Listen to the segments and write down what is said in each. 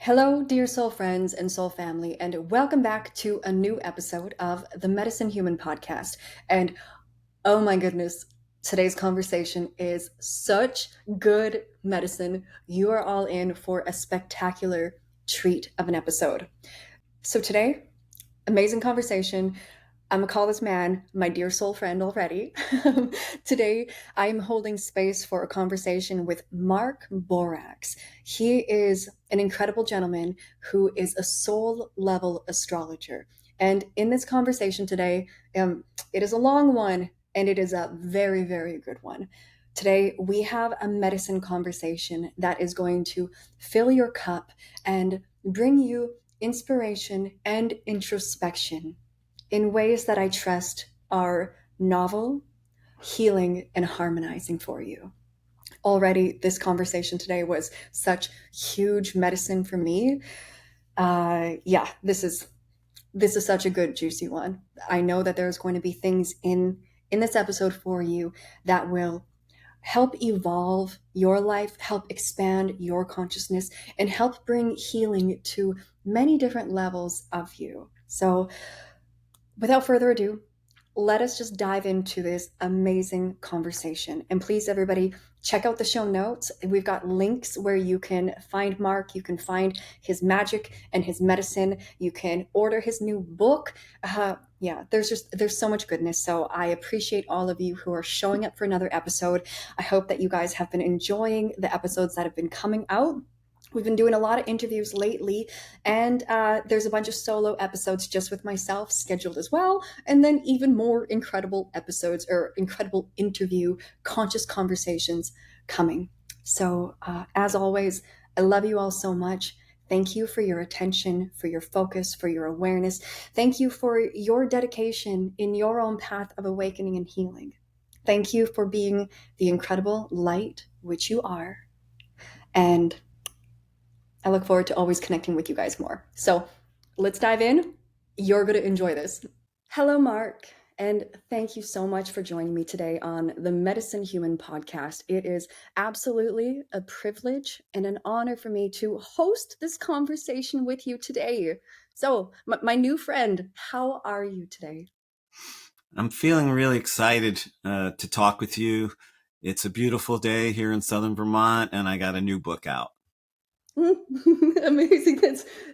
Hello, dear soul friends and soul family, and welcome back to a new episode of the Medicine Human podcast. And oh my goodness, today's conversation is such good medicine. You are all in for a spectacular treat of an episode. So, today, amazing conversation. I'm gonna call this man my dear soul friend already. Today, I'm holding space for a conversation with Mark Borax. He is an incredible gentleman who is a soul level astrologer. And in this conversation today, it is a long one and it is a very, very good one. Today, we have a medicine conversation that is going to fill your cup and bring you inspiration and introspection in ways that I trust are novel, healing, and harmonizing for you. Already, this conversation today was such huge medicine for me. Yeah, this is such a good juicy one. I know that there's going to be things in this episode for you that will help evolve your life, help expand your consciousness, and help bring healing to many different levels of you. So, without further ado, let us just dive into this amazing conversation. And please, everybody, check out the show notes. We've got links where you can find Mark, you can find his magic and his medicine, you can order his new book. Yeah, there's so much goodness. So I appreciate all of you who are showing up for another episode. I hope that you guys have been enjoying the episodes that have been coming out. We've been doing a lot of interviews lately, and there's a bunch of solo episodes just with myself scheduled as well, and then even more incredible episodes or incredible interview conscious conversations coming. So, as always, I love you all so much. Thank you for your attention, for your focus, for your awareness. Thank you for your dedication in your own path of awakening and healing. Thank you for being the incredible light which you are. And I look forward to always connecting with you guys more. So let's dive in. You're going to enjoy this. Hello, Mark, and thank you so much for joining me today on the Medicine Human podcast. It is absolutely a privilege and an honor for me to host this conversation with you today. So, my new friend, how are you today? I'm feeling really excited to talk with you. It's a beautiful day here in Southern Vermont, and I got a new book out. Amazing.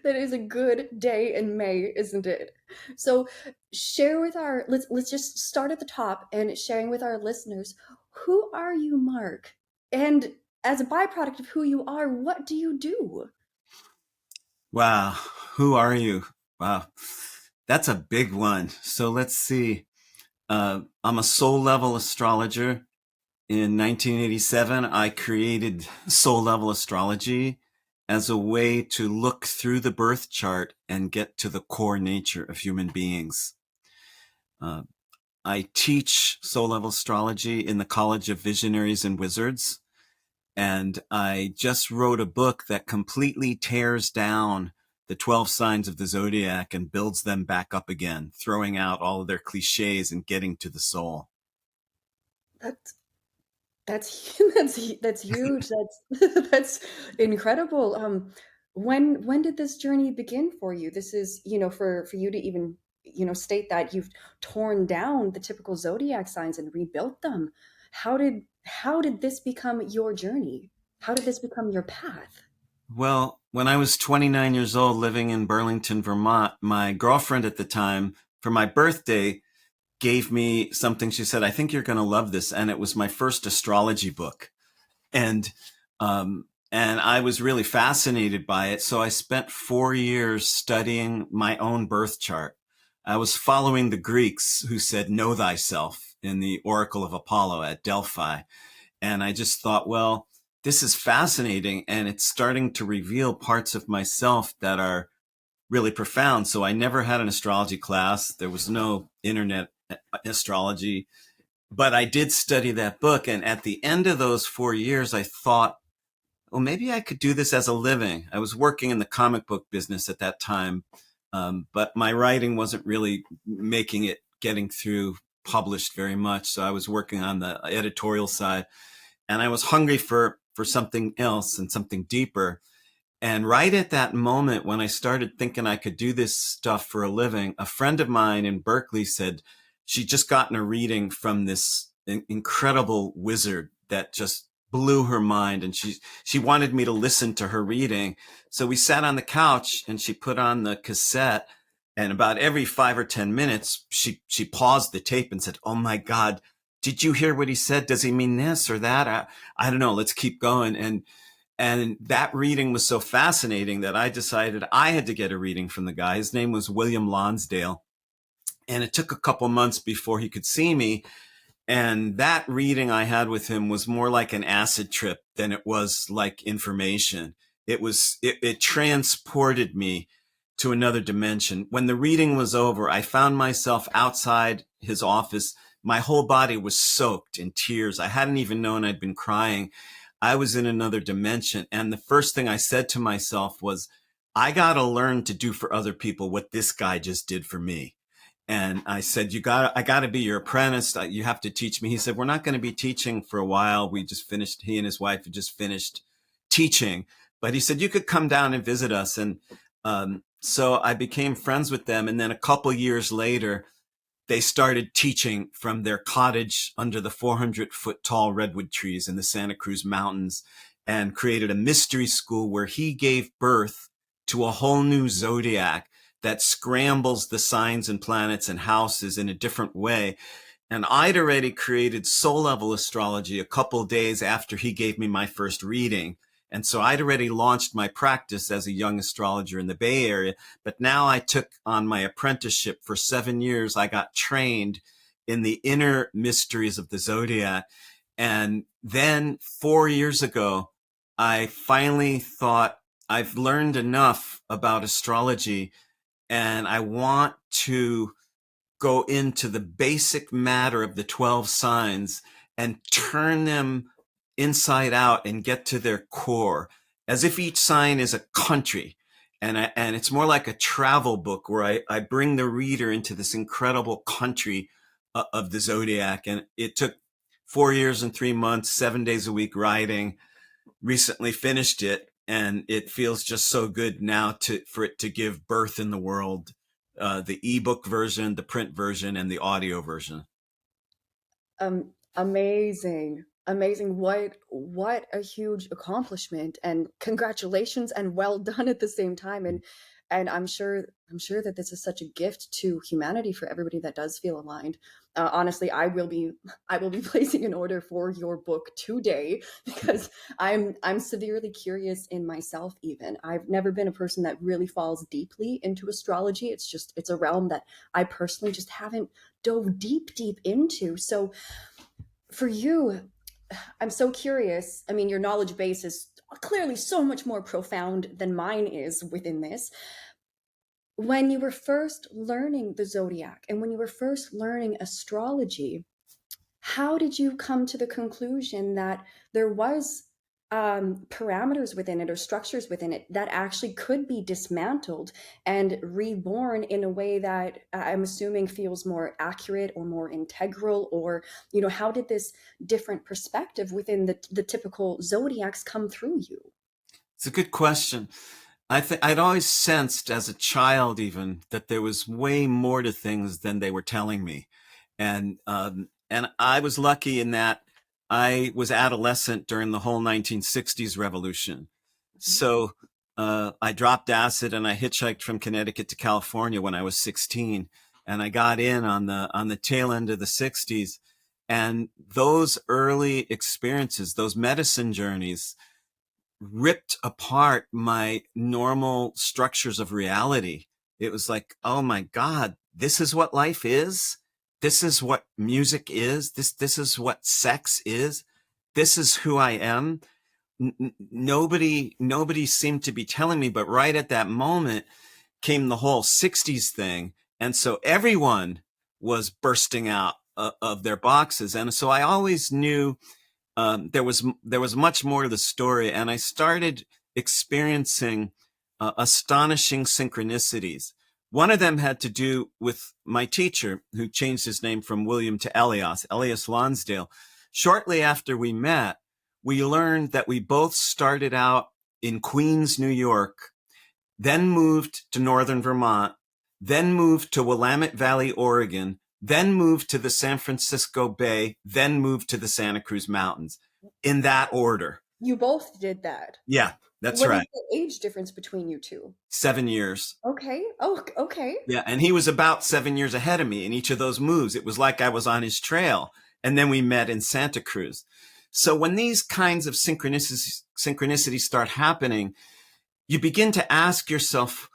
That is a good day in May, isn't it? So share with our let's just start at the top and sharing with our listeners, who are you, Mark? And as a byproduct of who you are, what do you do? Wow, who are you? Wow, that's a big one. So let's see. I'm a soul level astrologer. In 1987, I created soul level astrology as a way to look through the birth chart and get to the core nature of human beings. I teach soul level astrology in the College of Visionaries and Wizards. And I just wrote a book that completely tears down the 12 signs of the zodiac and builds them back up again, throwing out all of their cliches and getting to the soul. That's that's huge. That's incredible. When did this journey begin for you? This is, for you to even, state that you've torn down the typical zodiac signs and rebuilt them. How did this become your journey? How did this become your path? Well, when I was 29 years old living in Burlington, Vermont, my girlfriend at the time, for my birthday, gave me something. She said, I think you're going to love this. And it was my first astrology book. And, and I was really fascinated by it. So I spent 4 years studying my own birth chart. I was following the Greeks who said, know thyself in the Oracle of Apollo at Delphi. And I just thought, well, this is fascinating. And it's starting to reveal parts of myself that are really profound. So I never had an astrology class. There was no internet astrology, but I did study that book. And at the end of those 4 years, I thought, well, maybe I could do this as a living. I was working in the comic book business at that time, but my writing wasn't really making it, getting through published very much. So I was working on the editorial side, and I was hungry for something else and something deeper. And right at that moment, when I started thinking I could do this stuff for a living, a friend of mine in Berkeley said she'd just gotten a reading from this incredible wizard that just blew her mind. And she wanted me to listen to her reading. So we sat on the couch and she put on the cassette. And about every 5 or 10 minutes, she paused the tape and said, "Oh my God, did you hear what he said? Does he mean this or that? I don't know. Let's keep going." And that reading was so fascinating that I decided I had to get a reading from the guy. His name was William Lonsdale. And it took a couple months before he could see me. And that reading I had with him was more like an acid trip than it was like information. It transported me to another dimension. When the reading was over, I found myself outside his office. My whole body was soaked in tears. I hadn't even known I'd been crying. I was in another dimension. And the first thing I said to myself was, I got to learn to do for other people what this guy just did for me. And I said, I got to be your apprentice. You have to teach me. He said, we're not going to be teaching for a while. He and his wife had just finished teaching. But he said, you could come down and visit us. And so I became friends with them. And then a couple years later, they started teaching from their cottage under the 400-foot tall redwood trees in the Santa Cruz Mountains, and created a mystery school where he gave birth to a whole new zodiac that scrambles the signs and planets and houses in a different way. And I'd already created soul level astrology a couple days after he gave me my first reading. And so I'd already launched my practice as a young astrologer in the Bay Area. But now I took on my apprenticeship for 7 years. I got trained in the inner mysteries of the zodiac. And then 4 years ago, I finally thought, I've learned enough about astrology and I want to go into the basic matter of the 12 signs and turn them inside out and get to their core, as if each sign is a country. And it's more like a travel book where I bring the reader into this incredible country of the zodiac. And it took 4 years and 3 months, 7 days a week writing. Recently finished it, and it feels just so good now for it to give birth in the world. The ebook version, the print version, and the audio version. Amazing. Amazing. What a huge accomplishment, and congratulations and well done at the same time. And I'm sure that this is such a gift to humanity for everybody that does feel aligned. Honestly, I will be placing an order for your book today because I'm severely curious in myself. Even I've never been a person that really falls deeply into astrology. It's a realm that I personally just haven't dove deep into. So for you, I'm so curious. I mean, your knowledge base is clearly so much more profound than mine is within this. When you were first learning the zodiac and when you were first learning astrology, how did you come to the conclusion that there was parameters within it or structures within it that actually could be dismantled and reborn in a way that I'm assuming feels more accurate or more integral? Or, how did this different perspective within the typical zodiacs come through you? It's a good question. I'd always sensed as a child even that there was way more to things than they were telling me. And I was lucky in that I was adolescent during the whole 1960s revolution. So I dropped acid and I hitchhiked from Connecticut to California when I was 16. And I got in on the tail end of the 60s. And those early experiences, those medicine journeys, ripped apart my normal structures of reality. It was like, oh my God, this is what life is. This is what music is. This is what sex is. This is who I am. Nobody seemed to be telling me, but right at that moment came the whole 60s thing. And so everyone was bursting out of their boxes. And so I always knew there was much more to the story, and I started experiencing astonishing synchronicities. One of them had to do with my teacher, who changed his name from William to Elias Lonsdale. Shortly after we met, we learned that we both started out in Queens, New York, then moved to northern Vermont, then moved to Willamette Valley, Oregon, then moved to the San Francisco Bay, then moved to the Santa Cruz Mountains, in that order. You both did that. Yeah, that's What is right. the age difference between you two? 7 years. Okay. Oh, okay. Yeah, and he was about 7 years ahead of me in each of those moves. It was like I was on his trail. And then we met in Santa Cruz. So when these kinds of synchronicities start happening, you begin to ask yourself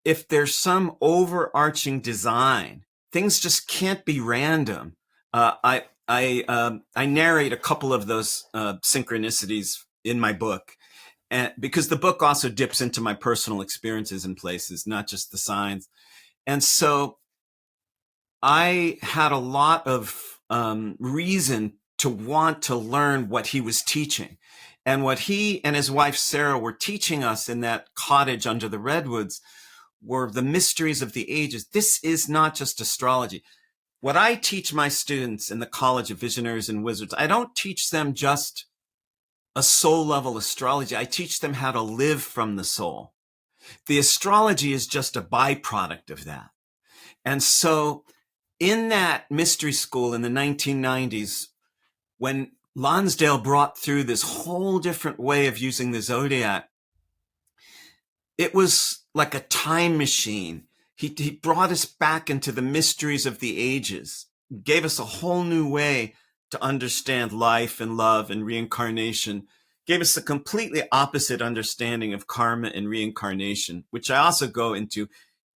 if there's some overarching design. Things just can't be random. I narrate a couple of those synchronicities in my book, and because the book also dips into my personal experiences in places, not just the signs. And so I had a lot of reason to want to learn what he was teaching. And what he and his wife, Sarah, were teaching us in that cottage under the redwoods were the mysteries of the ages. This is not just astrology. What I teach my students in the College of Visionaries and Wizards, I don't teach them just a soul level astrology. I teach them how to live from the soul. The astrology is just a byproduct of that. And so in that mystery school in the 1990s, when Lonsdale brought through this whole different way of using the zodiac, it was like a time machine. He brought us back into the mysteries of the ages, gave us a whole new way to understand life and love and reincarnation, gave us a completely opposite understanding of karma and reincarnation, which I also go into.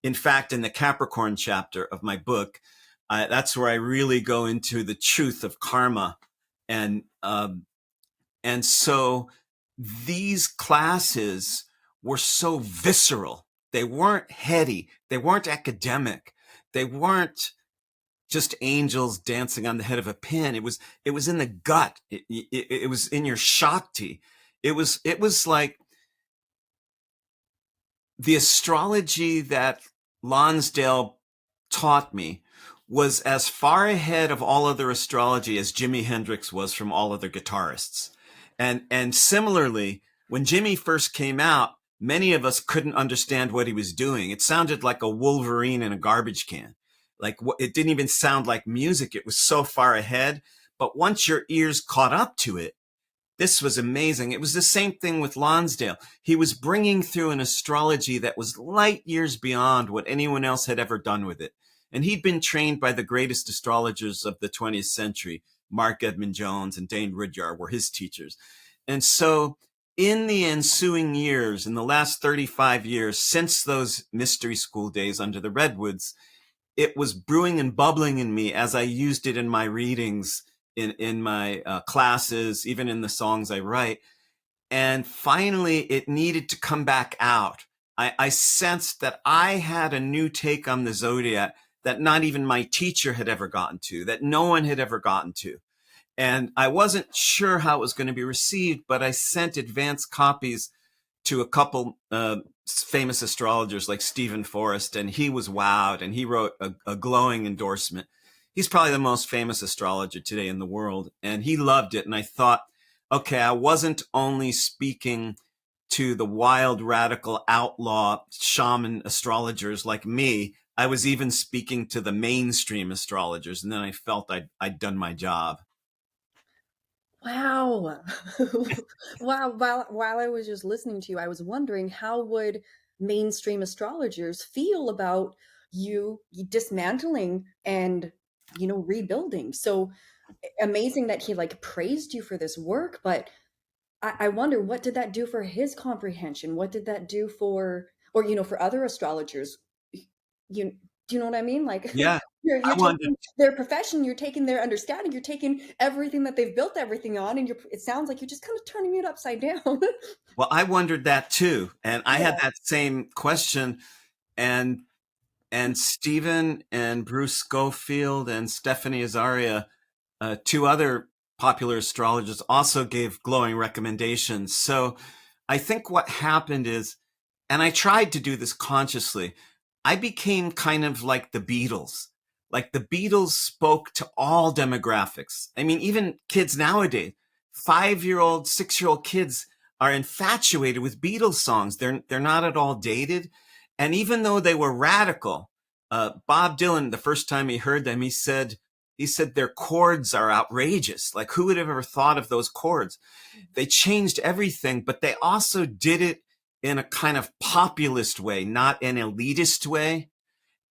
In fact, in the Capricorn chapter of my book, that's where I really go into the truth of karma. And so these classes were so visceral. They weren't heady. They weren't academic. They weren't just angels dancing on the head of a pin. It was in the gut. It was in your Shakti. It was like the astrology that Lonsdale taught me was as far ahead of all other astrology as Jimi Hendrix was from all other guitarists. And similarly, when Jimmy first came out, many of us couldn't understand what he was doing. It sounded like a Wolverine in a garbage can. Like it didn't even sound like music. It was so far ahead. But once your ears caught up to it, this was amazing. It was the same thing with Lonsdale. He was bringing through an astrology that was light years beyond what anyone else had ever done with it. And he'd been trained by the greatest astrologers of the 20th century. Mark Edmund Jones and Dane Rudyard were his teachers. And so in the ensuing years, in the last 35 years, since those mystery school days under the redwoods, it was brewing and bubbling in me as I used it in my readings, in my classes, even in the songs I write. And finally, it needed to come back out. I sensed that I had a new take on the zodiac that not even my teacher had ever gotten to, that no one had ever gotten to. And I wasn't sure how it was going to be received, but I sent advance copies to a couple famous astrologers like Stephen Forrest, and he was wowed, and he wrote a glowing endorsement. He's probably the most famous astrologer today in the world, and he loved it. And I thought, okay, I wasn't only speaking to the wild, radical, outlaw shaman astrologers like me, I was even speaking to the mainstream astrologers. And then I felt I'd done my job. Wow. Wow. While I was just listening to you, I was wondering how would mainstream astrologers feel about you dismantling and, rebuilding. So amazing that he like praised you for this work, but I wonder what did that do for his comprehension? What did that do for, or for other astrologers? You do you know what I mean? Like Yeah, you're I wanted. taking their profession, you're taking their understanding, you're taking everything that they've built everything on, and it sounds like you're just kind of turning it upside down. Well, I wondered that too, and I Yeah. had that same question. And Stephen and Bruce Schofield and Stephanie Azaria, two other popular astrologers, also gave glowing recommendations. So I think what happened is, and I tried to do this consciously, I became kind of like the Beatles. Like the Beatles spoke to all demographics. I mean, even kids nowadays, 5-year-old, 6-year-old kids are infatuated with Beatles songs. They're not at all dated. And even though they were radical, Bob Dylan, the first time he heard them, he said their chords are outrageous. Like, who would have ever thought of those chords? They changed everything, but they also did it in a kind of populist way, not an elitist way.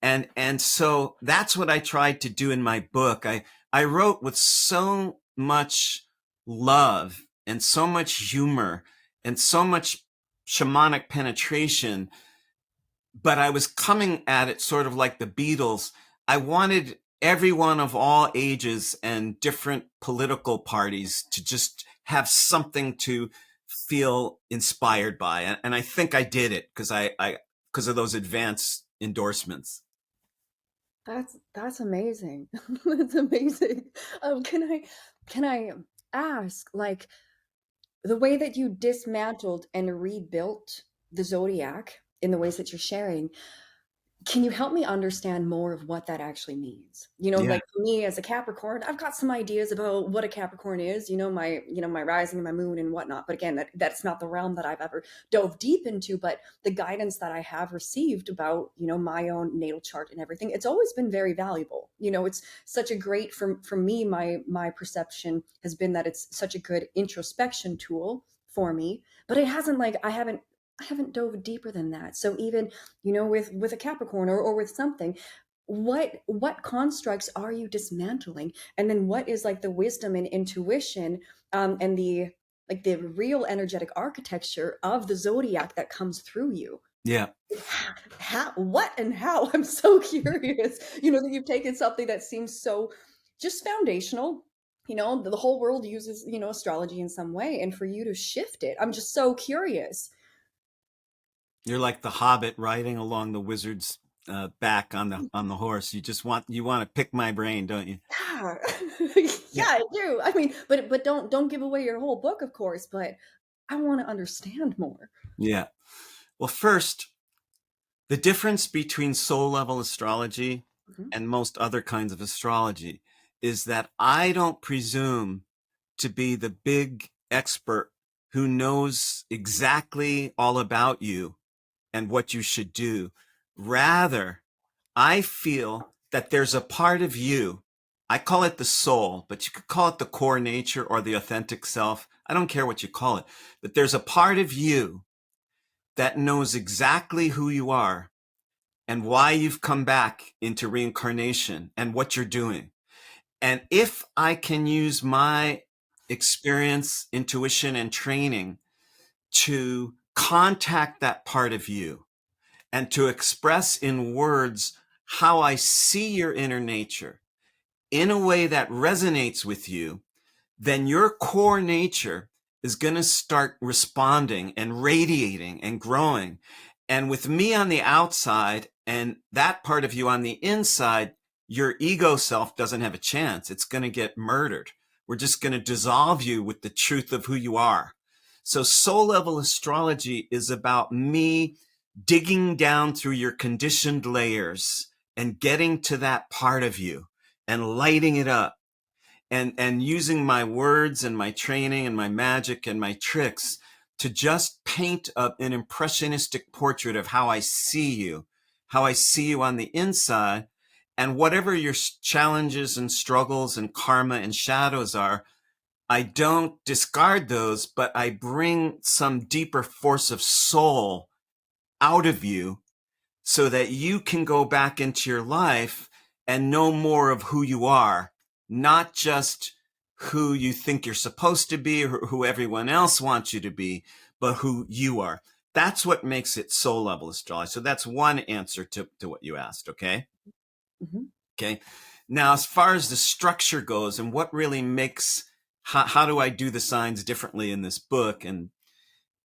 And so that's what I tried to do in my book. I wrote with so much love and so much humor and so much shamanic penetration, but I was coming at it sort of like the Beatles. I wanted everyone of all ages and different political parties to just have something to feel inspired by. And I think I did it because of those advance endorsements. That's amazing. That's amazing. Can I ask, like, the way that you dismantled and rebuilt the zodiac in the ways that you're sharing, can you help me understand more of what that actually means? Yeah. Like, for me as a Capricorn, I've got some ideas about what a Capricorn is, my rising and my moon and whatnot. But again, that's not the realm that I've ever dove deep into. But the guidance that I have received about, my own natal chart and everything, it's always been very valuable. It's such a great, for me, my perception has been that it's such a good introspection tool for me. But it hasn't, like, I haven't dove deeper than that. So even, with a Capricorn, or with something, what constructs are you dismantling? And then what is, like, the wisdom and intuition, and the real energetic architecture of the zodiac that comes through you? Yeah. How, what, and how? I'm so curious, that you've taken something that seems so just foundational. The whole world uses, astrology in some way, and for you to shift it, I'm just so curious. You're like the Hobbit riding along the wizard's back on the horse. You want to pick my brain, don't you? Yeah. Yeah. Yeah, I do. I mean, but don't give away your whole book, of course, but I want to understand more. Yeah. Well, first, the difference between soul level astrology Mhm. and most other kinds of astrology is that I don't presume to be the big expert who knows exactly all about you and what you should do. Rather, I feel that there's a part of you. I call it the soul, but you could call it the core nature or the authentic self. I don't care what you call it, but there's a part of you that knows exactly who you are and why you've come back into reincarnation and what you're doing. And if I can use my experience, intuition, and training to contact that part of you and to express in words how I see your inner nature in a way that resonates with you, then your core nature is going to start responding and radiating and growing. And with me on the outside and that part of you on the inside, your ego self doesn't have a chance. It's going to get murdered. We're just going to dissolve you with the truth of who you are. So soul level astrology is about me digging down through your conditioned layers and getting to that part of you and lighting it up, and using my words and my training and my magic and my tricks to just paint up an impressionistic portrait of how I see you on the inside. And whatever your challenges and struggles and karma and shadows are, I don't discard those, but I bring some deeper force of soul out of you so that you can go back into your life and know more of who you are, not just who you think you're supposed to be or who everyone else wants you to be, but who you are. That's what makes it soul level astrology. So that's one answer to what you asked. Okay. Mhm. Okay. Now, as far as the structure goes and what really makes, how do I do the signs differently in this book? And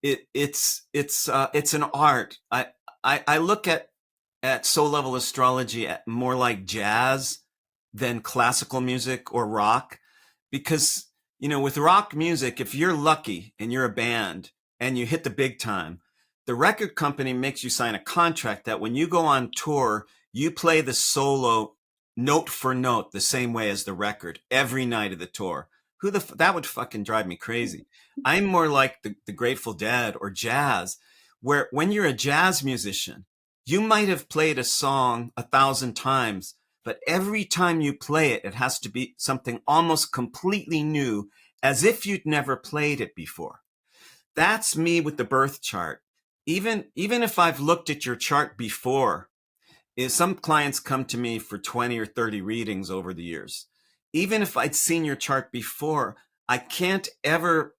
it's an art. I look at soul level astrology at more like jazz than classical music or rock, because with rock music, if you're lucky and you're a band and you hit the big time, the record company makes you sign a contract that when you go on tour, you play the solo note for note the same way as the record every night of the tour. that would fucking drive me crazy. I'm more like the Grateful Dead or jazz, where when you're a jazz musician, you might have played a song 1,000 times, but every time you play it, it has to be something almost completely new, as if you'd never played it before. That's me with the birth chart. Even if I've looked at your chart before, some clients come to me for 20 or 30 readings over the years. Even if I'd seen your chart before, I can't ever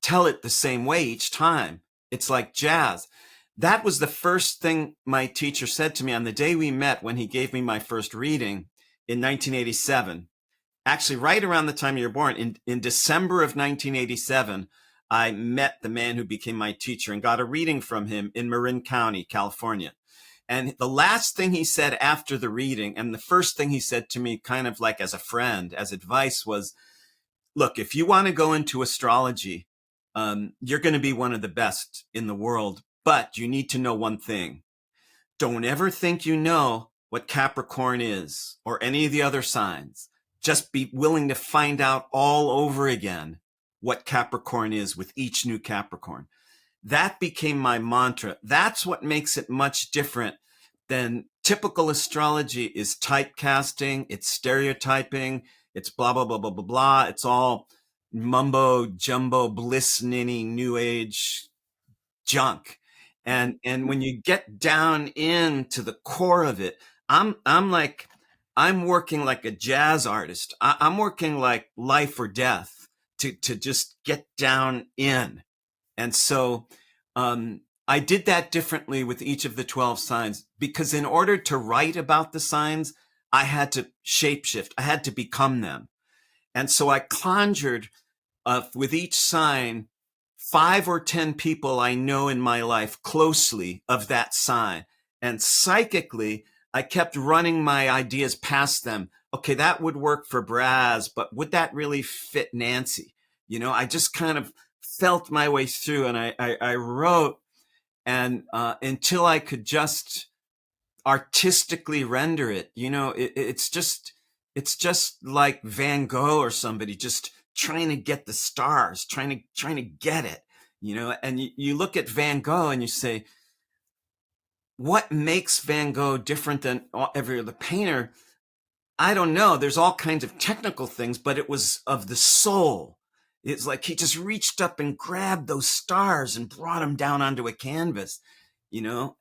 tell it the same way each time. It's like jazz. That was the first thing my teacher said to me on the day we met when he gave me my first reading in 1987. Actually, right around the time you were born, in December of 1987, I met the man who became my teacher and got a reading from him in Marin County, California. And the last thing he said after the reading, and the first thing he said to me, kind of like as a friend, as advice, was, look, if you want to go into astrology, you're going to be one of the best in the world, but you need to know one thing. Don't ever think you know what Capricorn is or any of the other signs. Just be willing to find out all over again what Capricorn is with each new Capricorn. That became my mantra. That's what makes it much different than typical astrology is typecasting, it's stereotyping, it's blah, blah, blah, blah, blah, blah. It's all mumbo jumbo, bliss ninny, new age junk. And when you get down into the core of it, I'm working like a jazz artist. I'm working like life or death to just get down in. And so I did that differently with each of the 12 signs, because in order to write about the signs, I had to shapeshift. I had to become them. And so I conjured with each sign 5 or 10 people I know in my life closely of that sign. And psychically, I kept running my ideas past them. Okay, that would work for Braz, but would that really fit Nancy? I just kind of felt my way through, and I wrote, and until I could just artistically render it. It's just like Van Gogh or somebody just trying to get the stars, trying to get it. And you look at Van Gogh and you say, what makes Van Gogh different than every other painter? I don't know. There's all kinds of technical things, but it was of the soul. It's like he just reached up and grabbed those stars and brought them down onto a canvas, and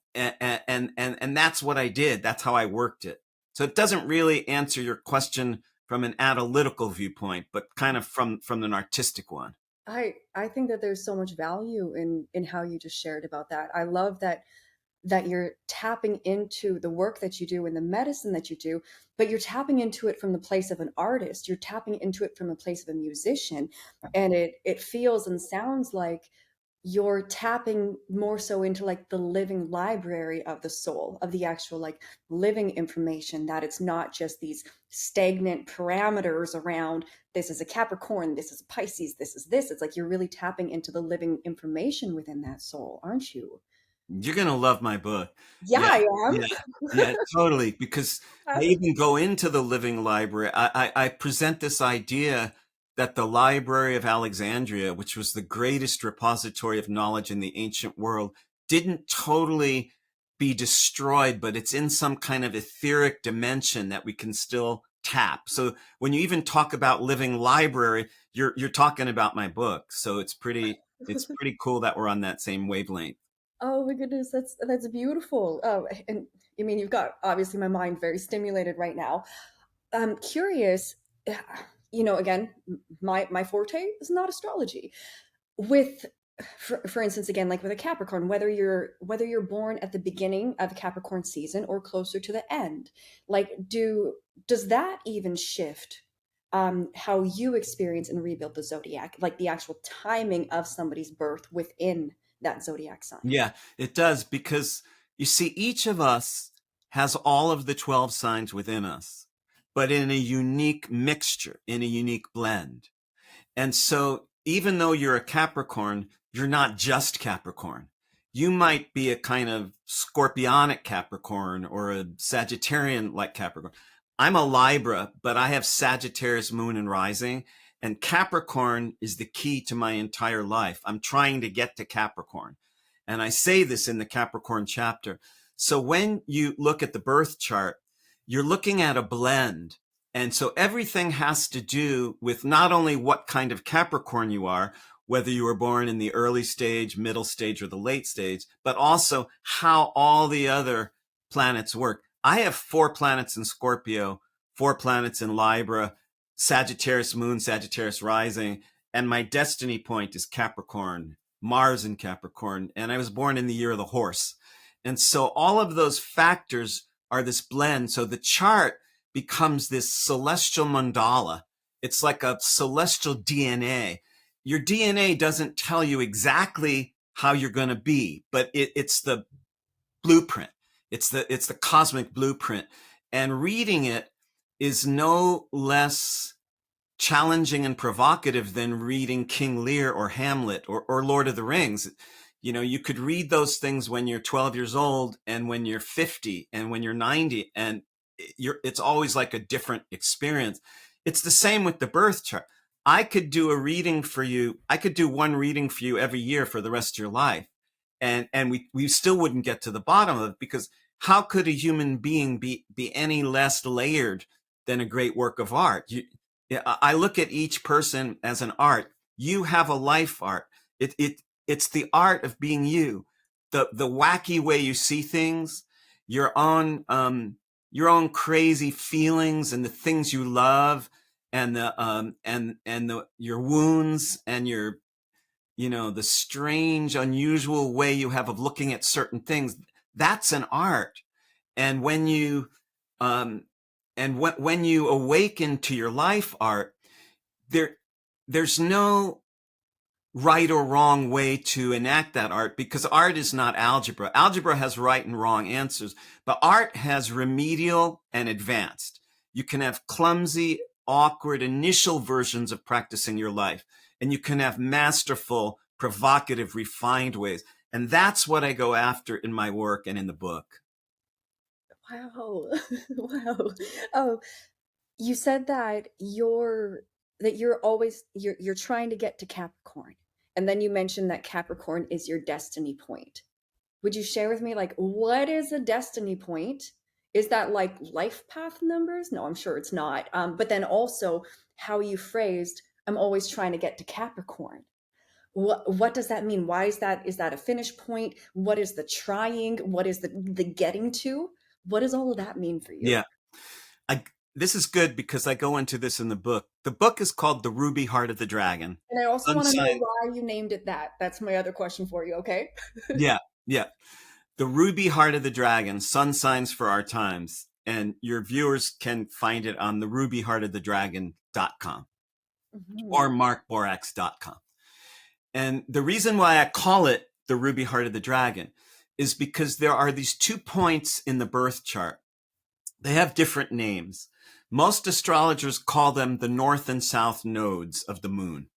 that's what I did. That's how I worked it. So it doesn't really answer your question from an analytical viewpoint, but kind of from an artistic one. I think that there's so much value in how you just shared about that. I love that you're tapping into the work that you do and the medicine that you do, but you're tapping into it from the place of an artist. You're tapping into it from the place of a musician. And it feels and sounds like you're tapping more so into like the living library of the soul, of the actual like living information, that it's not just these stagnant parameters around this is a Capricorn, this is a Pisces, this is this. It's like you're really tapping into the living information within that soul, aren't you? You're going to love my book. Yeah, Yeah, I yeah, yeah, totally. Because I am. even go into the living library. I present this idea that the Library of Alexandria, which was the greatest repository of knowledge in the ancient world, didn't totally be destroyed, but it's in some kind of etheric dimension that we can still tap. So when you even talk about living library, you're talking about my book. So it's pretty cool that we're on that same wavelength. Oh my goodness, that's beautiful. Oh, and I mean, you've got obviously my mind very stimulated right now. I'm curious, again, my forte is not astrology. With, for instance, again, like with a Capricorn, whether you're born at the beginning of a Capricorn season or closer to the end, like does that even shift how you experience and rebuild the zodiac, like the actual timing of somebody's birth within that zodiac sign? Yeah, it does, because you see, each of us has all of the 12 signs within us, but in a unique mixture, in a unique blend. And so even though you're a Capricorn, you're not just Capricorn. You might be a kind of scorpionic Capricorn or a Sagittarian like Capricorn. I'm a Libra, but I have Sagittarius moon and rising, and Capricorn is the key to my entire life. I'm trying to get to Capricorn. And I say this in the Capricorn chapter. So when you look at the birth chart, you're looking at a blend. And so everything has to do with not only what kind of Capricorn you are, whether you were born in the early stage, middle stage, or the late stage, but also how all the other planets work. I have 4 planets in Scorpio, 4 planets in Libra, Sagittarius moon, Sagittarius rising, and my destiny point is Capricorn, Mars in Capricorn, and I was born in the year of the horse. And so all of those factors are this blend. So the chart becomes this celestial mandala. It's like a celestial DNA. Your DNA doesn't tell you exactly how you're going to be, but it's the blueprint. It's the cosmic blueprint. And reading it is no less challenging and provocative than reading King Lear or Hamlet or Lord of the Rings. You know, you could read those things when you're 12 years old and when you're 50 and when you're 90, and it's always like a different experience. It's the same with the birth chart. I could do a reading for you. I could do one reading for you every year for the rest of your life. And we still wouldn't get to the bottom of it, because how could a human being be any less layered than a great work of art? I look at each person as an art. You have a life art. It's the art of being you, the wacky way you see things, your own crazy feelings and the things you love, and your wounds and your, the strange, unusual way you have of looking at certain things. That's an art. And when you when you awaken to your life art, there's no right or wrong way to enact that art, because art is not algebra. Algebra has right and wrong answers, but art has remedial and advanced. You can have clumsy, awkward initial versions of practicing your life, and you can have masterful, provocative, refined ways. And that's what I go after in my work and in the book. Wow. Wow. Oh, you said that you're always you're trying to get to Capricorn. And then you mentioned that Capricorn is your destiny point. Would you share with me, like, what is a destiny point? Is that like life path numbers? No, I'm sure it's not. But then also how you phrased, I'm always trying to get to Capricorn. What does that mean? Why is that? Is that a finish point? What is the trying? What is the getting to? What does all of that mean for you? Yeah. I, this is good because I go into this in the book. The book is called The Ruby Heart of the Dragon. And I also Sun want to know sign. why you named it that. That's my other question for you, okay? Yeah. Yeah. The Ruby Heart of the Dragon, Sun Signs for Our Times. And your viewers can find it on the rubyheartofthedragon.com or Mhm. markborax.com. And the reason why I call it the Ruby Heart of the Dragon is because there are these 2 points in the birth chart. They have different names. Most astrologers call them the north and south nodes of the moon,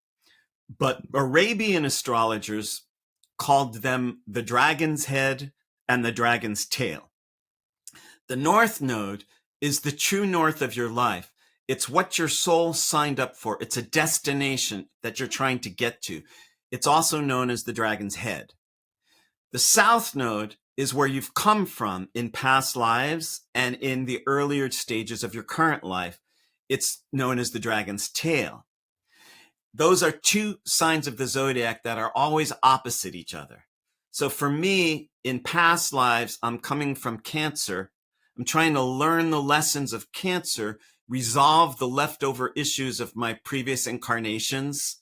but Arabian astrologers called them the dragon's head and the dragon's tail. The north node is the true north of your life. It's what your soul signed up for. It's a destination that you're trying to get to. It's also known as the dragon's head. The south node is where you've come from in past lives and in the earlier stages of your current life. It's known as the dragon's tail. Those are 2 signs of the zodiac that are always opposite each other. So for me, in past lives, I'm coming from Cancer. I'm trying to learn the lessons of Cancer, resolve the leftover issues of my previous incarnations,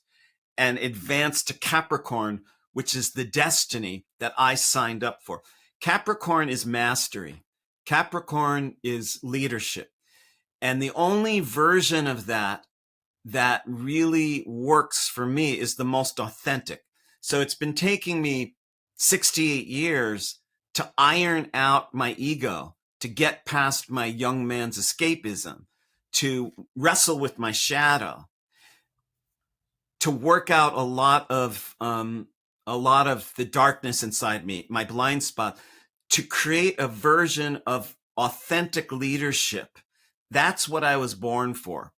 and advance to Capricorn, which is the destiny that I signed up for. Capricorn is mastery. Capricorn is leadership. And the only version of that really works for me is the most authentic. So it's been taking me 68 years to iron out my ego, to get past my young man's escapism, to wrestle with my shadow, to work out a lot of the darkness inside me, my blind spot, to create a version of authentic leadership That's what I was born for.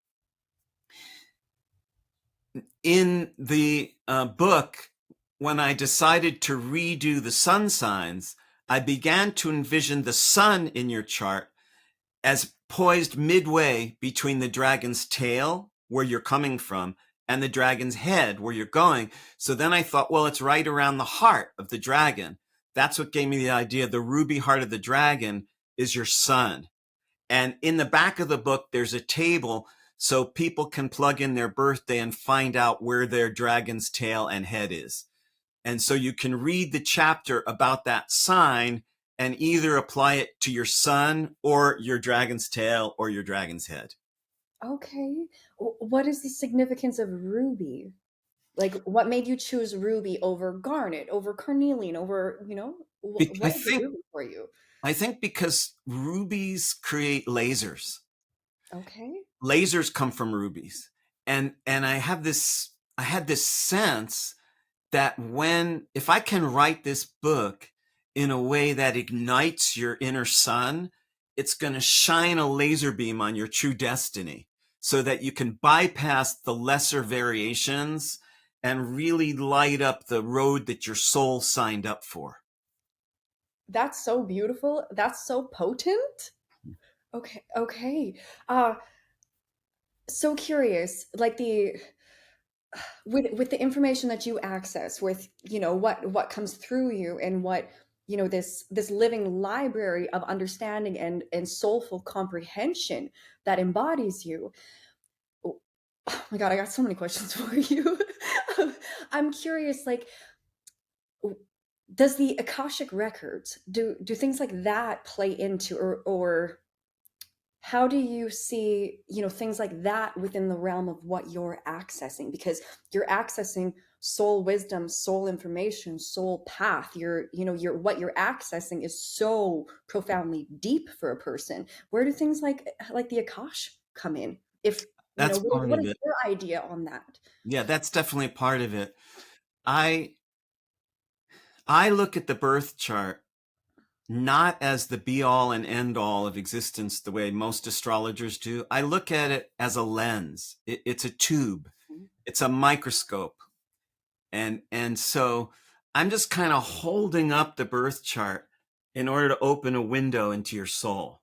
In the book, when I decided to redo the sun signs, I began to envision the sun in your chart as poised midway between the dragon's tail, where you're coming from, and the dragon's head, where you're going. So then I thought, well, it's right around the heart of the dragon. That's what gave me the idea. The ruby heart of the dragon is your sun. And in the back of the book, there's a table so people can plug in their birthday and find out where their dragon's tail and head is. And so you can read the chapter about that sign and either apply it to your sun or your dragon's tail or your dragon's head. Okay. What is the significance of ruby? Like, what made you choose ruby over garnet, over carnelian, over, I what is think ruby for you? I think because rubies create lasers. Okay. Lasers come from rubies. And I had this sense that if I can write this book in a way that ignites your inner sun, it's going to shine a laser beam on your true destiny so that you can bypass the lesser variations and really light up the road that your soul signed up for. That's so beautiful. That's so potent. Okay. Okay. Uh, so curious. Like the with the information that you access, with what comes through you, and what this living library of understanding and soulful comprehension that embodies you. Oh, oh my God, I got so many questions for you. I'm curious, like, does the Akashic records, do things like that play into, or how do you see things like that within the realm of what you're accessing? Because you're accessing soul wisdom, soul information, soul path. You're what you're accessing is so profoundly deep for a person. Where do things like the Akash come in? If That's part what of is it. your idea on that? Yeah, that's definitely part of it. I I look at the birth chart not as the be all and end all of existence the way most astrologers do. I look at it as a lens. It's a tube. It's a microscope. And so I'm just kind of holding up the birth chart in order to open a window into your soul.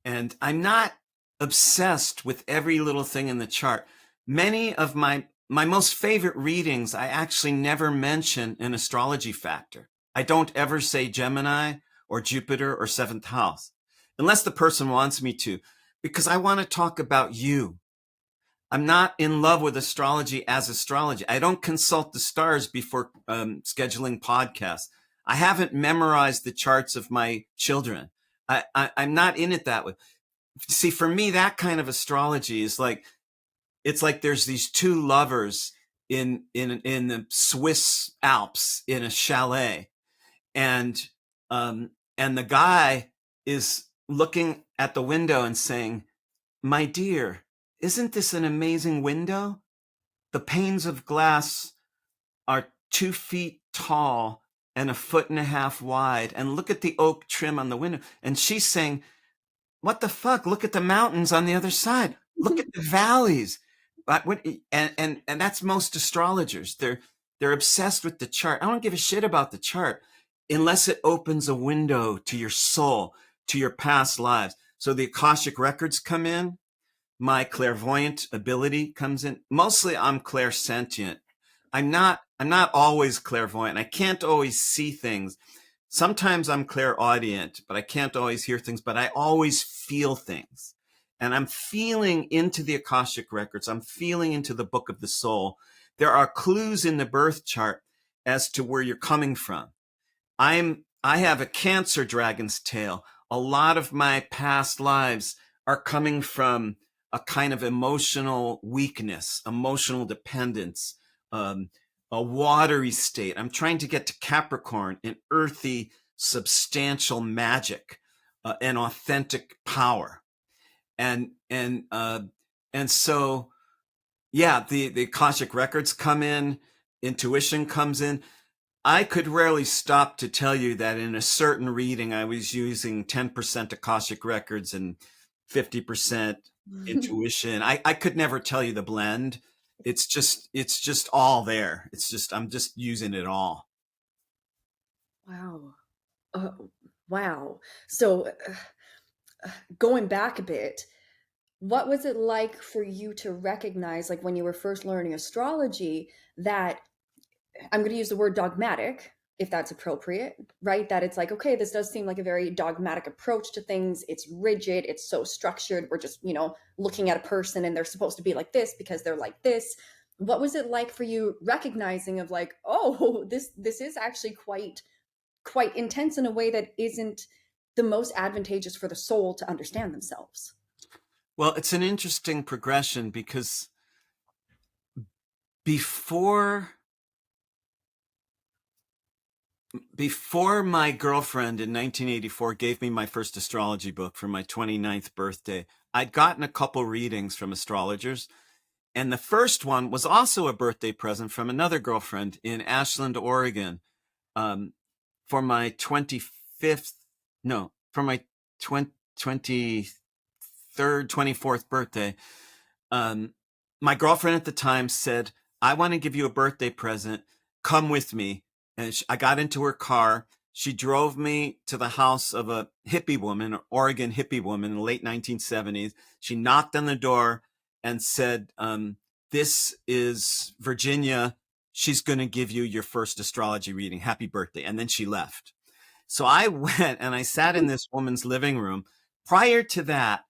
And I'm not obsessed with every little thing in the chart. Many of my most favorite readings, I actually never mention an astrology factor. I don't ever say Gemini or Jupiter or seventh house, unless the person wants me to, because I want to talk about you. I'm not in love with astrology as astrology. I don't consult the stars before scheduling podcasts. I haven't memorized the charts of my children. I'm not in it that way. See, for me, that kind of astrology is like, it's like there's these two lovers in the Swiss Alps in a chalet, and and the guy is looking at the window and saying, "My dear, isn't this an amazing window? The panes of glass are 2 feet tall and a foot and a half wide, and look at the oak trim on the window." And she's saying, what the fuck? Look at the mountains on the other side. Look at the valleys. But and that's most astrologers. They're obsessed with the chart. I don't give a shit about the chart unless it opens a window to your soul, to your past lives. So the Akashic records come in. My clairvoyant ability comes in. Mostly I'm clairsentient. I'm not always clairvoyant. I can't always see things. Sometimes I'm clairaudient, but I can't always hear things, but I always feel things. And I'm feeling into the Akashic records. I'm feeling into the book of the soul. There are clues in the birth chart as to where you're coming from. I have a Cancer dragon's tail. A lot of my past lives are coming from a kind of emotional weakness, emotional dependence, um, a watery state. I'm trying to get to Capricorn, an earthy, substantial magic, an authentic power, and so yeah, the Akashic records come in, intuition comes in. I could rarely stop to tell you that in a certain reading I was using 10% Akashic records and 50% intuition. I could never tell you the blend. It's just all there. It's just I'm just using it all. Wow. Wow. So, going back a bit, what was it like for you to recognize, like when you were first learning astrology, that I'm going to use the word dogmatic, if that's appropriate, right? That it's like, okay, this does seem like a very dogmatic approach to things. It's rigid, it's so structured. We're just, looking at a person and they're supposed to be like this because they're like this. What was it like for you recognizing of like, oh, this is actually quite intense in a way that isn't the most advantageous for the soul to understand themselves? Well, it's an interesting progression because before before my girlfriend in 1984 gave me my first astrology book for my 29th birthday, I'd gotten a couple readings from astrologers. And the first one was also a birthday present from another girlfriend in Ashland, Oregon, um, for my 25th, no, for my 23rd, 24th birthday. Um, my girlfriend at the time said, I want to give you a birthday present. Come with me. And I got into her car. She drove me to the house of a hippie woman, an Oregon hippie woman in the late 1970s. She knocked on the door and said, this is Virginia. She's going to give you your first astrology reading. Happy birthday. And then she left. So I went and I sat in this woman's living room. Prior to that,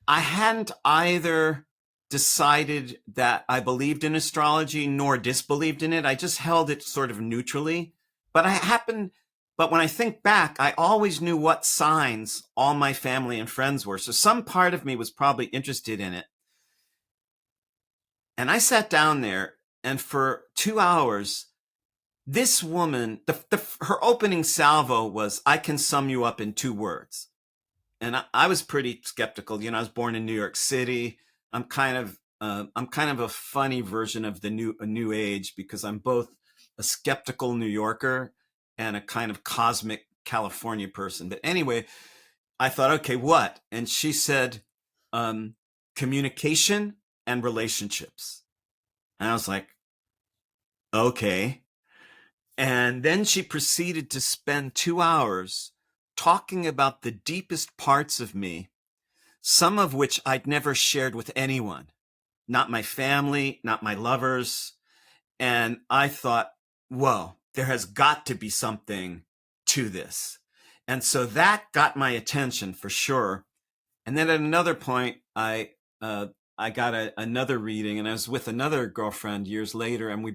I hadn't either decided that I believed in astrology nor disbelieved in it. I just held it sort of neutrally. But when I think back, I always knew what signs all my family and friends were. So some part of me was probably interested in it. And I sat down there, and for 2 hours, this woman, her opening salvo was, I can sum you up in 2 words. And I was pretty skeptical. I was born in New York City. I'm kind of a funny version of the new age because I'm both a skeptical New Yorker and a kind of cosmic California person. But anyway, I thought, okay, what? And she said, um, communication and relationships. And I was like, okay. And then she proceeded to spend 2 hours talking about the deepest parts of me, some of which I'd never shared with anyone, not my family, not my lovers. And I thought, whoa, there has got to be something to this. And so that got my attention for sure. And then at another point, I got another reading, and I was with another girlfriend years later, and we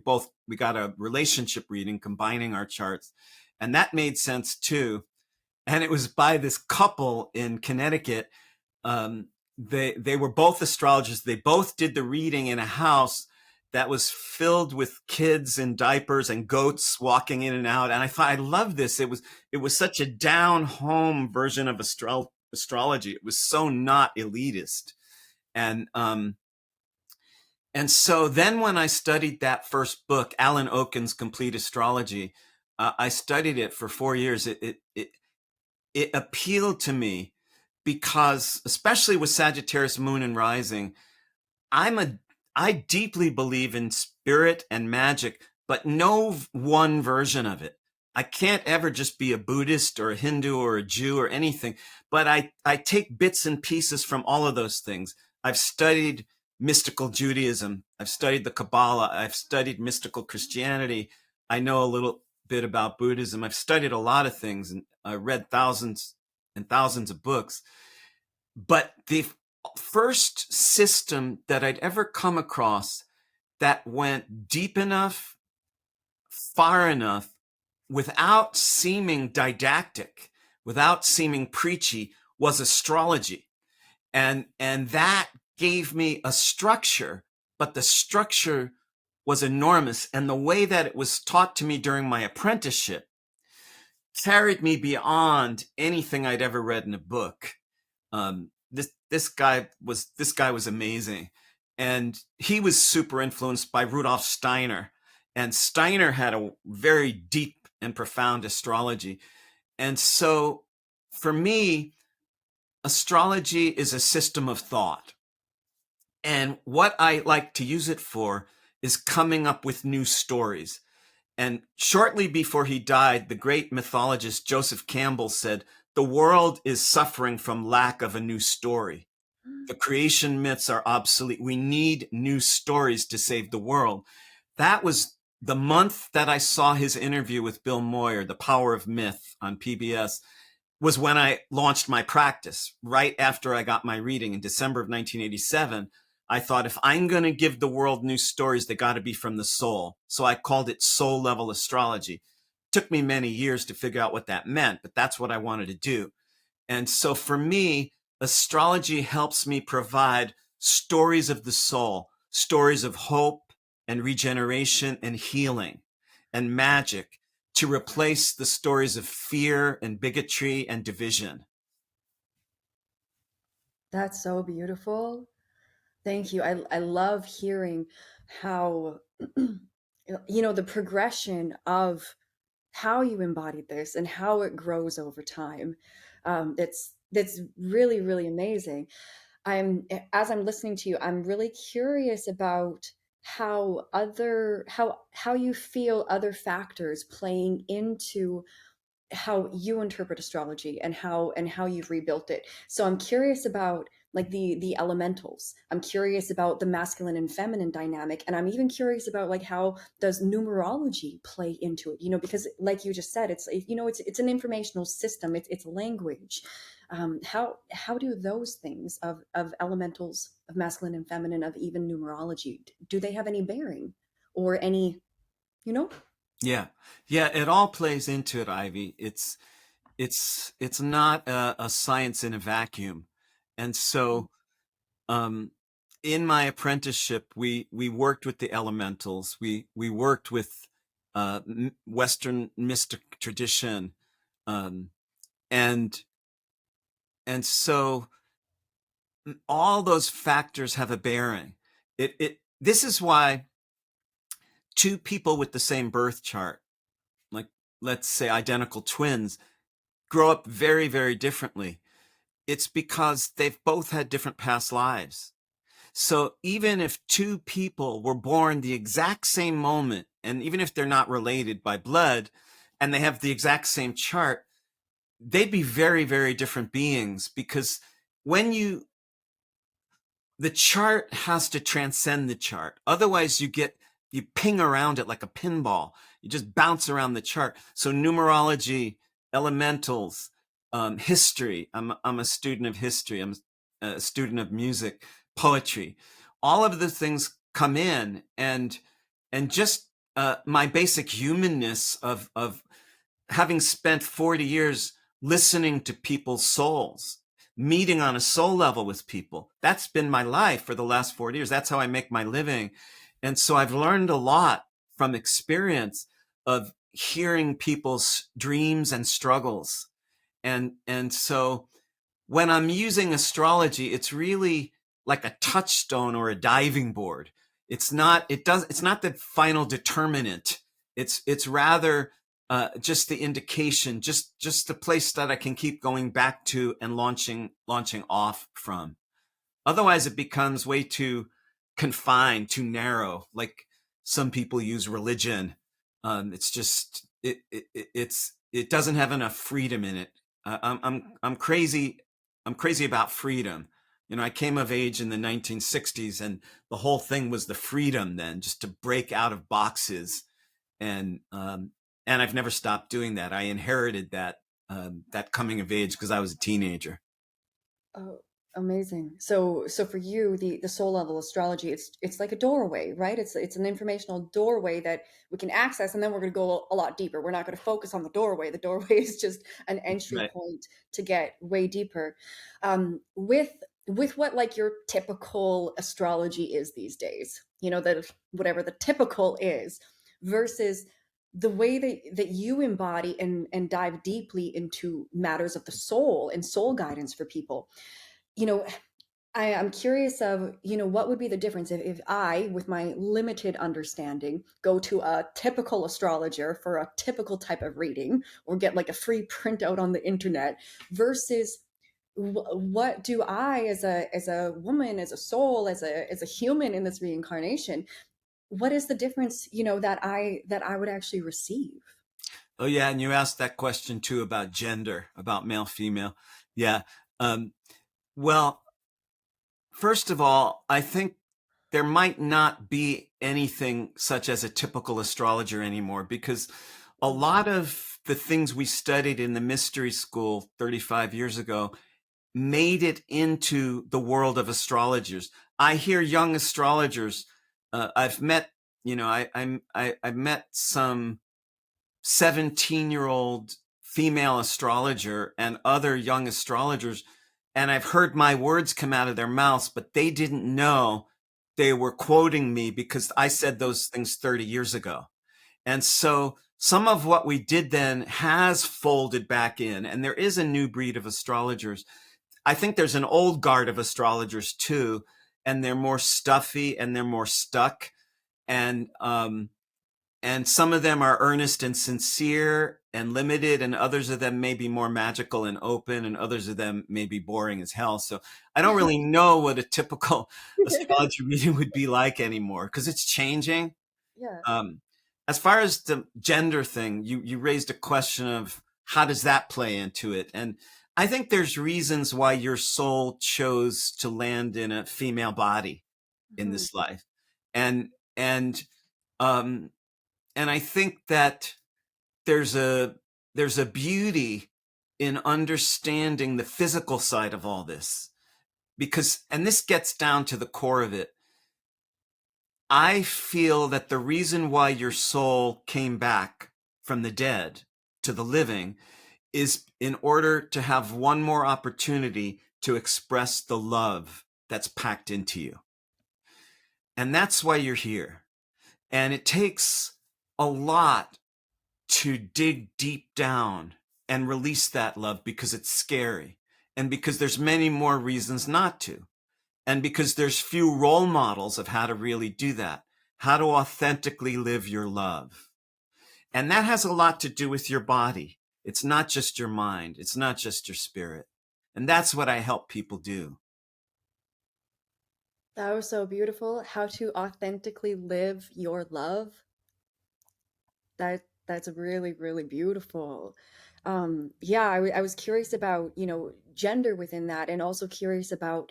got a relationship reading combining our charts, and that made sense too. And it was by this couple in Connecticut. They were both astrologers. They both did the reading in a house that was filled with kids in diapers and goats walking in and out. And I thought, I love this. It was such a down home version of astrology. It was so not elitist. And so then when I studied that first book, Alan Oken's Complete Astrology, I studied it for 4 years. It appealed to me because, especially with Sagittarius moon and rising, I deeply believe in spirit and magic, but no one version of it. I can't ever just be a Buddhist or a Hindu or a Jew or anything, but I take bits and pieces from all of those things. I've studied mystical Judaism. I've studied the Kabbalah. I've studied mystical Christianity. I know a little bit about Buddhism. I've studied a lot of things and I read thousands and thousands of books. But the first system that I'd ever come across that went deep enough, far enough, without seeming didactic, without seeming preachy, was astrology. And that gave me a structure, but the structure was enormous. And the way that it was taught to me during my apprenticeship carried me beyond anything I'd ever read in a book. This guy was amazing, and he was super influenced by Rudolf Steiner, and Steiner had a very deep and profound astrology. And so for me, astrology is a system of thought. And what I like to use it for is coming up with new stories. And shortly before he died, the great mythologist Joseph Campbell said, "The world is suffering from lack of a new story. The creation myths are obsolete. We need new stories to save the world." That was the month that I saw his interview with Bill Moyer, The Power of Myth on PBS, was when I launched my practice. Right after I got my reading in December of 1987, I thought, if I'm going to give the world new stories, they got to be from the soul. So I called it soul level astrology. It took me many years to figure out what that meant, but that's what I wanted to do. And so for me, astrology helps me provide stories of the soul, stories of hope and regeneration and healing and magic, to replace the stories of fear and bigotry and division. That's so beautiful. Thank you. I love hearing how, the progression of how you embodied this and how it grows over time. That's really, really amazing. As I'm listening to you, I'm really curious about how you feel other factors playing into how you interpret astrology and how you've rebuilt it. So I'm curious about like the elementals. I'm curious about the masculine and feminine dynamic, and I'm even curious about like how does numerology play into it? Because like you just said, it's an informational system. It's language. How do those things of elementals, of masculine and feminine, of even numerology, do they have any bearing or any, you know? Yeah. Yeah, it all plays into it, Ivy. It's not a science in a vacuum. And so um in my apprenticeship, we worked with the elementals. We worked with Western mystic tradition, um, and so all those factors have a bearing. It This is why two people with the same birth chart, like let's say identical twins, grow up very, very differently. It's because they've both had different past lives. So even if two people were born the exact same moment, and even if they're not related by blood, and they have the exact same chart, they'd be very, very different beings, because when the chart has to transcend the chart. Otherwise, you ping around it like a pinball. You just bounce around the chart. So numerology, elementals, history. I'm a student of history. I'm a student of music, poetry. All of the things come in, and just my basic humanness of having spent 40 years listening to people's souls, meeting on a soul level with people. That's been my life for the last 40 years. That's how I make my living. And so I've learned a lot from experience of hearing people's dreams and struggles. And so when I'm using astrology, it's really like a touchstone or a diving board. It's not the final determinant. It's rather just the indication, just the place that I can keep going back to and launching off from. Otherwise, it becomes way too confined, too narrow. Like some people use religion. It's just it doesn't have enough freedom in it. I'm crazy. I'm crazy about freedom. I came of age in the 1960s, and the whole thing was the freedom then, just to break out of boxes, and I've never stopped doing that. I inherited that coming of age because I was a teenager. Oh, amazing. So for you, the soul level astrology, it's like a doorway, right? It's an informational doorway that we can access, and then we're going to go a lot deeper. We're not going to focus on the doorway. The doorway is just an entry Right. point to get way deeper. With what like your typical astrology is these days, that whatever the typical is, versus the way that you embody and dive deeply into matters of the soul and soul guidance for people. you know I'm curious of, what would be the difference if I, with my limited understanding, go to a typical astrologer for a typical type of reading or get like a free printout on the internet versus what do I, as a woman, as a soul, as a human in this reincarnation, what is the difference, that I would actually receive? Oh yeah, and you asked that question too about gender, about male, female. Yeah. Um, well, first of all, I think there might not be anything such as a typical astrologer anymore, because a lot of the things we studied in the mystery school 35 years ago made it into the world of astrologers. I hear young astrologers. I've met, I've met some 17-year-old female astrologer and other young astrologers, and I've heard my words come out of their mouths, but they didn't know they were quoting me because I said those things 30 years ago. And so some of what we did then has folded back in, and there is a new breed of astrologers. I think there's an old guard of astrologers too, and they're more stuffy and they're more stuck. And some of them are earnest and sincere and limited, and others of them may be more magical and open, and others of them may be boring as hell. So I don't really know what a typical astrology reading would be like anymore, because it's changing. Yeah. um, as far as the gender thing, you raised a question of how does that play into it, and I think there's reasons why your soul chose to land in a female body in Mhm. this life, and and um, and I think that there's a there's a beauty in understanding the physical side of all this, because, and this gets down to the core of it, I feel that the reason why your soul came back from the dead to the living is in order to have one more opportunity to express the love that's packed into you. And that's why you're here. And it takes a lot to dig deep down and release that love, because it's scary, and because there's many more reasons not to, and because there's few role models of how to really do that, how to authentically live your love. And that has a lot to do with your body. It's not just your mind, it's not just your spirit. And that's what I help people do. That was so beautiful. How to authentically live your love. That's really, really beautiful. Yeah, I was curious about, gender within that, and also curious about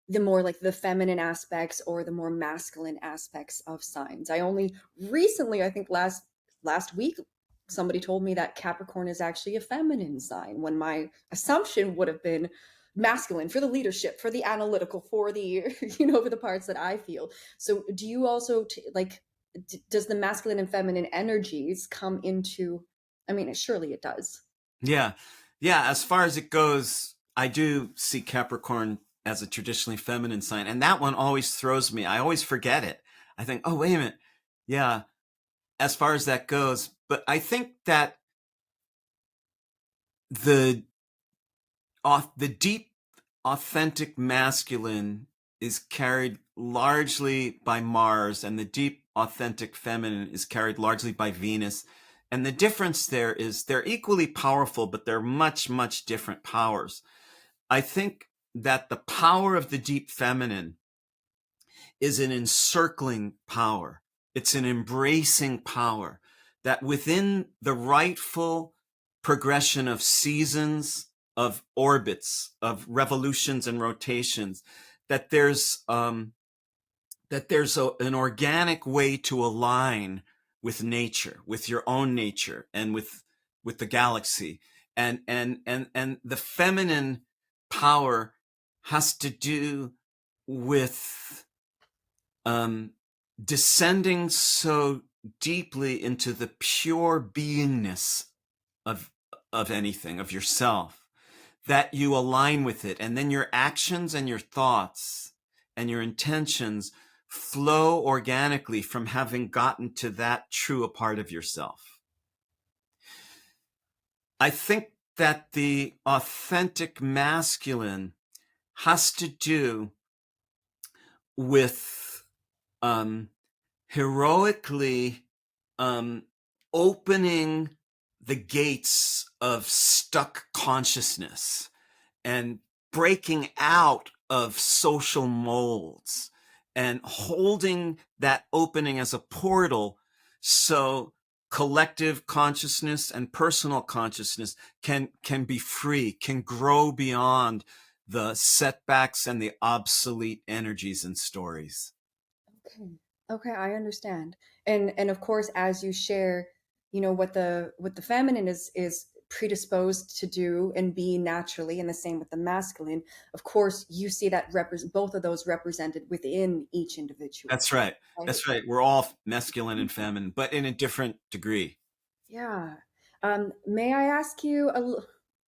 the more like the feminine aspects or the more masculine aspects of signs. I only recently, I think last week, somebody told me that Capricorn is actually a feminine sign, when my assumption would have been masculine, for the leadership, for the analytical, for the for the parts that I feel. So do you also like, does the masculine and feminine energies come into, I mean, surely it does. Yeah. Yeah. As far as it goes, I do see Capricorn as a traditionally feminine sign. And that one always throws me. I always forget it. I think, oh, wait a minute. Yeah. As far as that goes. But I think that the the deep, authentic masculine is carried largely by Mars, and the deep, authentic feminine is carried largely by Venus. And the difference there is they're equally powerful, but they're much, much different powers. I think that the power of the deep feminine is an encircling power. It's an embracing power that within the rightful progression of seasons, of orbits, of revolutions and rotations, that an organic way to align with nature, with your own nature, and with the galaxy, and the feminine power has to do with um, descending so deeply into the pure beingness of anything, of yourself, that you align with it, and then your actions and your thoughts and your intentions flow organically from having gotten to that true a part of yourself. I think that the authentic masculine has to do with um, heroically um, opening the gates of stuck consciousness, and breaking out of social molds and holding that opening as a portal so collective consciousness and personal consciousness can be free, can grow beyond the setbacks and the obsolete energies and stories. Okay. Okay, I understand. And of course, as you share, what the feminine is predisposed to do and be naturally, and the same with the masculine, of course, you see that both of those represented within each individual, That's right. right? That's right. We're all masculine and feminine, but in a different degree. Yeah. May I ask you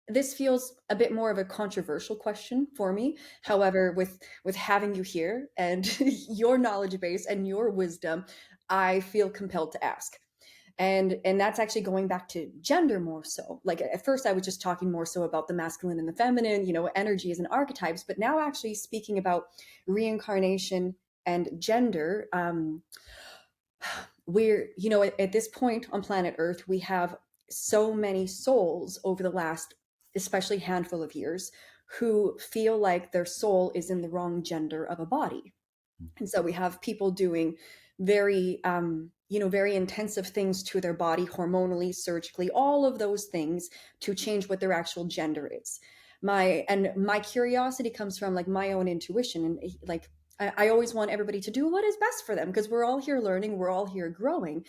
this feels a bit more of a controversial question for me. However, with having you here and your knowledge base and your wisdom, I feel compelled to ask. And that's actually going back to gender more so. Like at first I was just talking more so about the masculine and the feminine, energies and archetypes, but now actually speaking about reincarnation and gender. We're at this point on planet Earth, we have so many souls over the last especially handful of years who feel like their soul is in the wrong gender of a body. And so we have people doing very very intensive things to their body, hormonally, surgically, all of those things to change what their actual gender is. My curiosity comes from like my own intuition, and like I always want everybody to do what is best for them because we're all here learning, we're all here growing.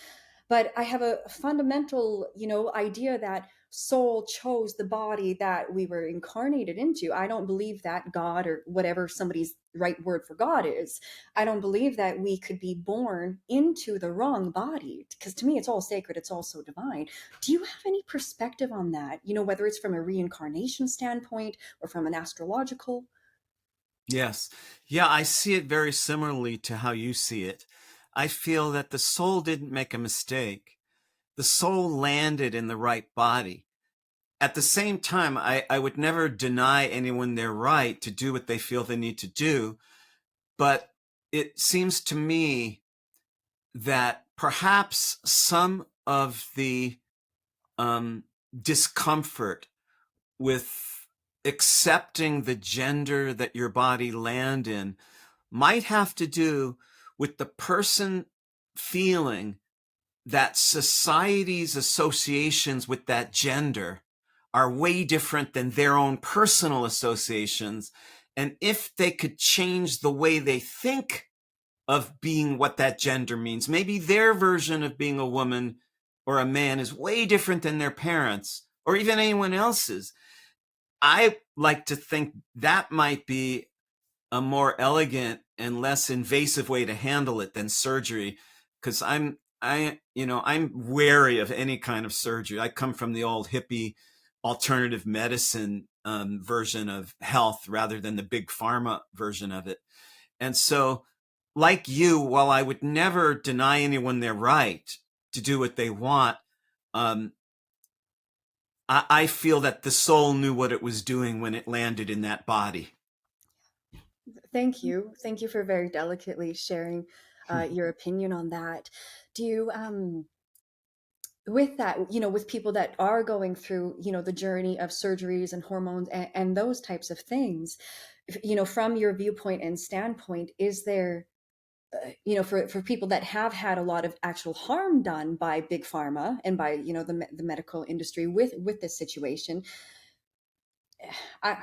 But I have a fundamental idea that soul chose the body that we were incarnated into. I don't believe that God, or whatever somebody's right word for God is, I don't believe that we could be born into the wrong body, because to me it's all sacred, it's all so divine. Do you have any perspective on that, whether it's from a reincarnation standpoint or from an astrological? Yes. Yeah, I see it very similarly to how you see it. I feel that the soul didn't make a mistake. The soul landed in the right body. At the same time, I would never deny anyone their right to do what they feel they need to do. But it seems to me that perhaps some of the discomfort with accepting the gender that your body land in might have to do with the person feeling that society's associations with that gender are way different than their own personal associations. And if they could change the way they think of being what that gender means, maybe their version of being a woman or a man is way different than their parents or even anyone else's. I like to think that might be a more elegant and less invasive way to handle it than surgery, because I'm wary of any kind of surgery. I come from the old hippie alternative medicine version of health rather than the big pharma version of it. And so, like you, while I would never deny anyone their right to do what they want, um, I feel that the soul knew what it was doing when it landed in that body. Thank you. Thank you for very delicately sharing your opinion on that. Do you, with that, with people that are going through, the journey of surgeries and hormones and those types of things, from your viewpoint and standpoint, is there, for people that have had a lot of actual harm done by big pharma and by, the medical industry with this situation, I,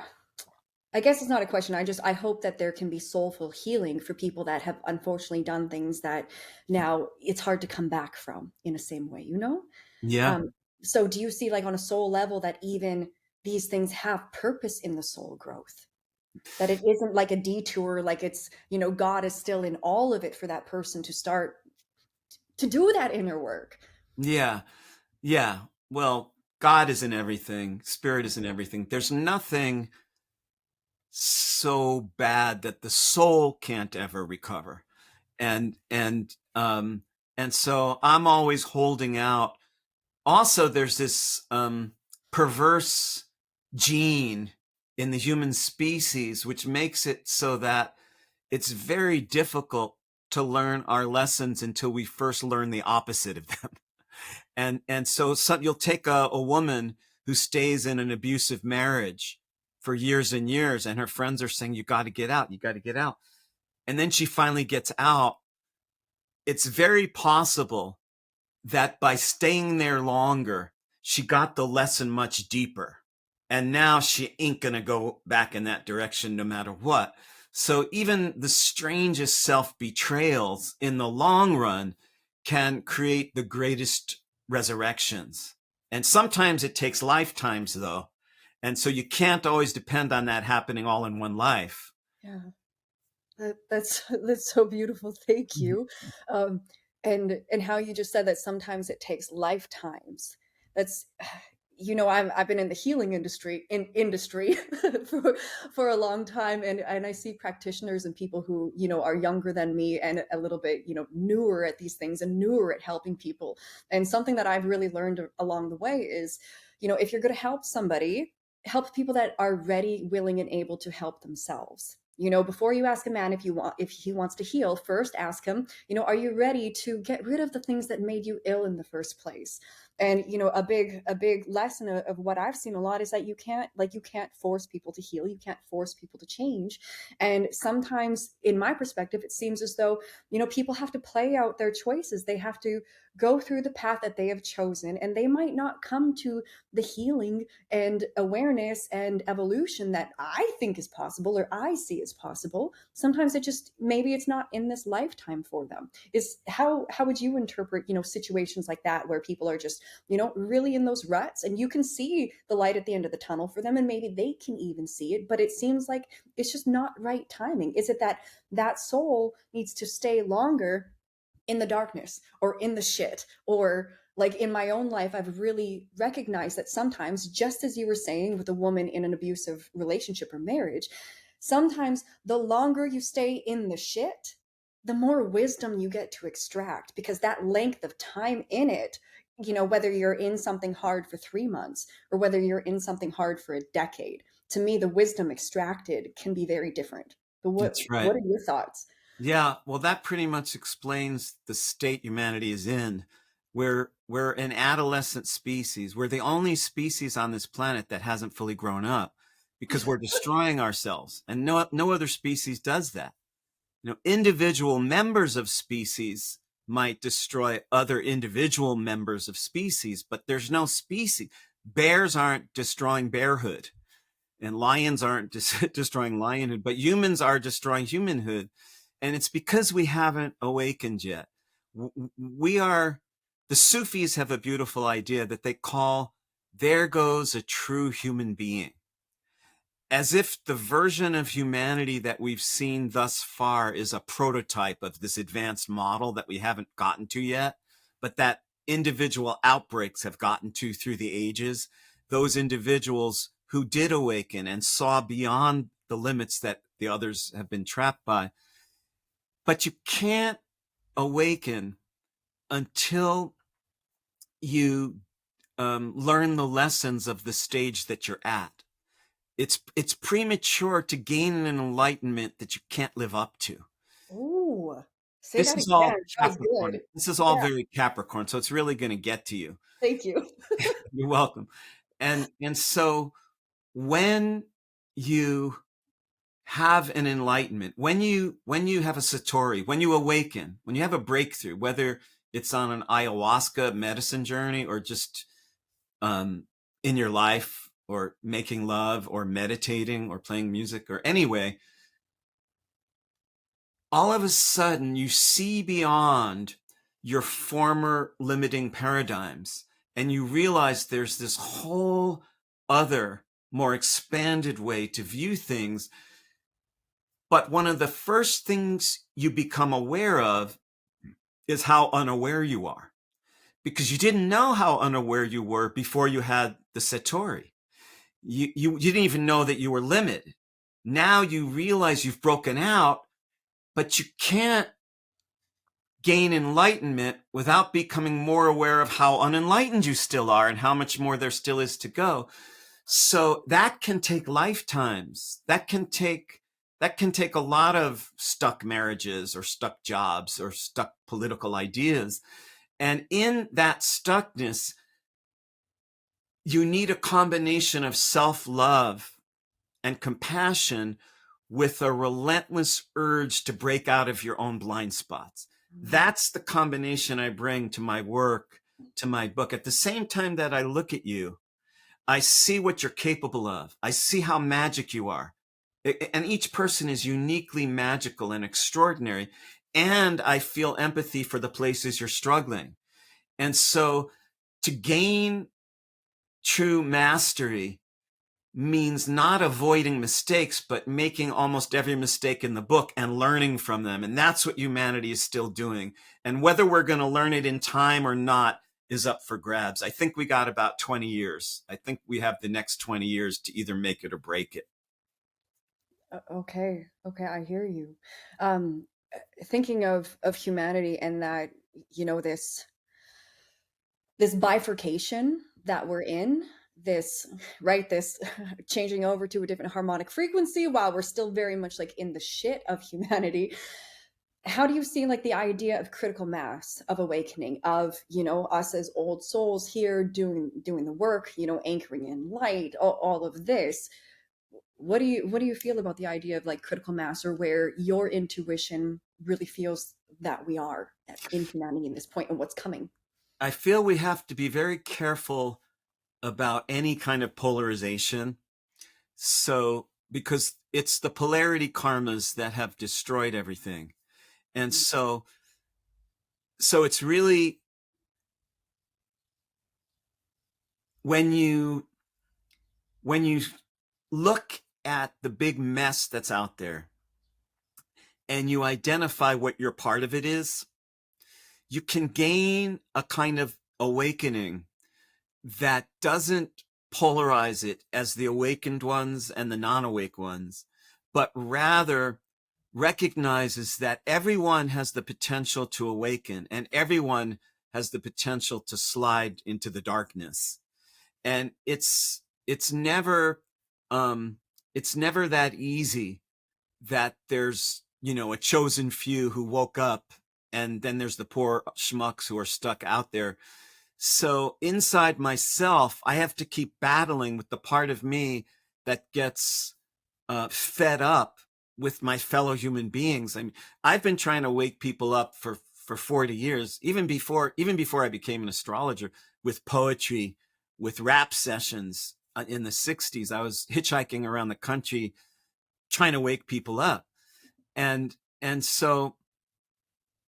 I guess it's not a question. I hope that there can be soulful healing for people that have unfortunately done things that now it's hard to come back from in the same way, you know? Yeah. Um, so do you see like on a soul level that even these things have purpose in the soul growth? That it isn't like a detour, like it's, God is still in all of it for that person to start to do that inner work. Yeah. Yeah. Well, God is in everything. Spirit is in everything. There's nothing so bad that the soul can't ever recover. And so I'm always holding out. Also, there's this perverse gene in the human species, which makes it so that it's very difficult to learn our lessons until we first learn the opposite of them. And so you'll take a woman who stays in an abusive marriage for years and years. And her friends are saying, you got to get out. You got to get out. And then she finally gets out. It's very possible that by staying there longer, she got the lesson much deeper. And now she ain't going to go back in that direction no matter what. So even the strangest self-betrayals in the long run can create the greatest resurrections. And sometimes it takes lifetimes, though. And so you can't always depend on that happening all in one life. Yeah. That's so beautiful. Thank you. Um, and how you just said that sometimes it takes lifetimes. That's I've been in the healing industry for a long time, and I see practitioners and people who are younger than me and a little bit newer at these things and newer at helping people. And something that I've really learned along the way is, if you're going to help somebody, help people that are ready, willing, and able to help themselves. Before you ask a man if he wants to heal, first ask him, are you ready to get rid of the things that made you ill in the first place? And a big lesson of what I've seen a lot is that you can't force people to heal, you can't force people to change. And sometimes, in my perspective, it seems as though people have to play out their choices. They have to go through the path that they have chosen, and they might not come to the healing and awareness and evolution that I think is possible or I see as possible. Sometimes maybe it's not in this lifetime for them. Is how would you interpret situations like that where people are just really in those ruts, and you can see the light at the end of the tunnel for them, and maybe they can even see it, but it seems like it's just not right timing? Is it that soul needs to stay longer in the darkness or in the shit? Or like in my own life, I've really recognized that sometimes, just as you were saying with a woman in an abusive relationship or marriage, sometimes the longer you stay in the shit, the more wisdom you get to extract, because that length of time in it, whether you're in something hard for 3 months or whether you're in something hard for a decade, to me, the wisdom extracted can be very different. But what That's right. what are your thoughts? Yeah, well, that pretty much explains the state humanity is in. We're an adolescent species. We're the only species on this planet that hasn't fully grown up because we're destroying ourselves. And no other species does that. Individual members of species might destroy other individual members of species, but there's no species. Bears aren't destroying bearhood, and lions aren't destroying lionhood, but humans are destroying humanhood. And it's because we haven't awakened yet. The Sufis have a beautiful idea that they call, there goes a true human being. As if the version of humanity that we've seen thus far is a prototype of this advanced model that we haven't gotten to yet, but that individual outbreaks have gotten to through the ages. Those individuals who did awaken and saw beyond the limits that the others have been trapped by. But you can't awaken until you learn the lessons of the stage that you're at. It's premature to gain an enlightenment that you can't live up to. Ooh, say This that is again. all That was Capricorn. good. This is all Yeah, very Capricorn, so it's really going to get to you. thank you. You're welcome. And so when you have an enlightenment, when you have a satori, when you awaken, when you have a breakthrough, whether it's on an ayahuasca medicine journey or just in your life or making love or meditating or playing music or anyway, all of a sudden you see beyond your former limiting paradigms and you realize there's this whole other, more expanded way to view things. But one of the first things you become aware of is how unaware you are, because you didn't know how unaware you were before you had the Satori. You didn't even know that you were limited. Now you realize you've broken out, but you can't gain enlightenment without becoming more aware of how unenlightened you still are and how much more there still is to go. So that can take lifetimes. That can take a lot of stuck marriages or stuck jobs or stuck political ideas. And in that stuckness, you need a combination of self-love and compassion with a relentless urge to break out of your own blind spots. That's the combination I bring to my work, to my book. At the same time that I look at you, I see what you're capable of. I see how magic you are. And each person is uniquely magical and extraordinary. And I feel empathy for the places you're struggling. And so to gain true mastery means not avoiding mistakes, but making almost every mistake in the book and learning from them. And that's what humanity is still doing. And whether we're going to learn it in time or not is up for grabs. I think we got about 20 years. I think we have the next 20 years to either make it or break it. Okay, okay, I hear you. Um, Thinking of humanity and that, this bifurcation that we're in, this right, this changing over to a different harmonic frequency while we're still very much like in the shit of humanity. How do you see like the idea of critical mass, of awakening, of us as old souls here doing the work, anchoring in light, all of this? What do you feel about the idea of like critical mass, or where your intuition really feels that we are in humanity in this point and what's coming? I feel we have to be very careful about any kind of polarization. So, because it's the polarity karmas that have destroyed everything. And so it's really when you look at the big mess that's out there and you identify what your part of it is, you can gain a kind of awakening that doesn't polarize it as the awakened ones and the non-awake ones, but rather recognizes that everyone has the potential to awaken and everyone has the potential to slide into the darkness. And it's never that easy, that there's a chosen few who woke up and then there's the poor schmucks who are stuck out there. So inside myself, I have to keep battling with the part of me that gets fed up with my fellow human beings. I mean, I've been trying to wake people up for 40 years, even before I became an astrologer, with poetry, with rap sessions. In the 60s, I was hitchhiking around the country trying to wake people up. And so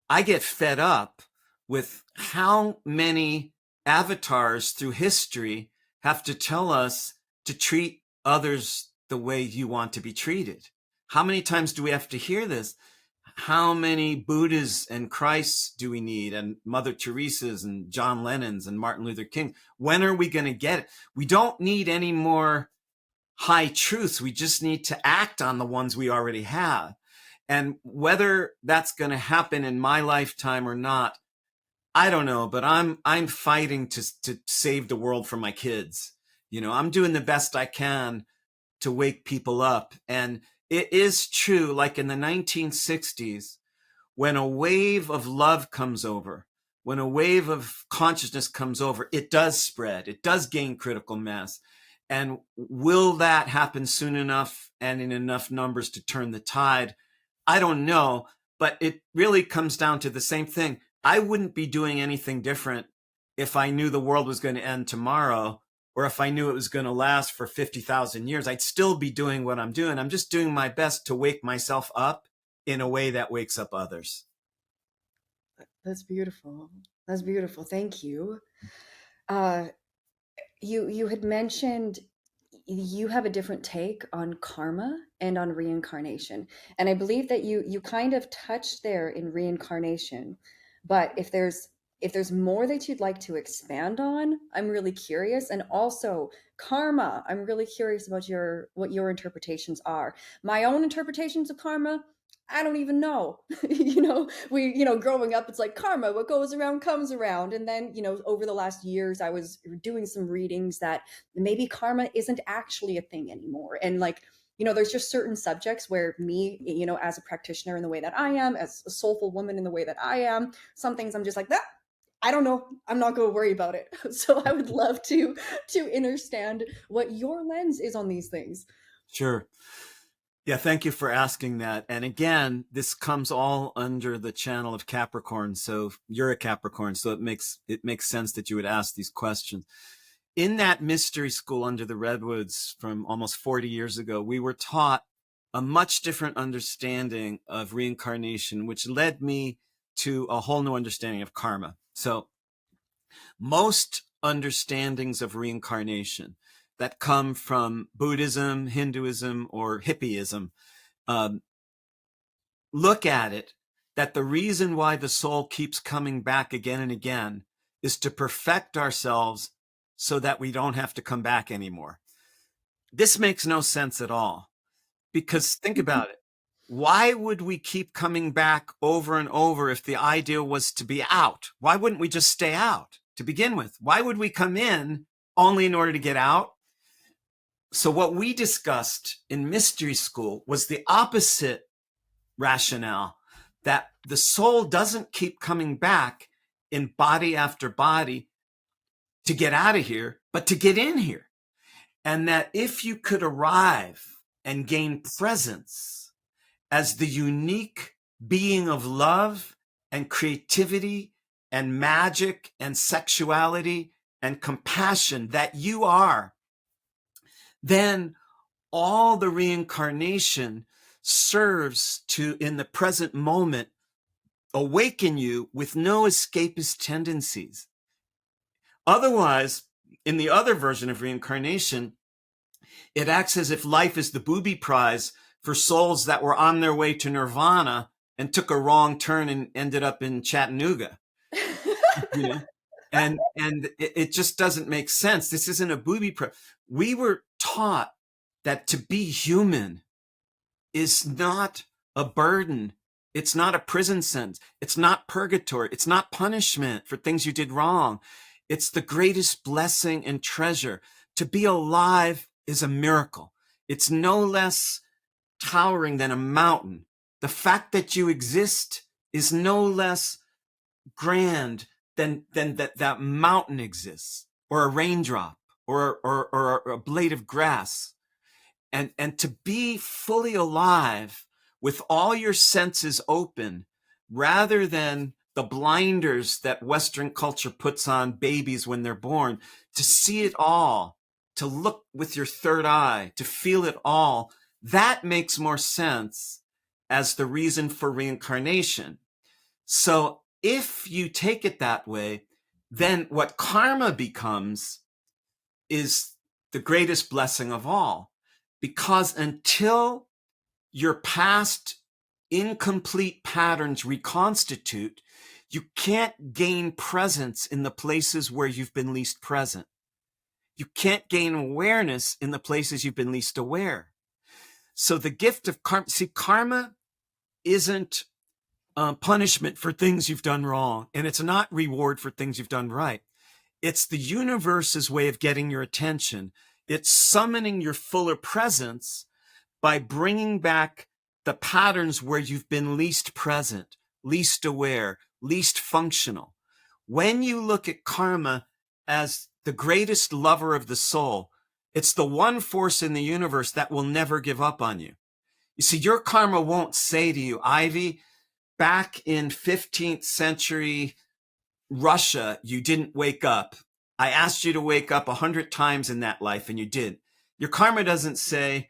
I get fed up with how many avatars through history have to tell us to treat others the way you want to be treated. How many times do we have to hear this? How many Buddhas and Christs do we need, and Mother Teresa's and John Lennon's and Martin Luther King? When are we going to get it? We don't need any more high truths. We just need to act on the ones we already have. And whether that's going to happen in my lifetime or not, I don't know, but I'm fighting to save the world for my kids. I'm doing the best I can to wake people up. And it is true, like in the 1960s, when a wave of love comes over, when a wave of consciousness comes over, it does spread, it does gain critical mass. And will that happen soon enough and in enough numbers to turn the tide? I don't know, but it really comes down to the same thing. I wouldn't be doing anything different if I knew the world was going to end tomorrow, or if I knew it was going to last for 50,000 years. I'd still be doing what I'm doing. I'm just doing my best to wake myself up in a way that wakes up others. That's beautiful. That's beautiful. Thank you. Uh, you had mentioned you have a different take on karma and on reincarnation, and I believe that you kind of touched there in reincarnation. But if there's more that you'd like to expand on, I'm really curious. And also karma, I'm really curious about what your interpretations are. My own interpretations of karma, I don't even know. Growing up, it's like karma, what goes around comes around. And then, over the last years, I was doing some readings that maybe karma isn't actually a thing anymore. And like, there's just certain subjects where me, as a practitioner in the way that I am, as a soulful woman in the way that I am, some things I'm just like, that I don't know. I'm not going to worry about it. So I would love to understand what your lens is on these things. Sure. Yeah, thank you for asking that. And again, this comes all under the channel of Capricorn. So you're a Capricorn, so it makes sense that you would ask these questions. In that mystery school under the redwoods from almost 40 years ago, we were taught a much different understanding of reincarnation, which led me to a whole new understanding of karma. So most understandings of reincarnation that come from Buddhism, Hinduism, or hippieism um, look at it that the reason why the soul keeps coming back again and again is to perfect ourselves so that we don't have to come back anymore. This makes no sense at all because think about it. Why would we keep coming back over and over if the idea was to be out? Why wouldn't we just stay out to begin with? Why would we come in only in order to get out? So what we discussed in mystery school was the opposite rationale, that the soul doesn't keep coming back in body after body to get out of here, but to get in here. And that if you could arrive and gain presence as the unique being of love and creativity and magic and sexuality and compassion that you are, then all the reincarnation serves to, in the present moment, awaken you with no escapist tendencies. Otherwise, in the other version of reincarnation, it acts as if life is the booby prize for souls that were on their way to nirvana and took a wrong turn and ended up in Chattanooga. You know, and it just doesn't make sense. This isn't a booby prize. We were taught that to be human is not a burden. It's not a prison sentence. It's not purgatory. It's not punishment for things you did wrong. It's the greatest blessing and treasure. To be alive is a miracle. It's no less towering than a mountain. The fact that you exist is no less grand than that mountain exists, or a raindrop, or a blade of grass. And to be fully alive with all your senses open, rather than the blinders that Western culture puts on babies when they're born, to see it all, to look with your third eye, to feel it all, that makes more sense as the reason for reincarnation. So if you take it that way, then what karma becomes is the greatest blessing of all. Because until your past incomplete patterns reconstitute, you can't gain presence in the places where you've been least present. You can't gain awareness in the places you've been least aware. So the gift of karma, see, karma isn't punishment for things you've done wrong, and it's not reward for things you've done right. It's the universe's way of getting your attention. It's summoning your fuller presence by bringing back the patterns where you've been least present, least aware, least functional. When you look at karma as the greatest lover of the soul, it's the one force in the universe that will never give up on you. You see, your karma won't say to you, Ivy, back in 15th century Russia, you didn't wake up. I asked you to wake up 100 times in that life and you did. Your karma doesn't say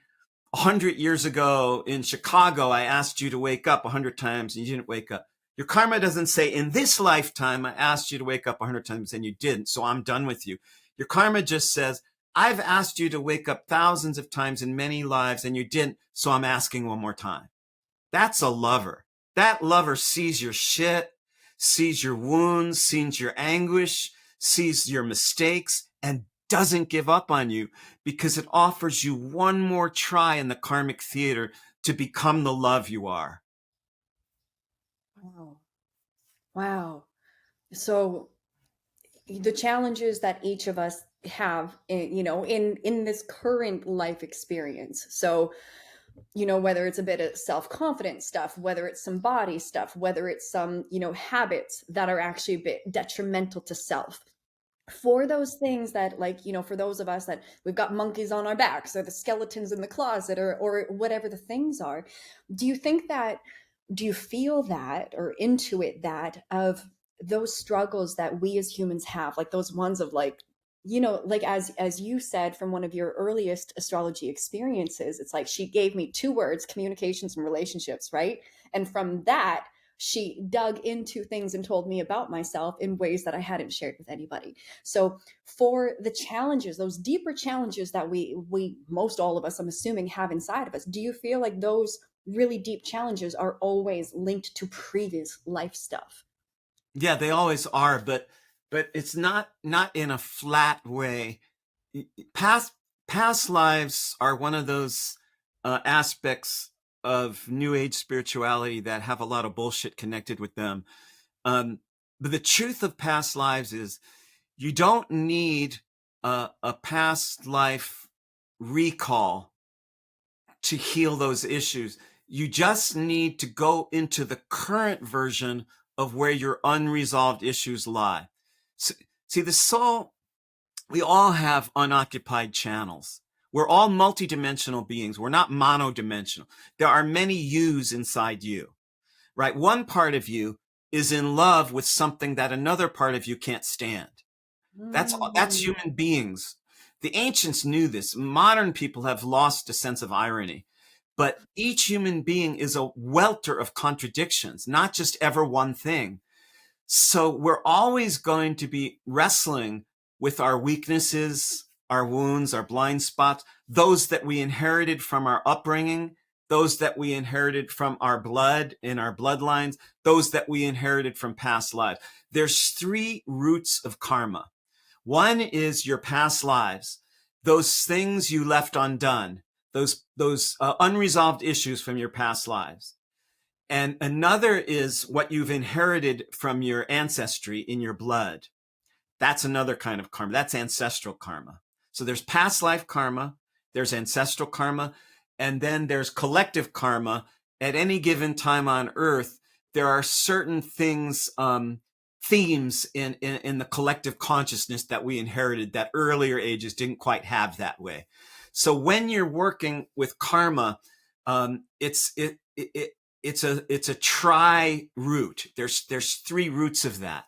100 years ago in Chicago, I asked you to wake up 100 times and you didn't wake up. Your karma doesn't say in this lifetime, I asked you to wake up 100 times and you didn't, so I'm done with you. Your karma just says, I've asked you to wake up thousands of times in many lives and you didn't, so I'm asking one more time. That's a lover. That lover sees your shit, sees your wounds, sees your anguish, sees your mistakes, and doesn't give up on you because it offers you one more try in the karmic theater to become the love you are. Wow. Wow. So the challenges that each of us have in this current life experience. So whether it's a bit of self-confidence stuff, whether it's some body stuff, whether it's some habits that are actually a bit detrimental to self, For those things that, like, for those of us that we've got monkeys on our backs or the skeletons in the closet, or whatever the things are, do you think that, do you feel that or intuit that of those struggles that we as humans have, like those ones of, like, like, as you said, from one of your earliest astrology experiences, it's like she gave me two words: communications and relationships, right? And from that, she dug into things and told me about myself in ways that I hadn't shared with anybody. So for the challenges, those deeper challenges that we most all of us, I'm assuming, have inside of us, do you feel like those really deep challenges are always linked to previous life stuff? Yeah, they always are, but it's not in a flat way. Past past lives are one of those aspects of New Age spirituality that have a lot of bullshit connected with them. Um, but the truth of past lives is you don't need a past life recall to heal those issues. You just need to go into the current version of where your unresolved issues lie. See, the soul, we all have unoccupied channels. We're all multidimensional beings. We're not monodimensional. There are many yous inside you, right? One part of you is in love with something that another part of you can't stand. That's Mm. human beings. The ancients knew this. Modern people have lost a sense of irony. But each human being is a welter of contradictions, not just ever one thing. So we're always going to be wrestling with our weaknesses, our wounds, our blind spots, those that we inherited from our upbringing, those that we inherited from our blood in our bloodlines, those that we inherited from past lives. There's three roots of karma. One is your past lives, those things you left undone, those unresolved issues from your past lives. And another is what you've inherited from your ancestry in your blood. That's another kind of karma. That's ancestral karma. So there's past life karma, there's ancestral karma, and then there's collective karma. At any given time on earth, there are certain things, themes in the collective consciousness that we inherited that earlier ages didn't quite have that way. So when you're working with karma, it's a tri root. There's three roots of that,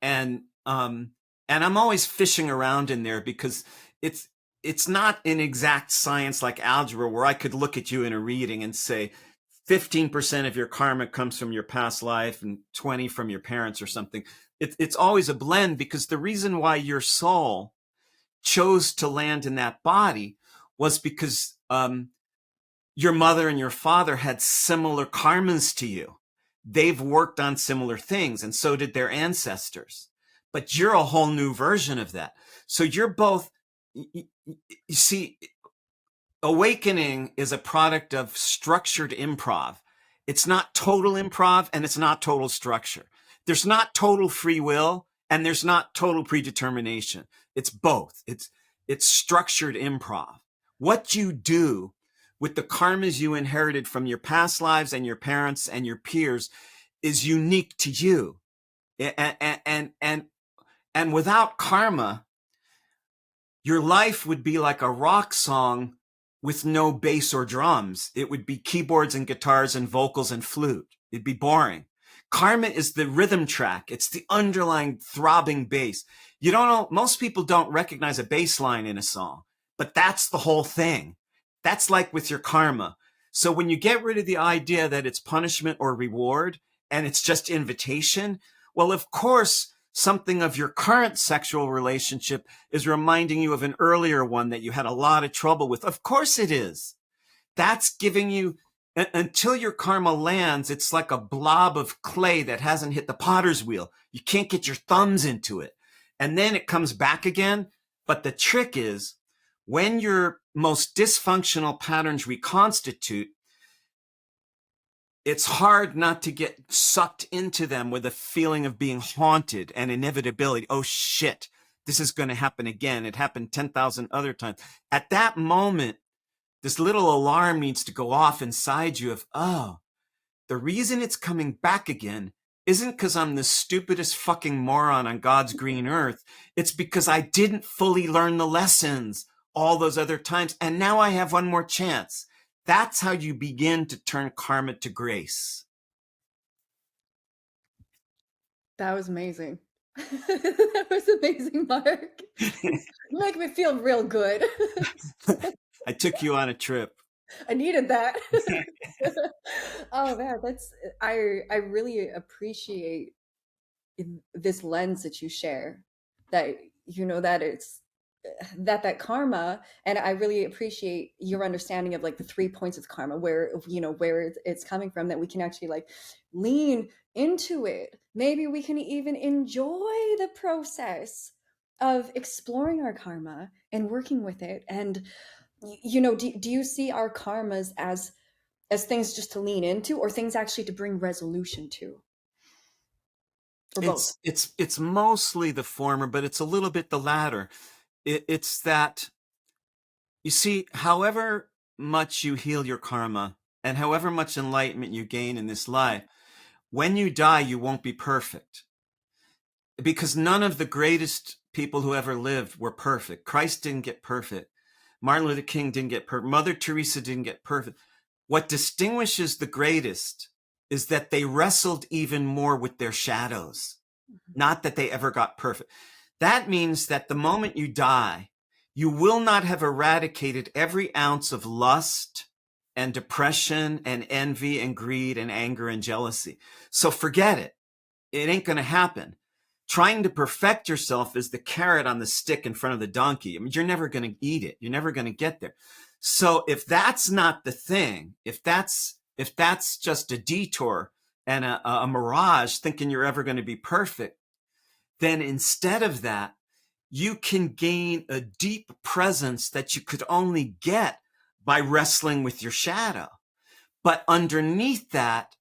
and and I'm always fishing around in there because it's it's not an exact science like algebra where I could look at you in a reading and say 15% of your karma comes from your past life and 20 from your parents or something. It's always a blend because the reason why your soul chose to land in that body was because your mother and your father had similar karmas to you. They've worked on similar things, and so did their ancestors. But you're a whole new version of that. So you're both, you see, awakening is a product of structured improv. It's not total improv and it's not total structure. There's not total free will and there's not total predetermination. It's both. It's structured improv. What you do with the karmas you inherited from your past lives and your parents and your peers is unique to you. And without karma, your life would be like a rock song with no bass or drums. It would be keyboards and guitars and vocals and flute. It'd be boring. Karma is the rhythm track. It's the underlying throbbing bass. You don't know, most people don't recognize a bass line in a song, but that's the whole thing. That's like with your karma. So when you get rid of the idea that it's punishment or reward and it's just invitation, well, of course, something of your current sexual relationship is reminding you of an earlier one that you had a lot of trouble with. Of course it is. That's giving you, until your karma lands, it's like a blob of clay that hasn't hit the potter's wheel. You can't get your thumbs into it. And then it comes back again. But the trick is when your most dysfunctional patterns reconstitute, it's hard not to get sucked into them with a feeling of being haunted and inevitability. Oh shit, this is going to happen again. It happened 10,000 other times. At that moment, this little alarm needs to go off inside you of, oh, the reason it's coming back again isn't because I'm the stupidest fucking moron on God's green earth. It's because I didn't fully learn the lessons all those other times. And now I have one more chance. That's how you begin to turn karma to grace. That was amazing. That was amazing, Mark. You make me feel real good. I took you on a trip. I needed that. Oh man, that's I really appreciate this lens that you share, that that it's that karma, and I really appreciate your understanding of like the 3 points of karma, where where it's coming from, that we can actually like lean into it. Maybe we can even enjoy the process of exploring our karma and working with it. And do you see our karmas as things just to lean into, or things actually to bring resolution to, or both? It's mostly the former, but it's a little bit the latter. It's that, you see, however much you heal your karma and however much enlightenment you gain in this life, when you die, you won't be perfect, because none of the greatest people who ever lived were perfect. Christ didn't get perfect. Martin Luther King didn't get perfect. Mother Teresa didn't get perfect. What distinguishes the greatest is that they wrestled even more with their shadows, not that they ever got perfect. That means that the moment you die, you will not have eradicated every ounce of lust and depression and envy and greed and anger and jealousy. So forget it. It ain't going to happen. Trying to perfect yourself is the carrot on the stick in front of the donkey. I mean, you're never going to eat it. You're never going to get there. So if that's not the thing, if that's just a detour and a mirage, thinking you're ever going to be perfect, then instead of that, you can gain a deep presence that you could only get by wrestling with your shadow. But underneath that,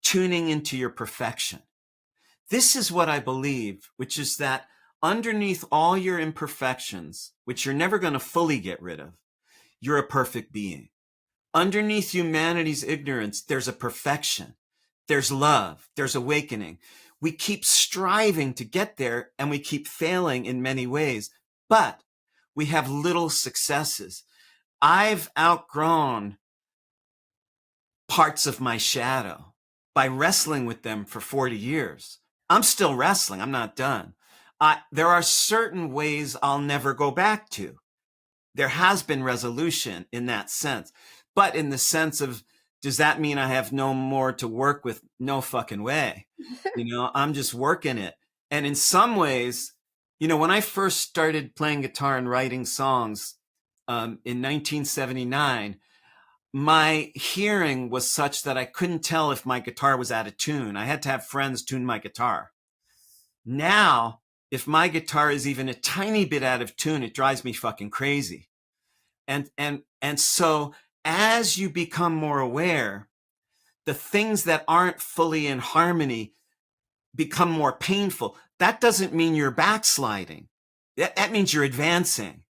tuning into your perfection. This is what I believe, which is that underneath all your imperfections, which you're never going to fully get rid of, you're a perfect being. Underneath humanity's ignorance, there's a perfection. There's love. There's awakening. We keep striving to get there, and we keep failing in many ways, but we have little successes. I've outgrown parts of my shadow by wrestling with them for 40 years. I'm still wrestling. I'm not done. There are certain ways I'll never go back to. There has been resolution in that sense. But in the sense of, does that mean I have no more to work with? No fucking way. I'm just working it. And in some ways, when I first started playing guitar and writing songs in 1979, my hearing was such that I couldn't tell if my guitar was out of tune. I had to have friends tune my guitar. Now, if my guitar is even a tiny bit out of tune, it drives me fucking crazy. And so as you become more aware, the things that aren't fully in harmony become more painful. That doesn't mean you're backsliding. That means you're advancing.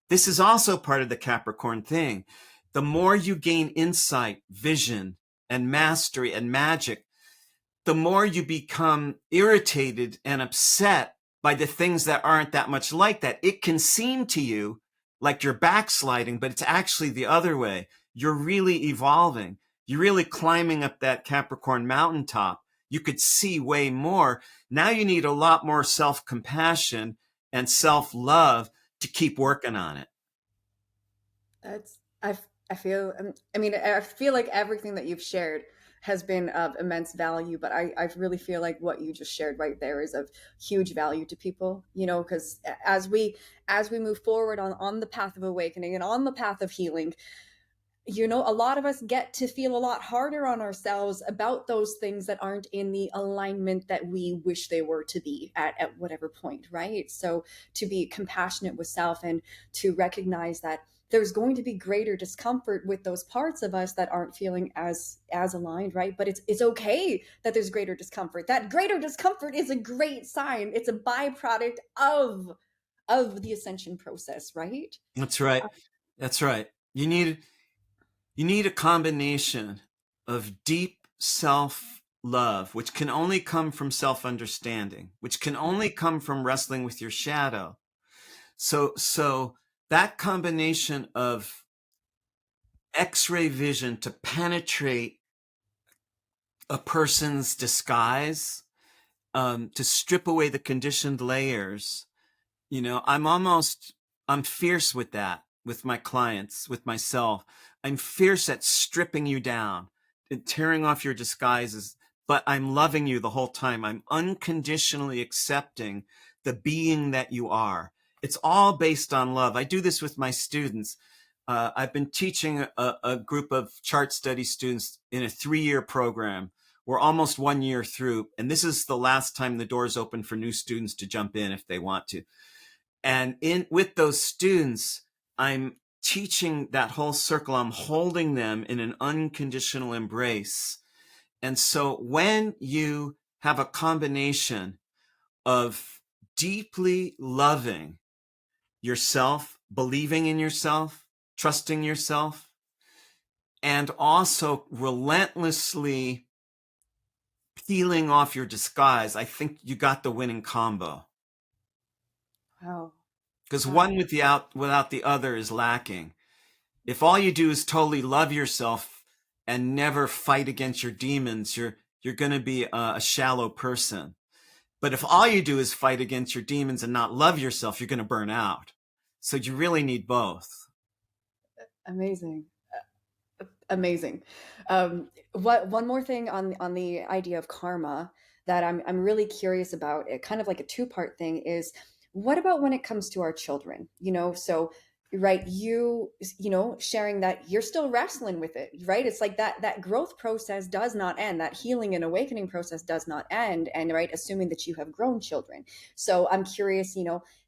This is also part of the Capricorn thing. The more you gain insight, vision, and mastery and magic, the more you become irritated and upset by the things that aren't that much like that. It can seem to you like you're backsliding, but it's actually the other way. You're really evolving. You're really climbing up that Capricorn mountaintop. You could see way more. Now you need a lot more self-compassion and self-love to keep working on it. That's I feel I mean I feel like everything that you've shared has been of immense value, but I really feel like what you just shared right there is of huge value to people, because as we move forward on the path of awakening and on the path of healing, a lot of us get to feel a lot harder on ourselves about those things that aren't in the alignment that we wish they were to be at whatever point, right? So to be compassionate with self and to recognize that there's going to be greater discomfort with those parts of us that aren't feeling as aligned, right? But it's okay that there's greater discomfort. That greater discomfort is a great sign. It's a byproduct of the ascension process, right? That's right. That's right. You need a combination of deep self love, which can only come from self-understanding, which can only come from wrestling with your shadow. So that combination of X-ray vision to penetrate a person's disguise, to strip away the conditioned layers, I'm fierce with that, with my clients, with myself. I'm fierce at stripping you down and tearing off your disguises, but I'm loving you the whole time. I'm unconditionally accepting the being that you are. It's all based on love. I do this with my students. I've been teaching a group of chart study students in a 3-year program. We're almost 1 year through, and this is the last time the doors open for new students to jump in if they want to. And with those students, I'm teaching that whole circle. I'm holding them in an unconditional embrace. And so when you have a combination of deeply loving yourself, believing in yourself, trusting yourself, and also relentlessly peeling off your disguise, I think you got the winning combo. Wow. Because one Wow. without the other is lacking. If all you do is totally love yourself and never fight against your demons, you're going to be a shallow person. But if all you do is fight against your demons and not love yourself, you're going to burn out. So you really need both. Amazing. Amazing. What one more thing on the idea of karma that I'm really curious about, it kind of like a two-part thing, is what about when it comes to our children? So right, sharing that you're still wrestling with it, right? It's like that growth process does not end, that healing and awakening process does not end, and right, assuming that you have grown children. So I'm curious,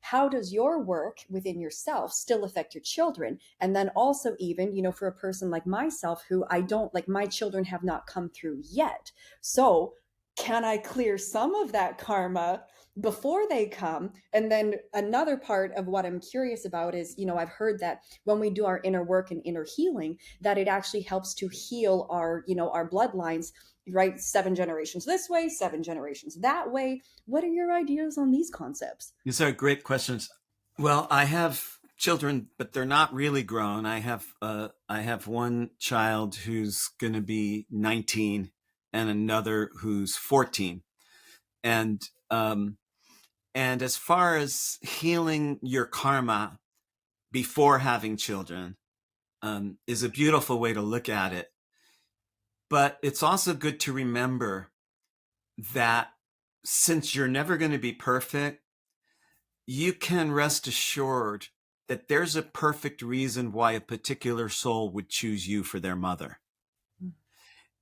how does your work within yourself still affect your children? And then also, even, for a person like myself, who I don't like, my children have not come through yet. So, can I clear some of that karma before they come? And then another part of what I'm curious about is, I've heard that when we do our inner work and inner healing, that it actually helps to heal our bloodlines, right? 7 generations this way, 7 generations that way. What are your ideas on these concepts? These are great questions. Well, I have children, but they're not really grown. I have one child who's going to be 19 and another who's 14. And and as far as healing your karma before having children, is a beautiful way to look at it. But it's also good to remember that since you're never going to be perfect, you can rest assured that there's a perfect reason why a particular soul would choose you for their mother.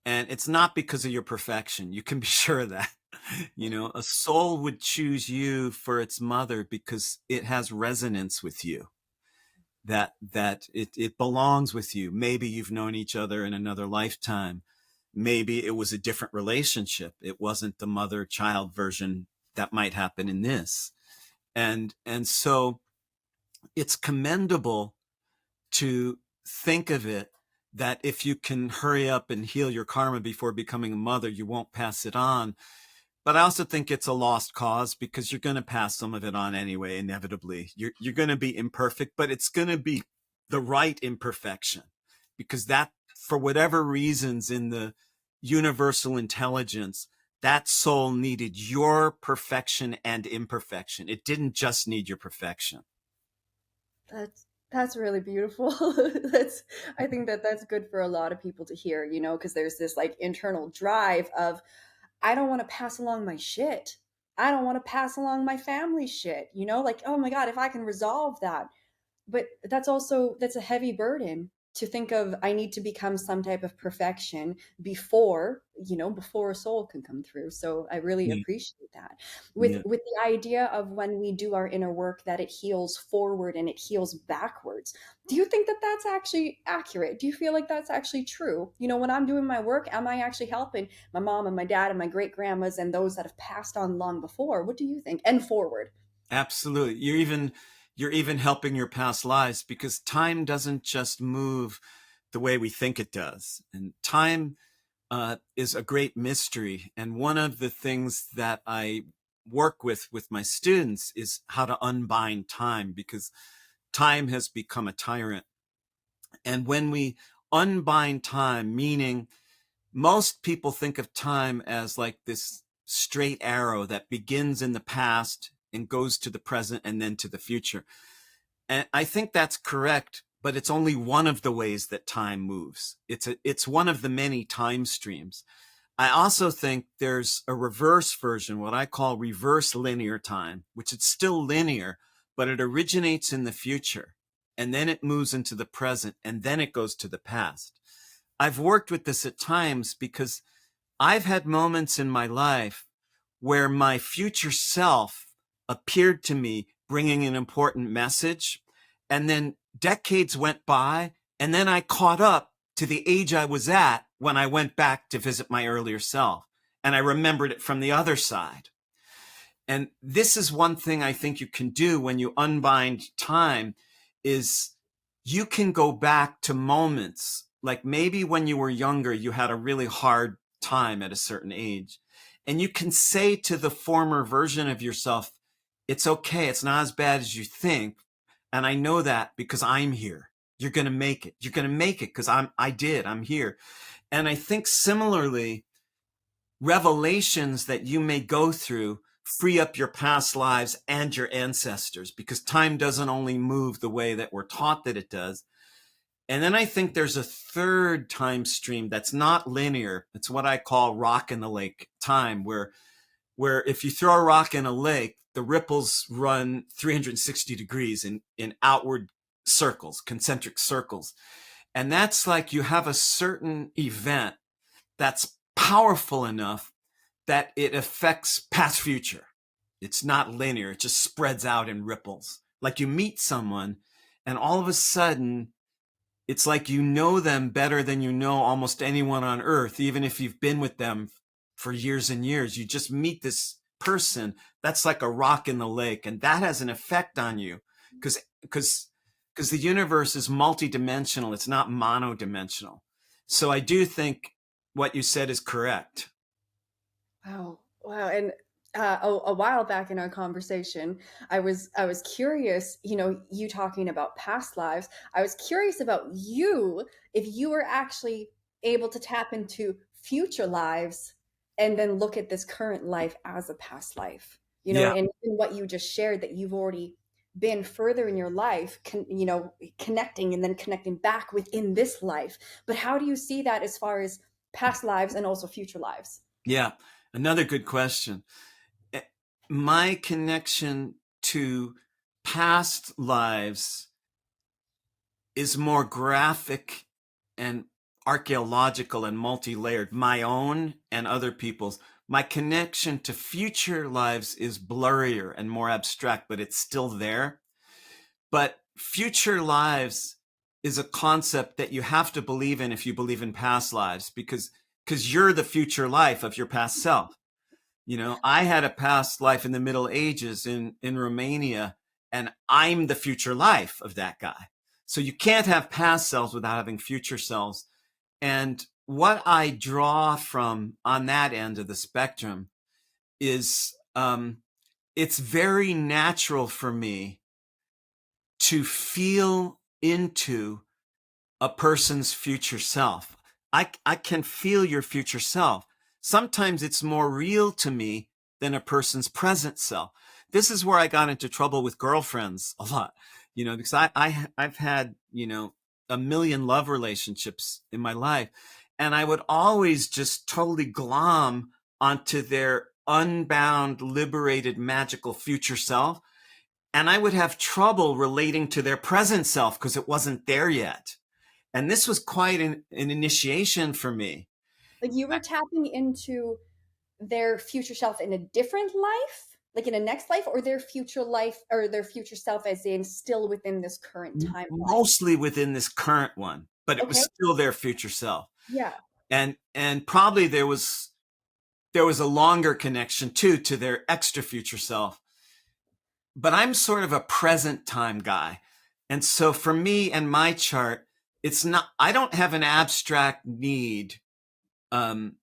And it's not because of your perfection. You can be sure of that. A soul would choose you for its mother because it has resonance with you, that it belongs with you. Maybe you've known each other in another lifetime. Maybe it was a different relationship. It wasn't the mother-child version that might happen in this. And so it's commendable to think of it that if you can hurry up and heal your karma before becoming a mother, you won't pass it on. But I also think it's a lost cause because you're going to pass some of it on anyway, inevitably. You're going to be imperfect, but it's going to be the right imperfection, because that, for whatever reasons in the universal intelligence, that soul needed your perfection and imperfection. It didn't just need your perfection. That's really beautiful. That's I think that's good for a lot of people to hear, because there's this like internal drive of, I don't want to pass along my shit. I don't want to pass along my family shit, like, oh my God, if I can resolve that. But that's a heavy burden to think of. I need to become some type of perfection before a soul can come through. So I really Yeah. appreciate that. with Yeah. with the idea of when we do our inner work, that it heals forward and it heals backwards. Do you think that that's actually accurate? Do you feel like that's actually true? When I'm doing my work, am I actually helping my mom and my dad and my great grandmas and those that have passed on long before? What do you think? And forward. Absolutely. You're even helping your past lives, because time doesn't just move the way we think it does. And time is a great mystery. And one of the things that I work with my students is how to unbind time, because time has become a tyrant. And when we unbind time, meaning most people think of time as like this straight arrow that begins in the past and goes to the present and then to the future. And I think that's correct, but it's only one of the ways that time moves. It's one of the many time streams. I also think there's a reverse version, what I call reverse linear time, which it's still linear, but it originates in the future and then it moves into the present and then it goes to the past. I've worked with this at times because I've had moments in my life where my future self appeared to me bringing an important message. And then decades went by, and then I caught up to the age I was at when I went back to visit my earlier self. And I remembered it from the other side. And this is one thing I think you can do when you unbind time is you can go back to moments like maybe when you were younger, you had a really hard time at a certain age. And you can say to the former version of yourself, it's okay. It's not as bad as you think. And I know that because I'm here. You're going to make it. You're going to make it because I'm here. And I think similarly, revelations that you may go through free up your past lives and your ancestors, because time doesn't only move the way that we're taught that it does. And then I think there's a third time stream that's not linear. It's what I call rock in the lake time, where if you throw a rock in a lake, the ripples run 360 degrees in outward circles, concentric circles. And that's like you have a certain event that's powerful enough that it affects past future. It's not linear. It just spreads out in ripples. Like you meet someone and all of a sudden it's like you know them better than you know almost anyone on earth, even if you've been with them for years and years. You just meet this person that's like a rock in the lake, and that has an effect on you because the universe is multidimensional. It's not monodimensional. So I do think what you said is correct. Wow. Wow. And a while back in our conversation, I was curious, you talking about past lives. I was curious about you, if you were actually able to tap into future lives and then look at this current life as a past life. Yeah. And in what you just shared, that you've already been further in your life, connecting and then connecting back within this life. But how do you see that as far as past lives and also future lives? Yeah. Another good question. Eh, My connection to past lives is more graphic and archaeological and multi-layered, my own and other people's. My connection to future lives is blurrier and more abstract, but it's still there. But future lives is a concept that you have to believe in if you believe in past lives, because you're the future life of your past self. I had a past life in the Middle Ages in Romania, and I'm the future life of that guy. So you can't have past selves without having future selves. And what I draw from on that end of the spectrum is it's very natural for me to feel into a person's future self. I can feel your future self. Sometimes it's more real to me than a person's present self. This is where I got into trouble with girlfriends a lot, because I've had, a million love relationships in my life. And I would always just totally glom onto their unbound, liberated, magical future self. And I would have trouble relating to their present self because it wasn't there yet. And this was quite an initiation for me. Like you were tapping into their future self in a different life, like in a next life, or their future life or their future self as in still within this current timeline. Mostly within this current one, but it was Okay. still their future self. Yeah. And probably there was a longer connection too to their extra future self. But I'm sort of a present time guy. And so for me and my chart, it's not, I don't have an abstract need um,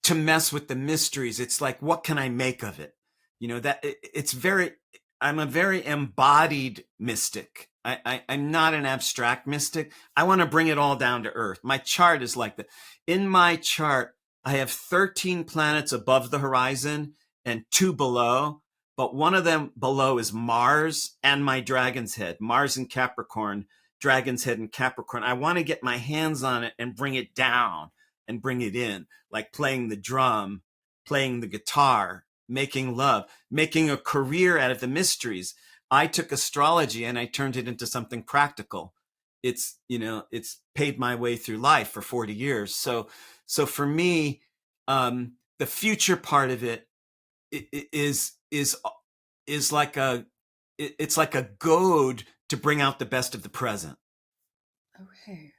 to mess with the mysteries. It's like, what can I make of it? That it's very, I'm a very embodied mystic. I'm not an abstract mystic. I want to bring it all down to earth. My chart is like that. In my chart, I have 13 planets above the horizon and 2 below, but one of them below is Mars and my dragon's head, Mars in Capricorn, dragon's head in Capricorn. I want to get my hands on it and bring it down and bring it in, like playing the drum, playing the guitar, making love, making a career out of the mysteries. I took astrology and I turned it into something practical. It's paid my way through life for 40 years. So for me, the future part of it is like it's like a goad to bring out the best of the present. Okay.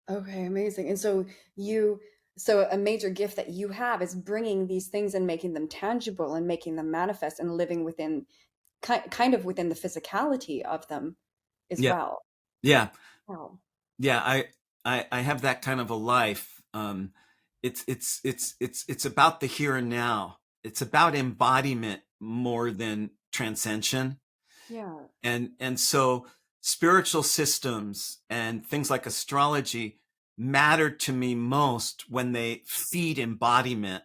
Okay, amazing. And so a major gift that you have is bringing these things and making them tangible and making them manifest and living within kind of within the physicality of them as Yeah, well. yeah, Wow. yeah. I have that kind of a life. It's about the here and now. It's about embodiment more than transcension. Yeah. And so spiritual systems and things like astrology matter to me most when they feed embodiment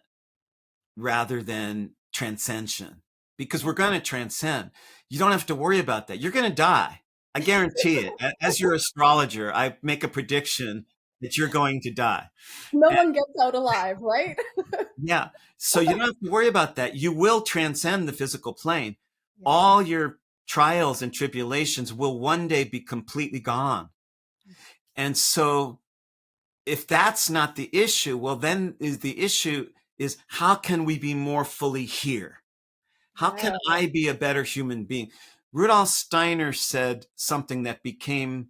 rather than transcension, because we're going to transcend. You don't have to worry about that. You're going to die. I guarantee it. As your astrologer, I make a prediction that you're going to die. No And one gets out alive, right? yeah. So you don't have to worry about that. You will transcend the physical plane. Yeah. All your trials and tribulations will one day be completely gone. And so if that's not the issue, well, then is the issue is how can we be more fully here? How can Yeah. I be a better human being? Rudolf Steiner said something that became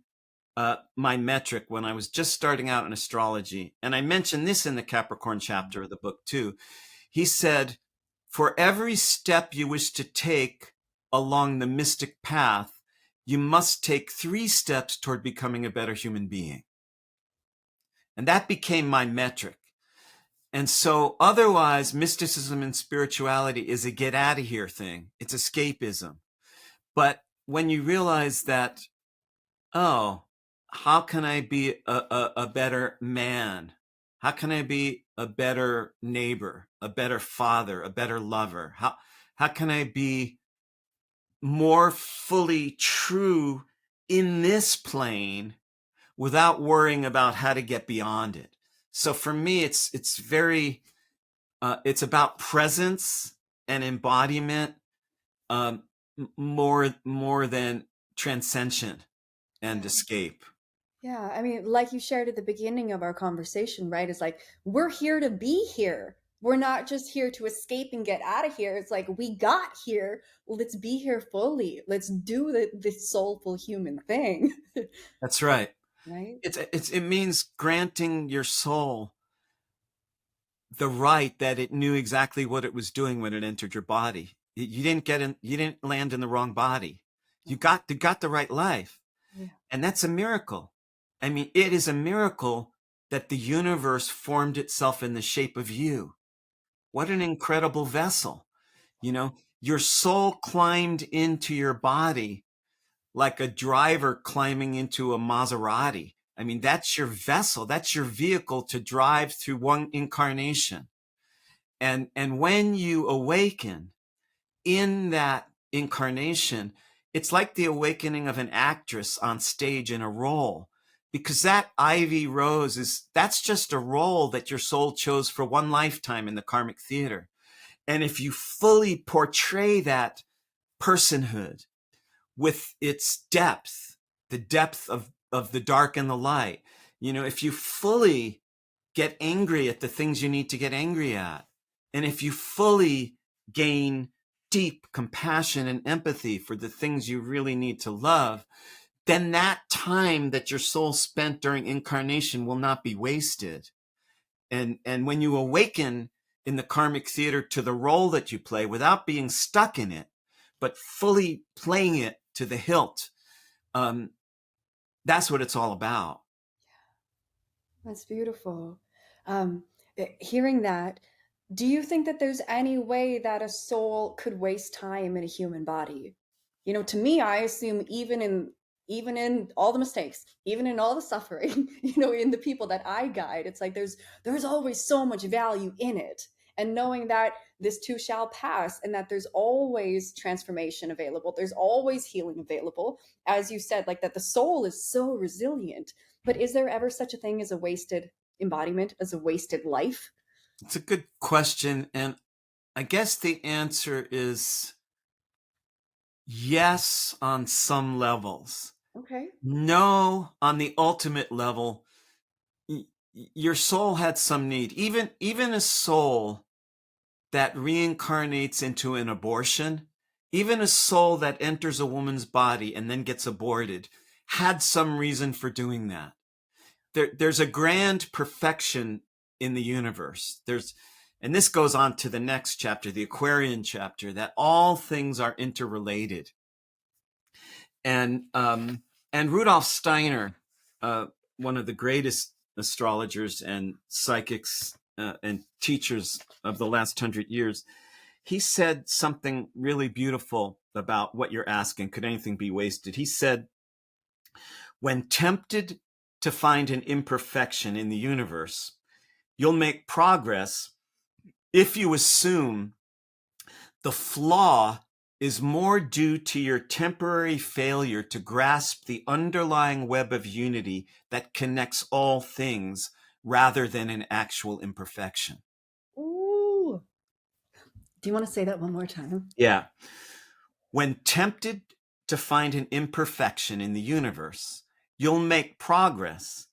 my metric when I was just starting out in astrology. And I mentioned this in the Capricorn chapter of the book too. He said, for every step you wish to take along the mystic path, you must take 3 steps toward becoming a better human being. And that became my metric. And so otherwise, mysticism and spirituality is a get out of here thing. It's escapism. But when you realize that, oh, how can I be a better man? How can I be a better neighbor, a better father, a better lover? How can I be more fully true in this plane without worrying about how to get beyond it? So for me, it's very it's about presence and embodiment, um, more than transcension and Yeah. escape. Yeah. I mean, like you shared at the beginning of our conversation, right? It's like we're here to be here. We're not just here to escape and get out of here. It's like we got here. Let's be here fully. Let's do the soulful human thing, That's right. right? It means granting your soul the right that it knew exactly what it was doing when it entered your body. You didn't get in. You didn't land in the wrong body. You got the right life, Yeah. and that's a miracle. I mean, it is a miracle that the universe formed itself in the shape of you. What an incredible vessel. Your soul climbed into your body like a driver climbing into a Maserati. I mean, that's your vessel. That's your vehicle to drive through one incarnation. And when you awaken in that incarnation, it's like the awakening of an actress on stage in a role, because that Ivy Rose that's just a role that your soul chose for one lifetime in the karmic theater. And if you fully portray that personhood with its depth, the depth of the dark and the light, if you fully get angry at the things you need to get angry at, and if you fully gain deep compassion and empathy for the things you really need to love, then that time that your soul spent during incarnation will not be wasted. And when you awaken in the karmic theater to the role that you play without being stuck in it, but fully playing it to the hilt, um, that's what it's all about. That's beautiful. Um, Hearing that, do you think that there's any way that a soul could waste time in a human body? To me, I assume even in all the mistakes, even in all the suffering, in the people that I guide, it's like there's always so much value in it. And knowing that this too shall pass and that there's always transformation available, there's always healing available, as you said, like that the soul is so resilient. But is there ever such a thing as a wasted embodiment, as a wasted life? It's a good question. And I guess the answer is yes, on some levels. Okay. No, on the ultimate level, your soul had some need. Even a soul that reincarnates into an abortion, even a soul that enters a woman's body and then gets aborted, had some reason for doing that. There's a grand perfection in the universe. And this goes on to the next chapter, the Aquarian chapter, that all things are interrelated. And Rudolf Steiner, one of the greatest astrologers and psychics and teachers of the last 100 years, he said something really beautiful about what you're asking. Could anything be wasted? He said, when tempted to find an imperfection in the universe, you'll make progress if you assume the flaw is more due to your temporary failure to grasp the underlying web of unity that connects all things rather than an actual imperfection. Ooh. Do you want to say that one more time? Yeah. When tempted to find an imperfection in the universe, you'll make progress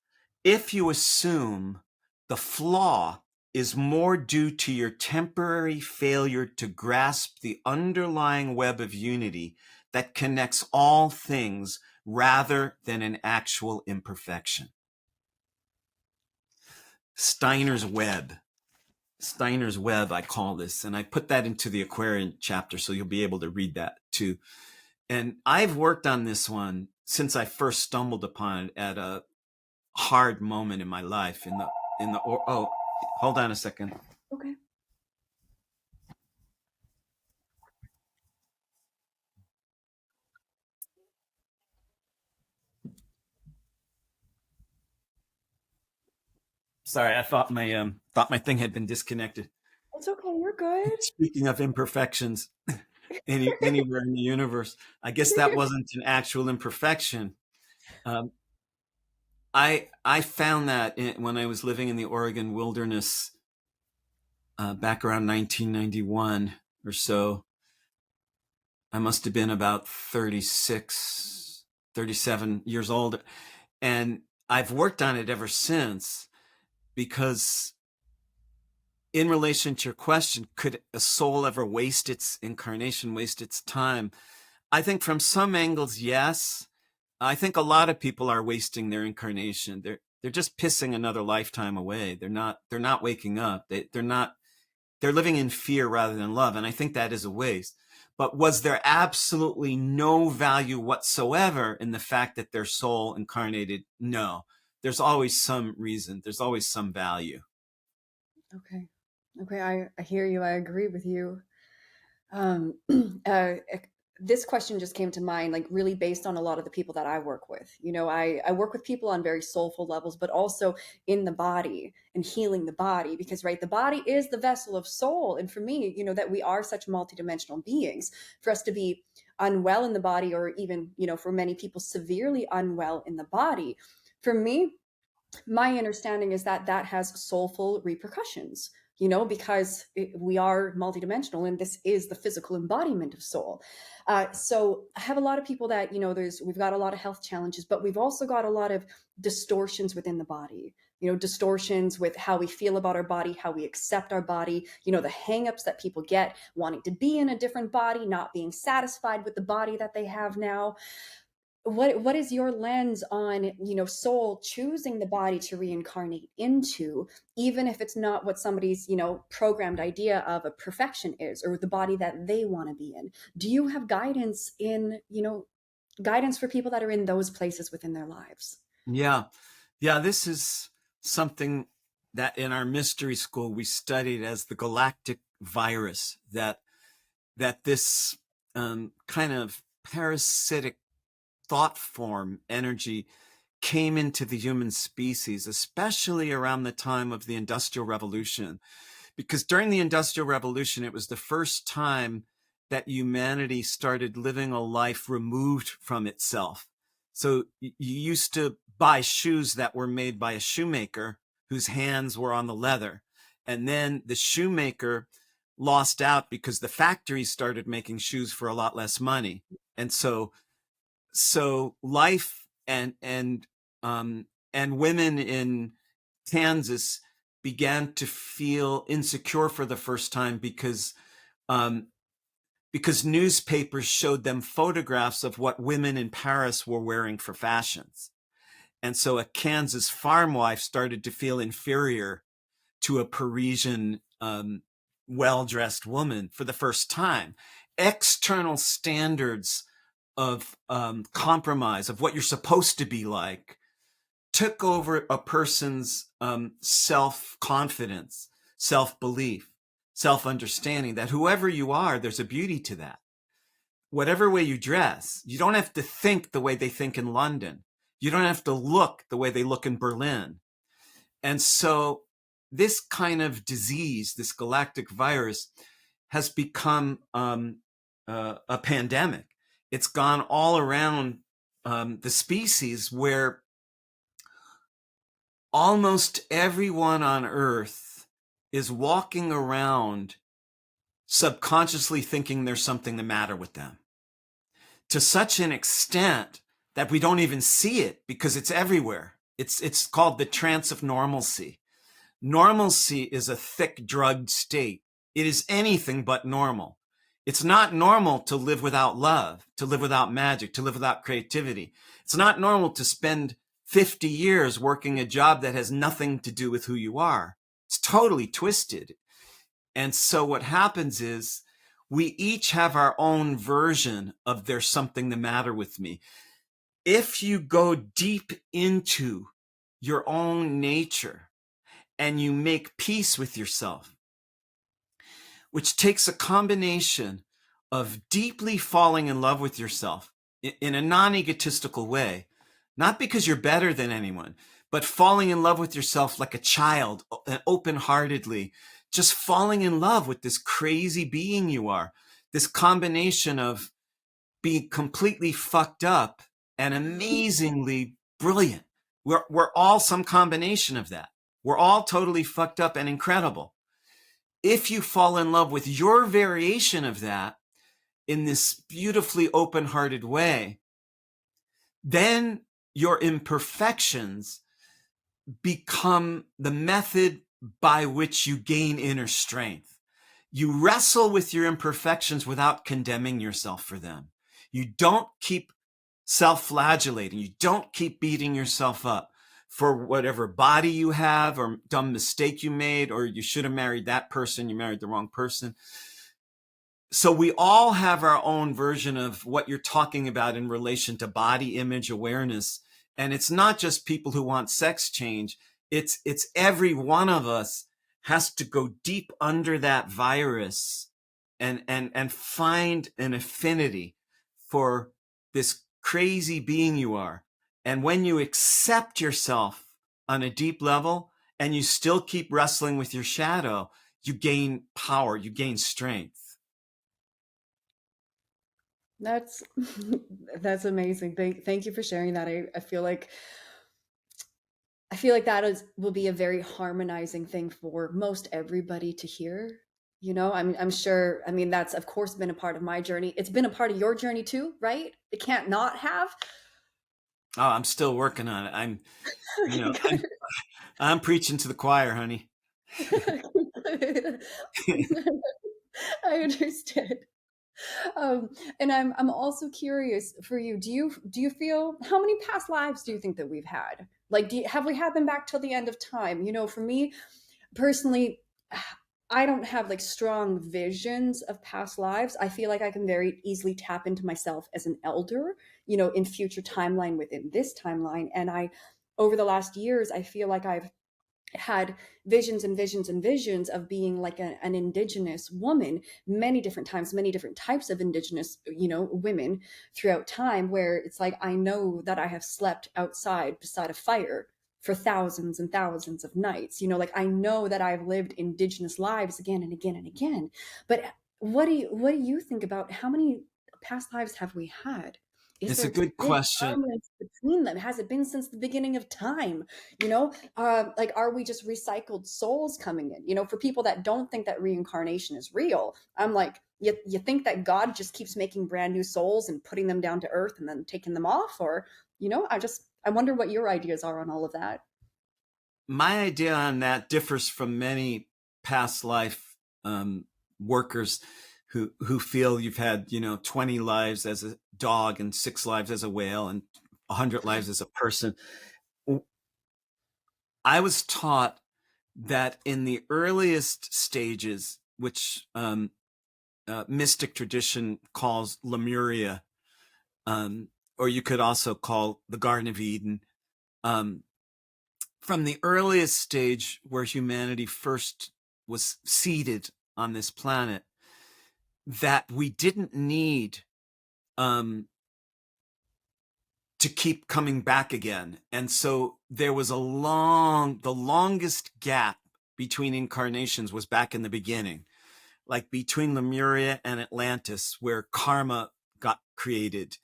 if you assume the flaw is more due to your temporary failure to grasp the underlying web of unity that connects all things rather than an actual imperfection. Steiner's web. Steiner's web, I call this, and I put that into the Aquarian chapter, so you'll be able to read that too. And I've worked on this one since I first stumbled upon it at a hard moment in my life. Oh, hold on a second. Okay. Sorry, I thought my thing had been disconnected. It's okay. You're good. Speaking of imperfections, anywhere in the universe, I guess that wasn't an actual imperfection. Um, I found that when I was living in the Oregon wilderness back around 1991 or so. I must have been about 36, 37 years old. And I've worked on it ever since, because in relation to your question, could a soul ever waste its incarnation, waste its time? I think from some angles, yes. I think a lot of people are wasting their incarnation. They're just pissing another lifetime away. They're not waking up. They're living in fear rather than love. And I think that is a waste. But was there absolutely no value whatsoever in the fact that their soul incarnated? No. There's always some reason. There's always some value. Okay. Okay. I hear you. I agree with you. Um, this question just came to mind, like really based on a lot of the people that I work with. I work with people on very soulful levels, but also in the body and healing the body, because, right, the body is the vessel of soul. And for me, that we are such multidimensional beings, for us to be unwell in the body, or even, for many people, severely unwell in the body, for me, my understanding is that that has soulful repercussions, because we are multidimensional and this is the physical embodiment of soul. So I have a lot of people that, we've got a lot of health challenges, but we've also got a lot of distortions within the body, distortions with how we feel about our body, how we accept our body, the hangups that people get, wanting to be in a different body, not being satisfied with the body that they have now. What is your lens on, soul choosing the body to reincarnate into, even if it's not what somebody's, programmed idea of a perfection is, or the body that they want to be in? Do you have guidance for people that are in those places within their lives? Yeah. Yeah. This is something that in our mystery school we studied as the galactic virus, that this kind of parasitic thought form energy came into the human species, especially around the time of the Industrial Revolution. Because during the Industrial Revolution, it was the first time that humanity started living a life removed from itself. So you used to buy shoes that were made by a shoemaker whose hands were on the leather. And then the shoemaker lost out because the factories started making shoes for a lot less money. And so life and women in Kansas began to feel insecure for the first time um, because newspapers showed them photographs of what women in Paris were wearing for fashions. And so a Kansas farm wife started to feel inferior to a Parisian well-dressed woman for the first time. External standards of compromise, of what you're supposed to be like, took over a person's self-confidence, self-belief, self-understanding that whoever you are, there's a beauty to that. Whatever way you dress, you don't have to think the way they think in London. You don't have to look the way they look in Berlin. And so this kind of disease, this galactic virus, has become a pandemic. It's gone all around the species, where almost everyone on Earth is walking around subconsciously thinking there's something the matter with them, to such an extent that we don't even see it because it's everywhere. It's called the trance of normalcy. Normalcy is a thick drugged state. It is anything but normal. It's not normal to live without love, to live without magic, to live without creativity. It's not normal to spend 50 years working a job that has nothing to do with who you are. It's totally twisted. And so what happens is we each have our own version of there's something the matter with me. If you go deep into your own nature and you make peace with yourself, which takes a combination of deeply falling in love with yourself in a non-egotistical way, not because you're better than anyone, but falling in love with yourself like a child, open-heartedly, just falling in love with this crazy being you are, this combination of being completely fucked up and amazingly brilliant. We're all some combination of that. We're all totally fucked up and incredible. If you fall in love with your variation of that in this beautifully open-hearted way, then your imperfections become the method by which you gain inner strength. You wrestle with your imperfections without condemning yourself for them. You don't keep self-flagellating. You don't keep beating yourself up for whatever body you have or dumb mistake you made, or you should have married that person, you married the wrong person. So we all have our own version of what you're talking about in relation to body image awareness. And it's not just people who want sex change. It's every one of us has to go deep under that virus and find an affinity for this crazy being you are. And when you accept yourself on a deep level and you still keep wrestling with your shadow, you gain power, you gain strength. That's that's amazing. Thank you for sharing that. I feel like that is will be a very harmonizing thing for most everybody to hear. You know, I'm sure. I mean, that's of course been a part of my journey. It's been a part of your journey too, right? It can't not have. Oh, I'm still working on it. You know, I'm preaching to the choir, honey. I understand. Um, and I'm also curious for you. Do you feel how many past lives do you think that we've had? Like, have we had them back till the end of time? You know, for me personally, I don't have like strong visions of past lives. I feel like I can very easily tap into myself as an elder, you know, in future timeline within this timeline. And over the last years, I feel like I've had visions and visions and visions of being like an indigenous woman many different times, many different types of indigenous, women throughout time, where it's like, I know that I have slept outside beside a fire for thousands and thousands of nights, like I know that I've lived indigenous lives again and again and again. But what do you think about how many past lives have we had? Is It's a there good big question. timelines between them? Has it been since the beginning of time? Like, are we just recycled souls coming in? For people that don't think that reincarnation is real, I'm like, you think that God just keeps making brand new souls and putting them down to earth and then taking them off? Or, I wonder what your ideas are on all of that. My idea on that differs from many past life workers who feel you've had 20 lives as a dog and 6 lives as a whale and 100 lives as a person. I was taught that in the earliest stages, which mystic tradition calls Lemuria, or you could also call the Garden of Eden, um, from the earliest stage where humanity first was seeded on this planet, that we didn't need um, to keep coming back again. And so there was the longest gap between incarnations was back in the beginning, like between Lemuria and Atlantis, where karma got created.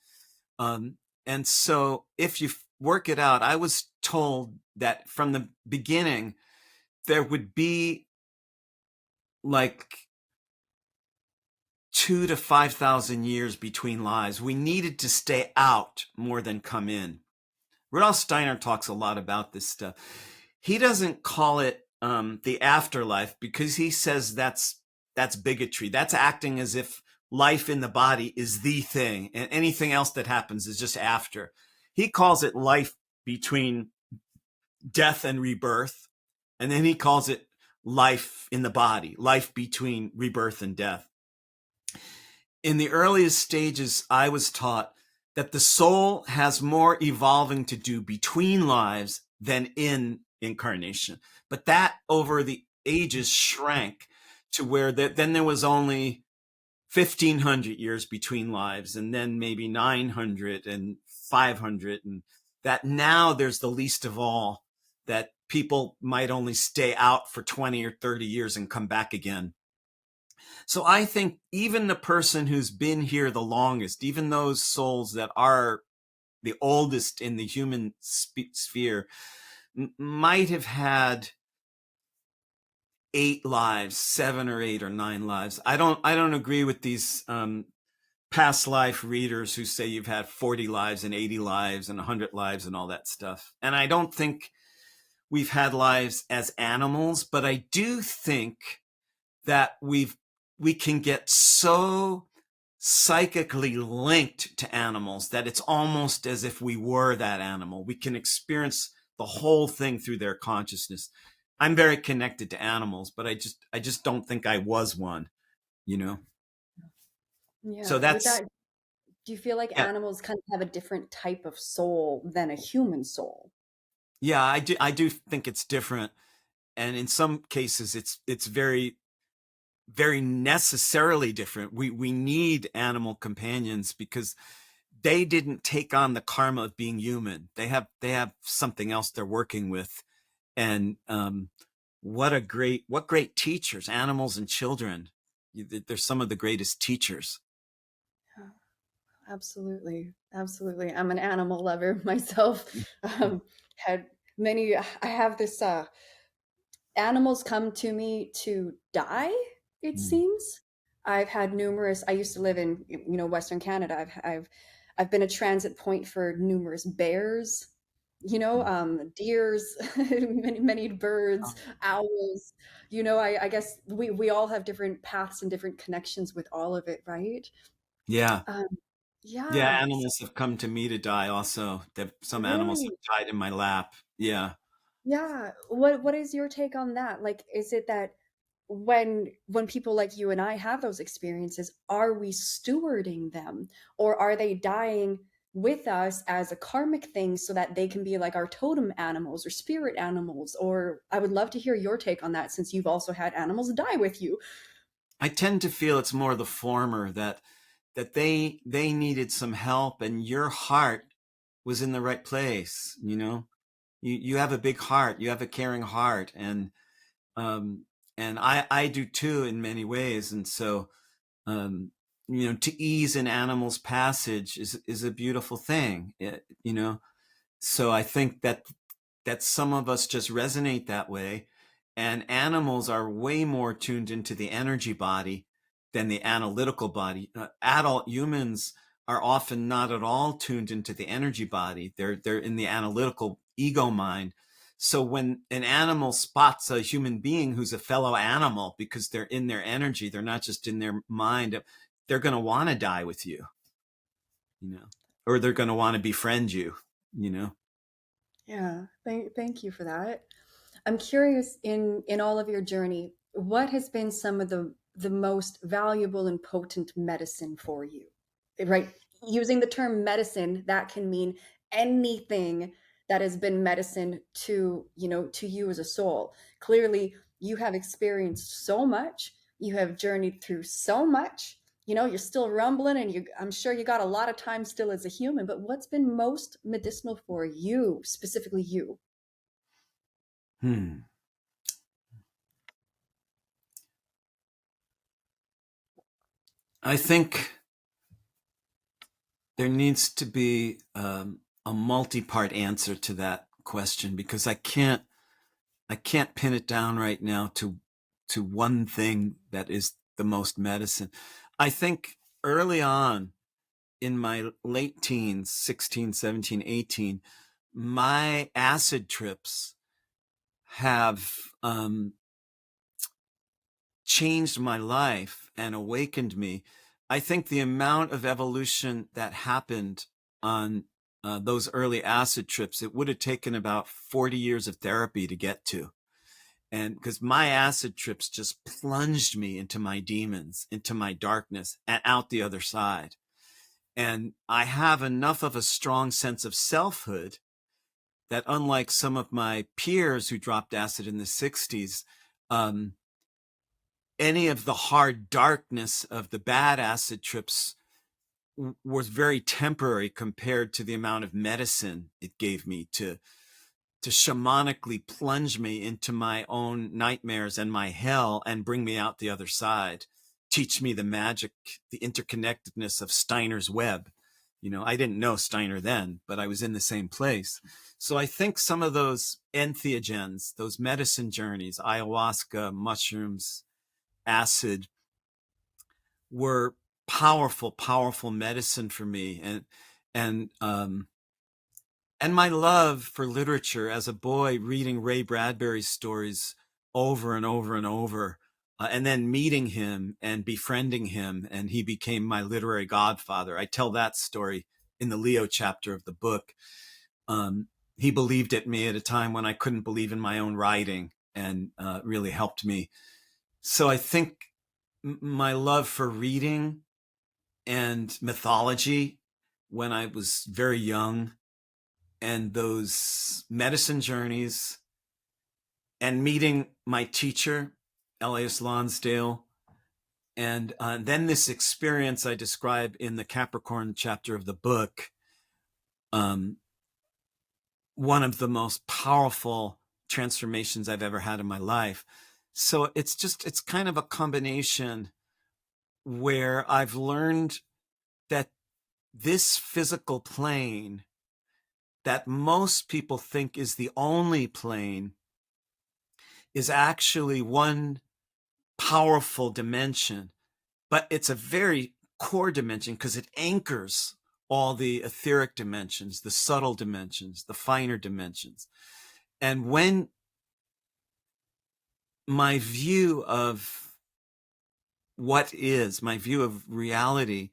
And so if you work it out, I was told that from the beginning, there would be like 2 to 5,000 years between lives. We needed to stay out more than come in. Rudolf Steiner talks a lot about this stuff. He doesn't call it the afterlife because he says that's bigotry. That's acting as if life in the body is the thing, and anything else that happens is just after. He calls it life between death and rebirth, and then he calls it life in the body, life between rebirth and death. In the earliest stages, I was taught that the soul has more evolving to do between lives than in incarnation. But that over the ages shrank to where then there was only 1,500 years between lives, and then maybe 900 and 500, and that now there's the least of all, that people might only stay out for 20 or 30 years and come back again. So I think even the person who's been here the longest, even those souls that are the oldest in the human sphere, might have had 8 lives, 7 or 8 or 9 lives. I don't agree with these past life readers who say you've had 40 lives and 80 lives and 100 lives and all that stuff. And I don't think we've had lives as animals, but I do think that we can get so psychically linked to animals that it's almost as if we were that animal. We can experience the whole thing through their consciousness. I'm very connected to animals, but I just don't think I was one, you know. So Yeah. With that's that, do you feel like yeah, animals kind of have a different type of soul than a human soul? yeah, I do think it's different, and in some cases it's very very necessarily different. We need animal companions because they didn't take on the karma of being human. They have something else they're working with, and what great teachers, animals and children. They're some of the greatest teachers. Yeah, absolutely. Absolutely. I'm an animal lover myself. Had many, I have this, animals come to me to die, it Mm. seems. I've had numerous, I used to live in, Western Canada. I've been a transit point for numerous bears, deers, many birds, owls. I guess we all have different paths and different connections with all of it, right? Yeah, Um, yeah. yeah. So Animals have come to me to die. Also, some animals really, have died in my lap. Yeah. yeah. What is your take on that? Like, is it that when people like you and I have those experiences, are we stewarding them, or are they dying with us as a karmic thing so that they can be like our totem animals or spirit animals? Or I would love to hear your take on that since you've also had animals die with you. I tend to feel it's more the former, that they needed some help and your heart was in the right place. You have a big heart, you have a caring heart, um and I do too in many ways. And so um to ease an animal's passage is a beautiful thing. So I think that some of us just resonate that way, and animals are way more tuned into the energy body than the analytical body. Adult humans are often not at all tuned into the energy body. They're in the analytical ego mind. So when an animal spots a human being who's a fellow animal, because they're in their energy, they're not just in their mind, they're going to want to die with you, you know, or they're going to want to befriend you, you know. Yeah, thank you for that. I'm curious, in all of your journey, what has been some of the most valuable and potent medicine for you? Right? Using the term medicine, that can mean anything that has been medicine to, to you as a soul. Clearly, you have experienced so much, you have journeyed through so much. You're still rumbling and I'm sure you got a lot of time still as a human, but what's been most medicinal for you, specifically you? Hmm. I think there needs to be a multi-part answer to that question, because I can't pin it down right now to one thing that is the most medicine. I think early on in my late teens, 16, 17, 18, my acid trips have changed my life and awakened me. I think the amount of evolution that happened on those early acid trips, it would have taken about 40 years of therapy to get to. And because my acid trips just plunged me into my demons, into my darkness, and out the other side. And I have enough of a strong sense of selfhood that, unlike some of my peers who dropped acid in the 60s, um, any of the hard darkness of the bad acid trips was very temporary compared to the amount of medicine it gave me to shamanically plunge me into my own nightmares and my hell and bring me out the other side, teach me the magic, the interconnectedness of Steiner's web. I didn't know Steiner then, but I was in the same place. So I think some of those entheogens, those medicine journeys, ayahuasca, mushrooms, acid, were powerful, powerful medicine for me. And my love for literature as a boy, reading Ray Bradbury's stories over and over and over, and then meeting him and befriending him, and he became my literary godfather. I tell that story in the Leo chapter of the book. He believed in me at a time when I couldn't believe in my own writing, and really helped me. So I think my love for reading and mythology when I was very young, and those medicine journeys, and meeting my teacher, Elias Lonsdale, and then this experience I describe in the Capricorn chapter of the book, um, one of the most powerful transformations I've ever had in my life. So it's kind of a combination where I've learned that this physical plane that most people think is the only plane is actually one powerful dimension, but it's a very core dimension because it anchors all the etheric dimensions, the subtle dimensions, the finer dimensions. And when my view of my view of reality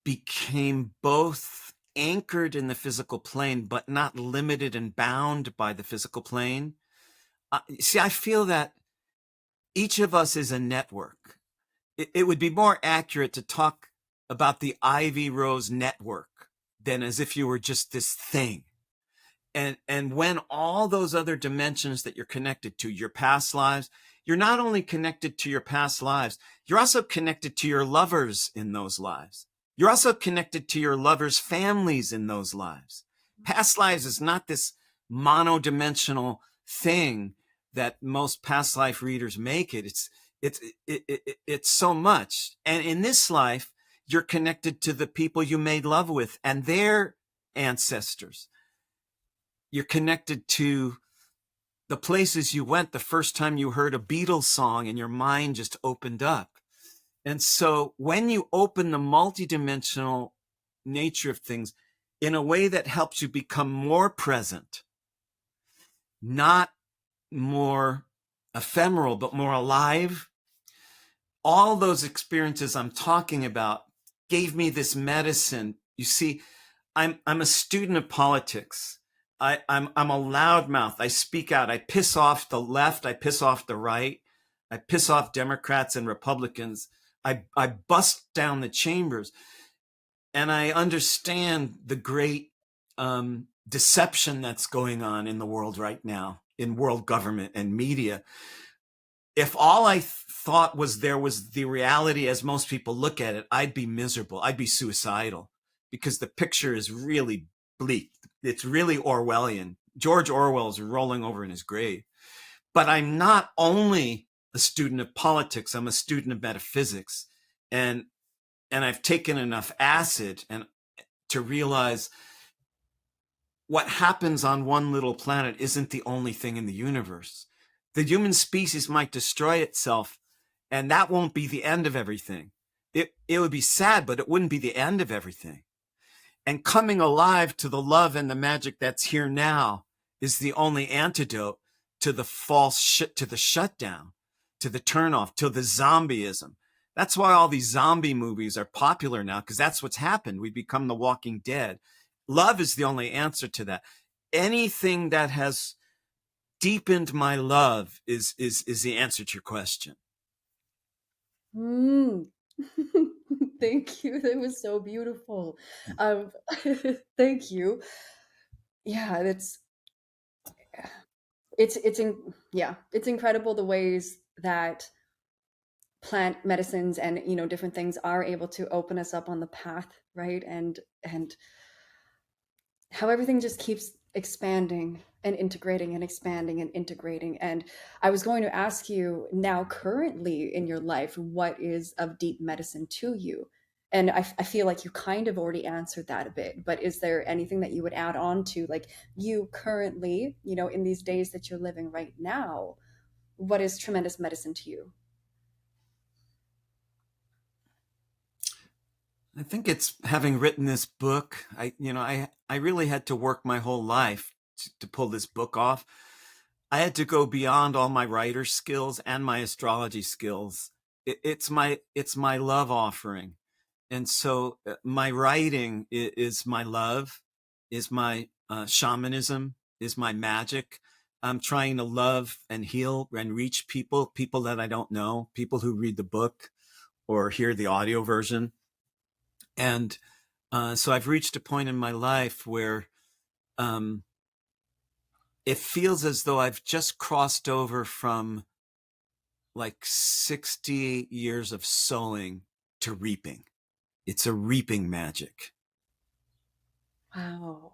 became both anchored in the physical plane, but not limited and bound by the physical plane. See, I feel that each of us is a network. It would be more accurate to talk about the Ivy Rose network than as if you were just this thing. And when all those other dimensions that you're connected to, your past lives, you're not only connected to your past lives, you're also connected to your lovers in those lives. You're also connected to your lovers' families in those lives. Past lives is not this monodimensional thing that most past life readers make it. It's so much. And in this life, you're connected to the people you made love with and their ancestors. You're connected to the places you went the first time you heard a Beatles song and your mind just opened up. And so when you open the multidimensional nature of things in a way that helps you become more present, not more ephemeral, but more alive, all those experiences I'm talking about gave me this medicine. You see, I'm a student of politics. I'm a loudmouth. I speak out. I piss off the left. I piss off the right. I piss off Democrats and Republicans. I bust down the chambers. And I understand the great deception that's going on in the world right now, in world government and media. If all I thought was there was the reality as most people look at it, I'd be miserable. I'd be suicidal because the picture is really bleak. It's really Orwellian. George Orwell's rolling over in his grave. But I'm not only a student of politics, I'm a student of metaphysics. And I've taken enough acid and to realize what happens on one little planet isn't the only thing in the universe. The human species might destroy itself, and that won't be the end of everything. It would be sad, but it wouldn't be the end of everything. And coming alive to the love and the magic that's here now is the only antidote to the false shit, to the shutdown, to the turnoff, to the zombieism. That's why all these zombie movies are popular now, because that's what's happened. We become the Walking Dead. Love is the only answer to that. Anything that has deepened my love is the answer to your question. Mm. Thank you. That was so beautiful. Um, thank you. Yeah, it's incredible the ways that plant medicines and different things are able to open us up on the path, right? And how everything just keeps expanding and integrating and expanding and integrating. And I was going to ask you now, currently in your life, what is of deep medicine to you? And I feel like you kind of already answered that a bit, but is there anything that you would add on to, like, you currently, in these days that you're living right now, what is tremendous medicine to you? I think it's having written this book. I really had to work my whole life to pull this book off. I had to go beyond all my writer skills and my astrology skills. It's my love offering. And so my writing is my love, is my shamanism, is my magic. I'm trying to love and heal and reach people that I don't know, people who read the book or hear the audio version. And so I've reached a point in my life where um, it feels as though I've just crossed over from like 60 years of sowing to reaping. It's a reaping magic. Wow.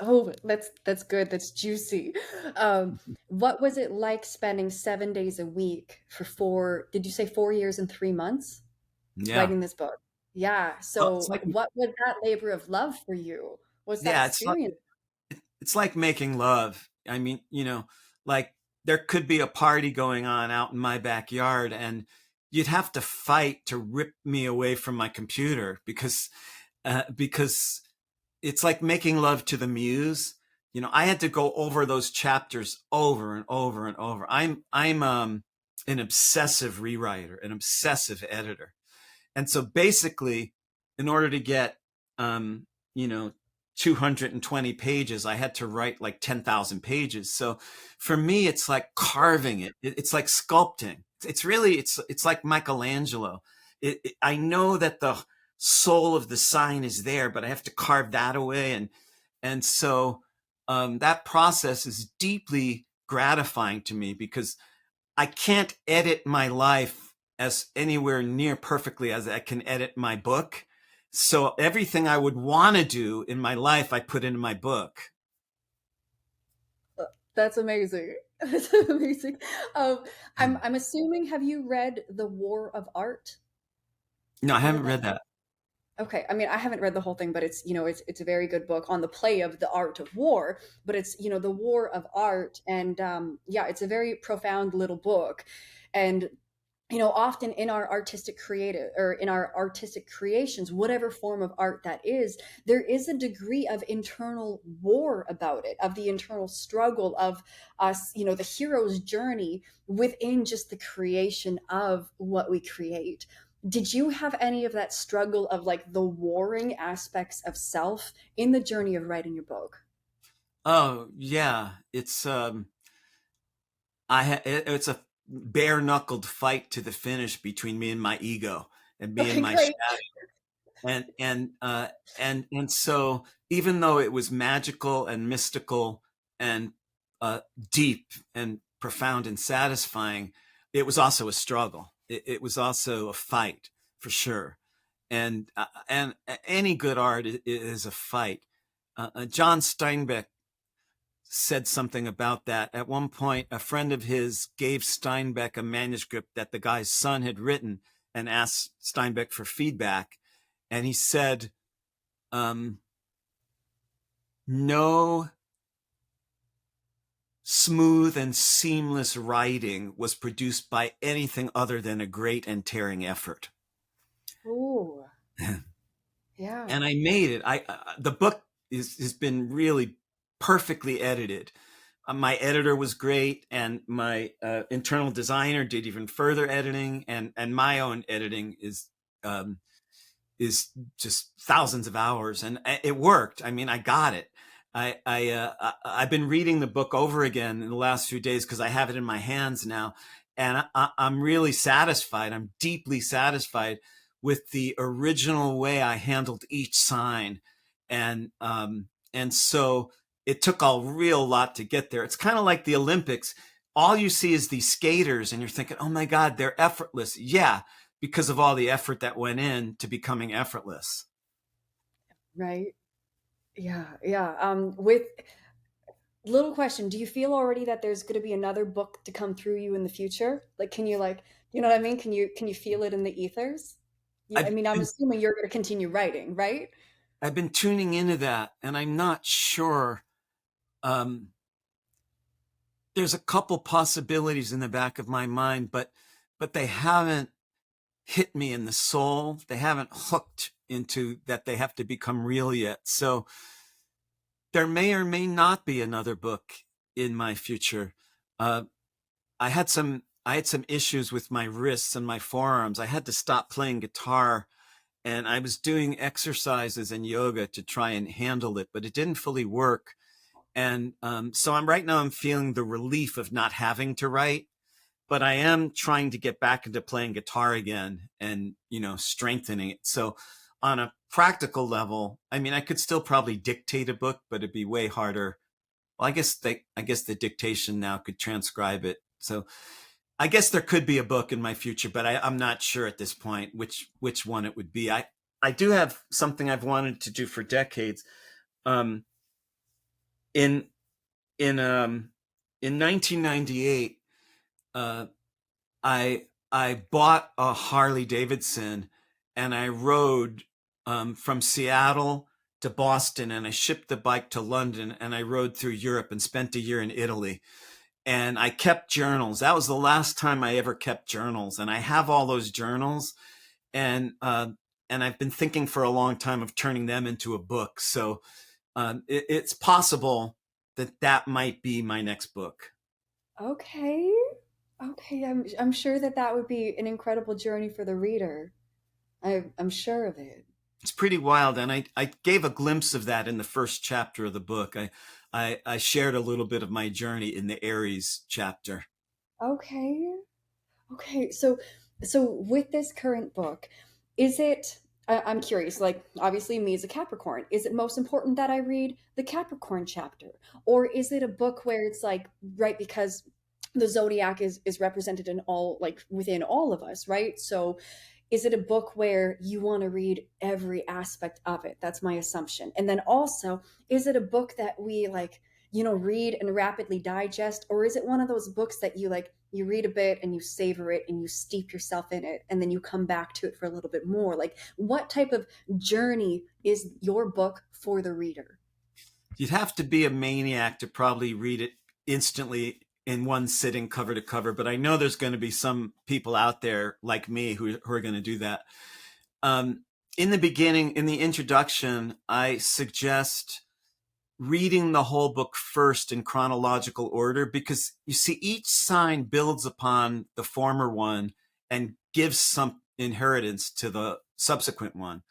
Oh, that's good. That's juicy. What was it like spending 7 days a week for did you say 4 years and 3 months Yeah. writing this book? Yeah. Well, it's So like, what was that labor of love for you? Was that yeah, experience? it's like making love. I mean, like there could be a party going on out in my backyard and you'd have to fight to rip me away from my computer because it's like making love to the muse. I had to go over those chapters over and over and over. I'm an obsessive rewriter, an obsessive editor. And so basically, in order to get, you know, 220 pages, I had to write like 10,000 pages. So for me, it's like carving it. It's like sculpting. It's like Michelangelo. I know that the soul of the sign is there, but I have to carve that away. And so that process is deeply gratifying to me because I can't edit my life as anywhere near perfectly as I can edit my book. So everything I would want to do in my life, I put into my book. That's amazing. That's amazing. Um, I'm assuming, have you read The War of Art? No, I Have you read haven't that? read that. Okay, I mean, I haven't read the whole thing, but it's, it's a very good book on the play of the art of war, but it's, the war of art, and yeah, it's a very profound little book. And often in our artistic creative, or in our artistic creations, whatever form of art that is, there is a degree of internal war about it, of the internal struggle of us, the hero's journey within just the creation of what we create. Did you have any of that struggle of like the warring aspects of self in the journey of writing your book? Oh yeah, it's a bare knuckled fight to the finish between me and my ego and me and Okay, my great. shadow. And so even though it was magical and mystical and deep and profound and satisfying, it was also a struggle. It was also a fight for sure. And any good art is a fight. John Steinbeck said something about that. At one point, a friend of his gave Steinbeck a manuscript that the guy's son had written and asked Steinbeck for feedback. And he said, no smooth and seamless writing was produced by anything other than a great and tearing effort. Ooh, yeah. And I made it. The book has been really perfectly edited. My editor was great, and my internal designer did even further editing, and my own editing um, is just thousands of hours, and it worked. I mean, I got it. I've been reading the book over again in the last few days because I have it in my hands now, and I'm really satisfied. I'm deeply satisfied with the original way I handled each sign, and so it took a real lot to get there. It's kind of like the Olympics. All you see is these skaters, and you're thinking, "Oh my God, they're effortless." Yeah, because of all the effort that went in to becoming effortless. Right. Yeah, yeah. With little question, do you feel already that there's going to be another book to come through you in the future? Like, can you like, you know what I mean? Can you feel it in the ethers? Yeah, I I've mean, I'm been, assuming you're going to continue writing, right? I've been tuning into that, and I'm not sure. Um, there's a couple possibilities in the back of my mind, but they haven't hit me in the soul. They haven't hooked into that they have to become real yet. So there may or may not be another book in my future. Uh, I had some issues with my wrists and my forearms. I had to stop playing guitar, and I was doing exercises and yoga to try and handle it, but it didn't fully work. And so right now I'm feeling the relief of not having to write, but I am trying to get back into playing guitar again and, strengthening it. So on a practical level, I mean, I could still probably dictate a book, but it'd be way harder. Well, I guess the dictation now could transcribe it. So I guess there could be a book in my future, but I'm not sure at this point which one it would be. I do have something I've wanted to do for decades. Um, in in um, in 1998, uh, I bought a Harley Davidson, and I rode from Seattle to Boston, and I shipped the bike to London, and I rode through Europe and spent a year in Italy. And I kept journals. That was the last time I ever kept journals, and I have all those journals, and and I've been thinking for a long time of turning them into a book. So it's possible that that might be my next book. Okay. Okay, I'm sure that that would be an incredible journey for the reader. I'm sure of it. It's pretty wild, and I gave a glimpse of that in the first chapter of the book. I shared a little bit of my journey in the Aries chapter. Okay. Okay. So with this current book, is it I'm curious, like, obviously, me as a Capricorn, is it most important that I read the Capricorn chapter? Or is it a book where it's like, right, because the zodiac is represented in all, like, within all of us, right? So is it a book where you want to read every aspect of it? That's my assumption. And then also, is it a book that we like, read and rapidly digest? Or is it one of those books that you like, you read a bit and you savor it and you steep yourself in it and then you come back to it for a little bit more? Like, what type of journey is your book for the reader? You'd have to be a maniac to probably read it instantly in one sitting, cover to cover. But I know there's going to be some people out there like me who are going to do that. Um, in the beginning, in the introduction, I suggest reading the whole book first in chronological order, because you see each sign builds upon the former one and gives some inheritance to the subsequent one.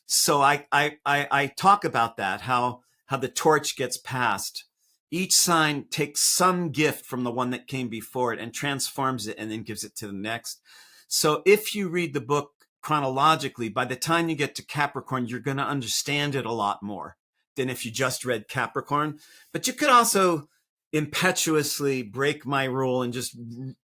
So I talk about that, how the torch gets passed. Each sign takes some gift from the one that came before it and transforms it and then gives it to the next. So if you read the book chronologically, by the time you get to Capricorn, you're going to understand it a lot more than if you just read Capricorn. But you could also impetuously break my rule and just,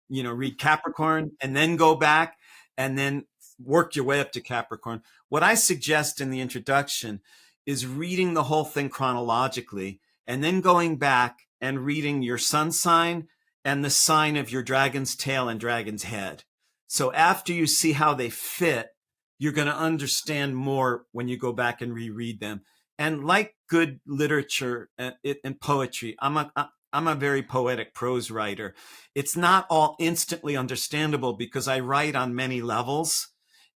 read Capricorn and then go back and then work your way up to Capricorn. What I suggest in the introduction is reading the whole thing chronologically and then going back and reading your sun sign and the sign of your dragon's tail and dragon's head. So after you see how they fit, you're going to understand more when you go back and reread them. And like good literature and poetry, I'm a very poetic prose writer. It's not all instantly understandable because I write on many levels.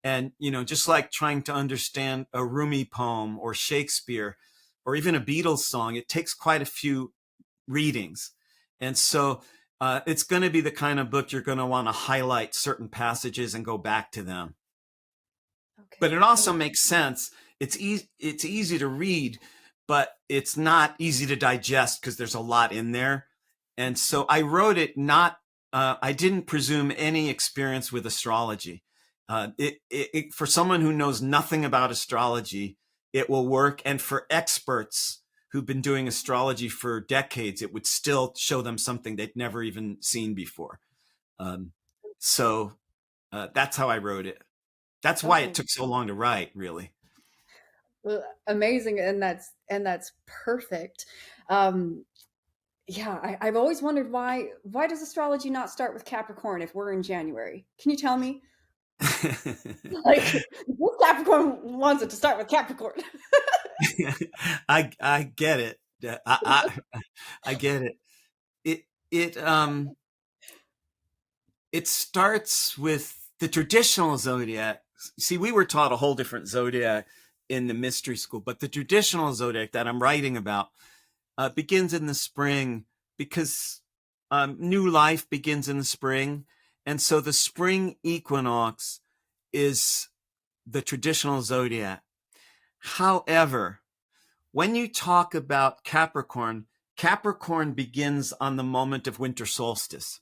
And, just like trying to understand a Rumi poem or Shakespeare or even a Beatles song, it takes quite a few readings. And so it's going to be the kind of book you're going to want to highlight certain passages and go back to them. But it Okay. also makes sense. It's easy to read, but it's not easy to digest because there's a lot in there. And so I wrote it not, I didn't presume any experience with astrology. For someone who knows nothing about astrology, it will work. And for experts who've been doing astrology for decades, it would still show them something they'd never even seen before. Um, so that's how I wrote it. That's why it Okay. took so long to write, really. Well, amazing, and that's perfect. Um, yeah, I've always wondered why does astrology not start with Capricorn if we're in January? Can you tell me? Like, what Capricorn wants it to start with Capricorn? I get it. I get it. It it um it starts with the traditional zodiac. See, we were taught a whole different zodiac in the mystery school, but the traditional zodiac that I'm writing about begins in the spring because new life begins in the spring. And so the spring equinox is the traditional zodiac. However, when you talk about Capricorn, Capricorn begins on the moment of winter solstice.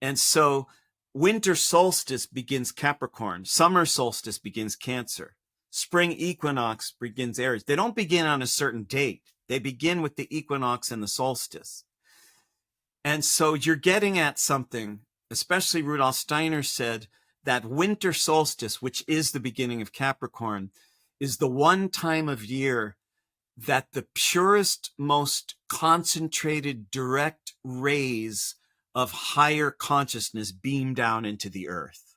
And so winter solstice begins Capricorn, summer solstice begins Cancer, spring equinox begins Aries. They don't begin on a certain date. They begin with the equinox and the solstice. And so you're getting at something, especially Rudolf Steiner said that winter solstice, which is the beginning of Capricorn, is the one time of year that the purest, most concentrated, direct rays of higher consciousness beam down into the earth.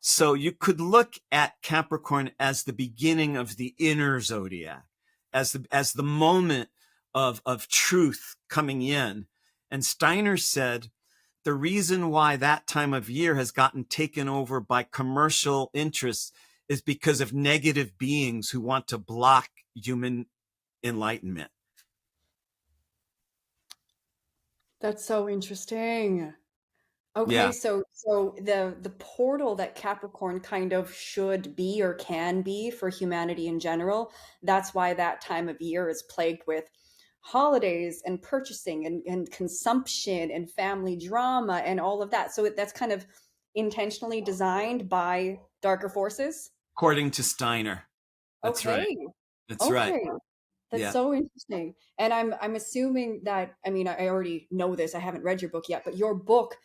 So you could look at Capricorn as the beginning of the inner zodiac, as the moment of truth coming in. And Steiner said the reason why that time of year has gotten taken over by commercial interests is because of negative beings who want to block human enlightenment. That's so interesting. Okay, Yeah. so the portal that Capricorn kind of should be or can be for humanity in general, that's why that time of year is plagued with holidays and purchasing and consumption and family drama and all of that. So that's kind of intentionally designed by darker forces. according to Steiner. That's right. Okay. That's right. Okay. That's Yeah. so interesting. And I'm assuming that, I mean, I already know this. I haven't read your book yet, but your book,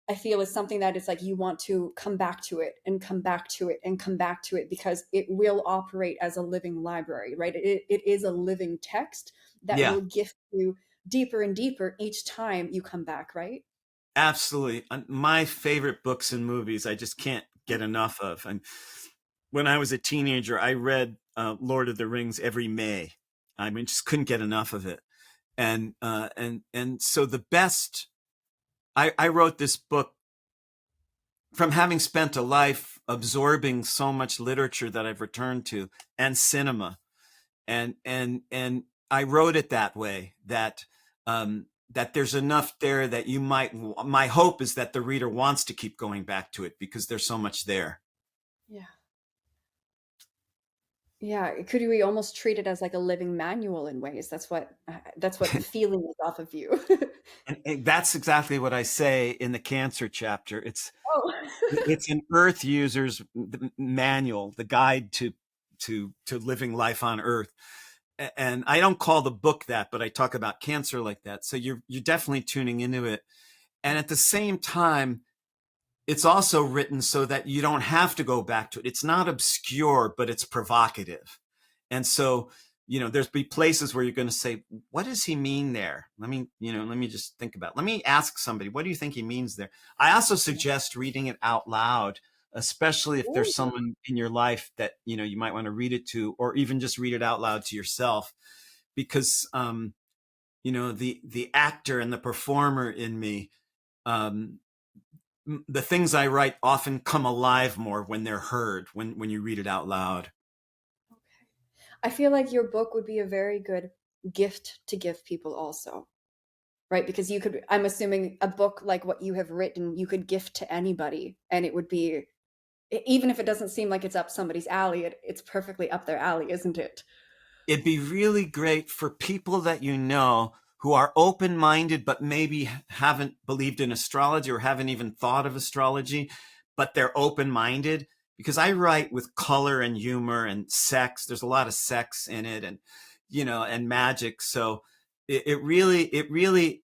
I feel, is something that it's like you want to come back to it and come back to it and come back to it because it will operate as a living library, right? It is a living text that Yeah. will gift you deeper and deeper each time you come back, right? Absolutely. My favorite books and movies, I just can't get enough of. And when I was a teenager, I read Lord of the Rings every May. I mean, just couldn't get enough of it. And so the best, I wrote this book from having spent a life absorbing so much literature that I've returned to and cinema. And I wrote it that way, that there's enough there that you might, my hope is that the reader wants to keep going back to it because there's so much there. Yeah. Yeah, could we almost treat it as like a living manual in ways? That's what the feeling is off of you. And that's exactly what I say in the cancer chapter. Oh. It's an earth user's manual, the guide to living life on earth. And I don't call the book that, but I talk about cancer like that. So you're definitely tuning into it. And at the same time, it's also written so that you don't have to go back to it. It's not obscure, but it's provocative. And so, there's be places where you're going to say, what does he mean there? Let me just think about it. Let me ask somebody, what do you think he means there? I also suggest reading it out loud, especially if there's Ooh. someone in your life that, you might want to read it to, or even just read it out loud to yourself, because, the actor and the performer in me, um, the things I write often come alive more when they're heard, when you read it out loud. I feel like your book would be a very good gift to give people also, right? Because you could, I'm assuming a book like what you have written, you could gift to anybody and it would be, even if it doesn't seem like it's up somebody's alley, it's perfectly up their alley, isn't it? It'd be really great for people that who are open-minded, but maybe haven't believed in astrology or haven't even thought of astrology, but they're open-minded, because I write with color and humor and sex. There's a lot of sex in it, and magic. So it really,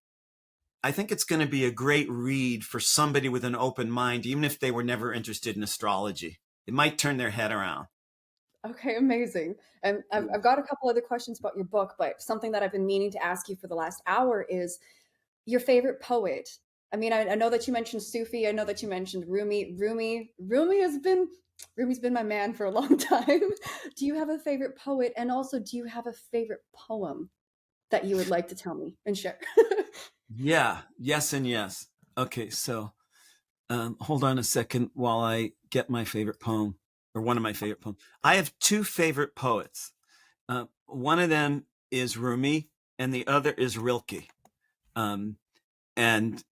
I think it's going to be a great read for somebody with an open mind, even if they were never interested in astrology. It might turn their head around. Okay, amazing. And I've got a couple other questions about your book, but something that I've been meaning to ask you for the last hour is your favorite poet. I mean, I know that you mentioned Sufi. I know that you mentioned Rumi. Rumi's been my man for a long time. Do you have a favorite poet? And also, do you have a favorite poem that you would like to tell me and share? Yeah, yes, and yes. Okay, so hold on a second while I get my favorite poem, or one of my favorite poems. I have two favorite poets. One of them is Rumi, and the other is Rilke. Um, and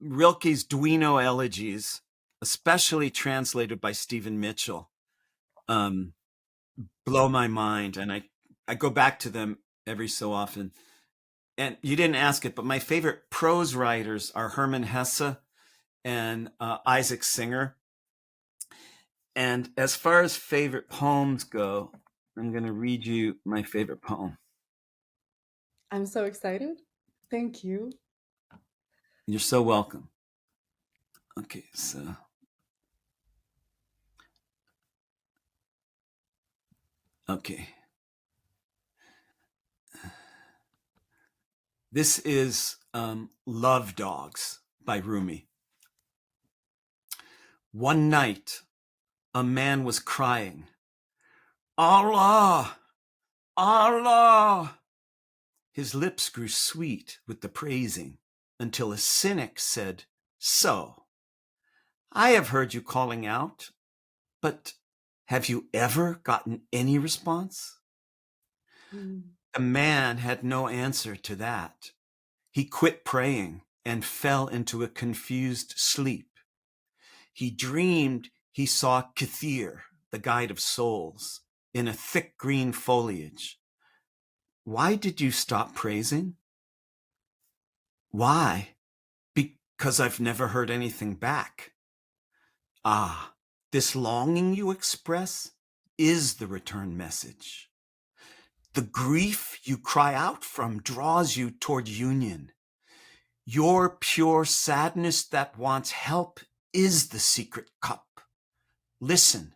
Rilke's Duino elegies, especially translated by Stephen Mitchell, um, blow my mind, and I go back to them every so often. And you didn't ask it, but my favorite prose writers are Hermann Hesse and Isaac Singer. And as far as favorite poems go, I'm going to read you my favorite poem. I'm so excited. Thank you. You're so welcome. Okay, so okay. This is Love Dogs by Rumi. One night, a man was crying, Allah, Allah. His lips grew sweet with the praising until a cynic said, so, I have heard you calling out, but have you ever gotten any response? Mm. The man had no answer to that. He quit praying and fell into a confused sleep. He dreamed he saw Kathir, the guide of souls, in a thick green foliage. Why did you stop praising? Why? Because I've never heard anything back. Ah, This longing you express is the return message. The grief you cry out from draws you toward union. Your pure sadness that wants help is the secret cup. Listen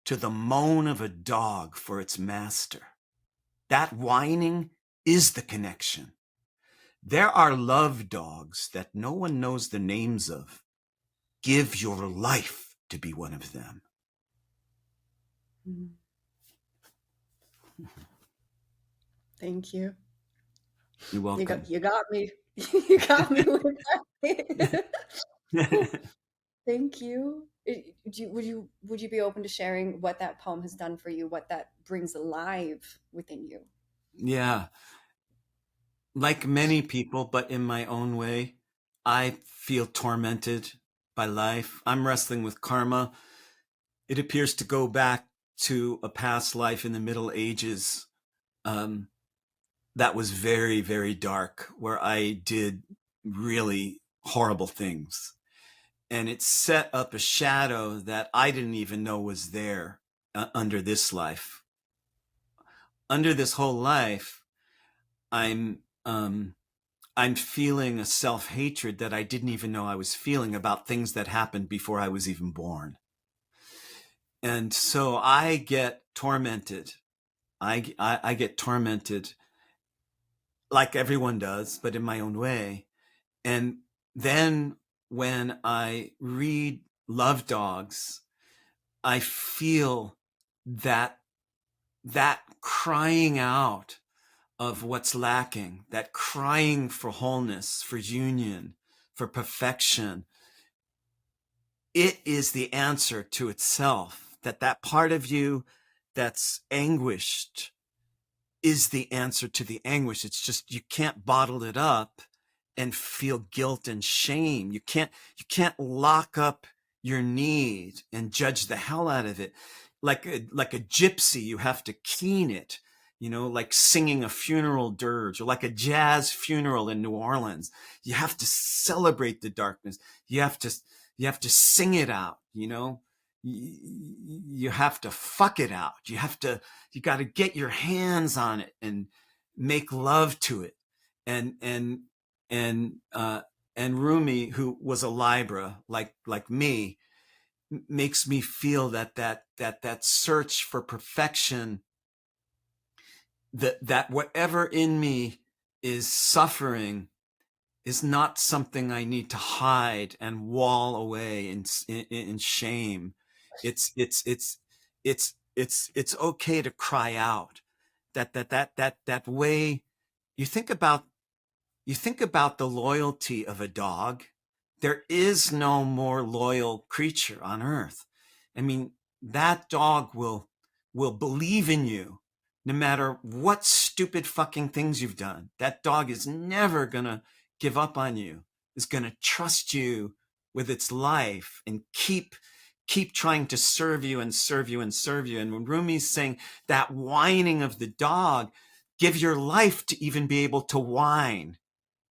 to the moan of a dog for its master. That whining is the connection. There are love dogs that no one knows the names of. Give your life to be one of them. Thank you. You're welcome. You got me. You got me with that. Thank you. Would you be open to sharing what that poem has done for you, what that brings alive within you? Yeah. Like many people, but in my own way, I feel tormented by life. I'm wrestling with karma. It appears to go back to a past life in the Middle Ages that was very, very dark, where I did really horrible things. And it set up a shadow that I didn't even know was there under this life. Under this whole life, I'm feeling a self-hatred that I didn't even know I was feeling about things that happened before I was even born. And so I get tormented. I get tormented like everyone does, but in my own way. And then when I read Love Dogs, I feel that crying out of what's lacking, that crying for wholeness, for union, for perfection, it is the answer to itself. That part of you that's anguished is the answer to the anguish. It's just you can't bottle it up and feel guilt and shame. You can't lock up your need and judge the hell out of it. Like a gypsy, you have to keen it, like singing a funeral dirge, or like a jazz funeral in New Orleans. You have to celebrate the darkness. You have to sing it out, you have to fuck it out. You got to get your hands on it and make love to it. And Rumi, who was a Libra like me, makes me feel that search for perfection, that whatever in me is suffering is not something I need to hide and wall away in shame. It's okay to cry out. That way, you think about the loyalty of a dog. There is no more loyal creature on earth. I mean, that dog will believe in you no matter what stupid fucking things you've done. That dog is never gonna give up on you. It's gonna trust you with its life and keep trying to serve you and serve you and serve you. And when Rumi's saying that whining of the dog, give your life to even be able to whine